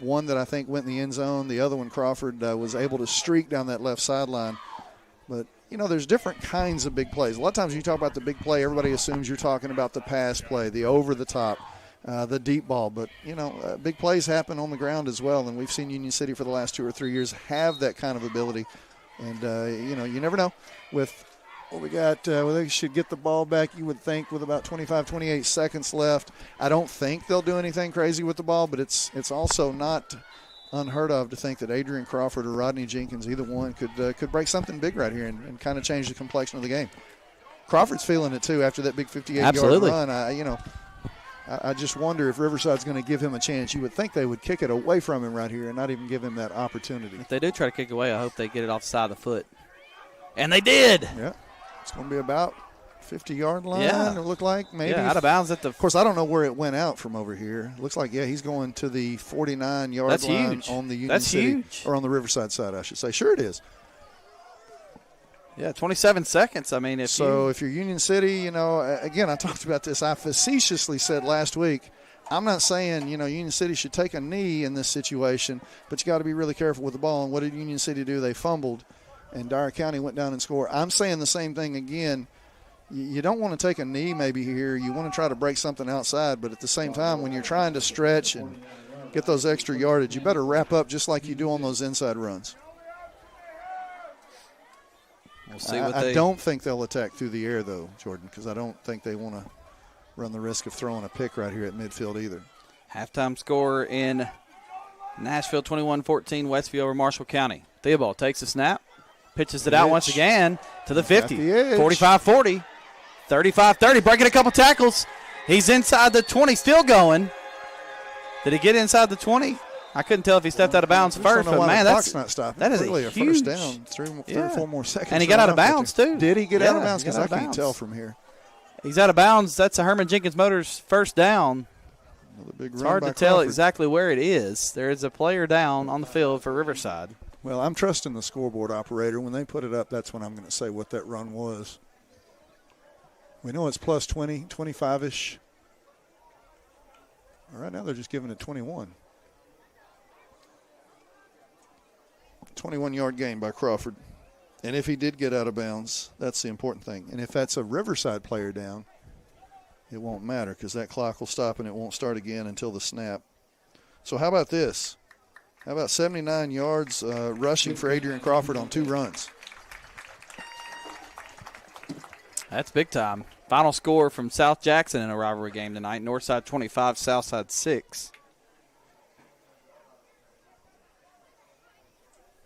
One that I think went in the end zone. The other one, Crawford, was able to streak down that left sideline. But, there's different kinds of big plays. A lot of times when you talk about the big play, everybody assumes you're talking about the pass play, the over-the-top, the deep ball. But, big plays happen on the ground as well. And we've seen Union City for the last 2 or 3 years have that kind of ability. And, you never know. With what we got, they should get the ball back, you would think, with about 25, 28 seconds left. I don't think they'll do anything crazy with the ball, but it's also not unheard of to think that Adrian Crawford or Rodney Jenkins, either one, could break something big right here and kind of change the complexion of the game. Crawford's feeling it, too, after that big 58-yard run. I just wonder if Riverside's going to give him a chance. You would think they would kick it away from him right here and not even give him that opportunity. If they do try to kick away, I hope they get it off the side of the foot. And they did. Yeah. It's going to be about 50-yard line, yeah. It looked like. Maybe. Yeah, out of bounds at the – Of course, I don't know where it went out from over here. It looks like, he's going to the 49-yard line huge. on the Union That's City. Huge. Or on the Riverside side, I should say. Sure it is. Yeah, 27 seconds. I mean, if you're Union City, again, I talked about this. I facetiously said last week, I'm not saying, Union City should take a knee in this situation, but you got to be really careful with the ball. And what did Union City do? They fumbled, and Dyer County went down and scored. I'm saying the same thing again. You don't want to take a knee maybe here. You want to try to break something outside, but at the same time, when you're trying to stretch and get those extra yardage, you better wrap up just like you do on those inside runs. We'll see I don't think they'll attack through the air, though, Jordan, because I don't think they want to run the risk of throwing a pick right here at midfield either. Halftime score in Nashville, 21-14, Westview over Marshall County. Theobald takes the snap, pitches it out once again to the 50, 45-40, 35-30, breaking a couple tackles. He's inside the 20, still going. Did he get inside the 20? I couldn't tell if he stepped out of bounds first, but man, that's not stopping. That is really a huge, first down, three or 4 more seconds. And he got out of bounds too. Did he get out of bounds? Because I can't tell from here. He's out of bounds. That's a Herman Jenkins Motors first down. It's hard to tell exactly where it is. There is a player down on the field for Riverside. Well, I'm trusting the scoreboard operator. When they put it up, that's when I'm going to say what that run was. We know it's plus 20, 25-ish. Right now they're just giving it 21. 21-yard gain by Crawford. And if he did get out of bounds, that's the important thing. And if that's a Riverside player down, it won't matter because that clock will stop and it won't start again until the snap. So how about this? How about 79 yards rushing for Adrian Crawford on 2 runs? That's big time. Final score from South Jackson in a rivalry game tonight. Northside 25, Southside 6.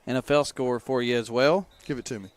NFL score for you as well. Give it to me.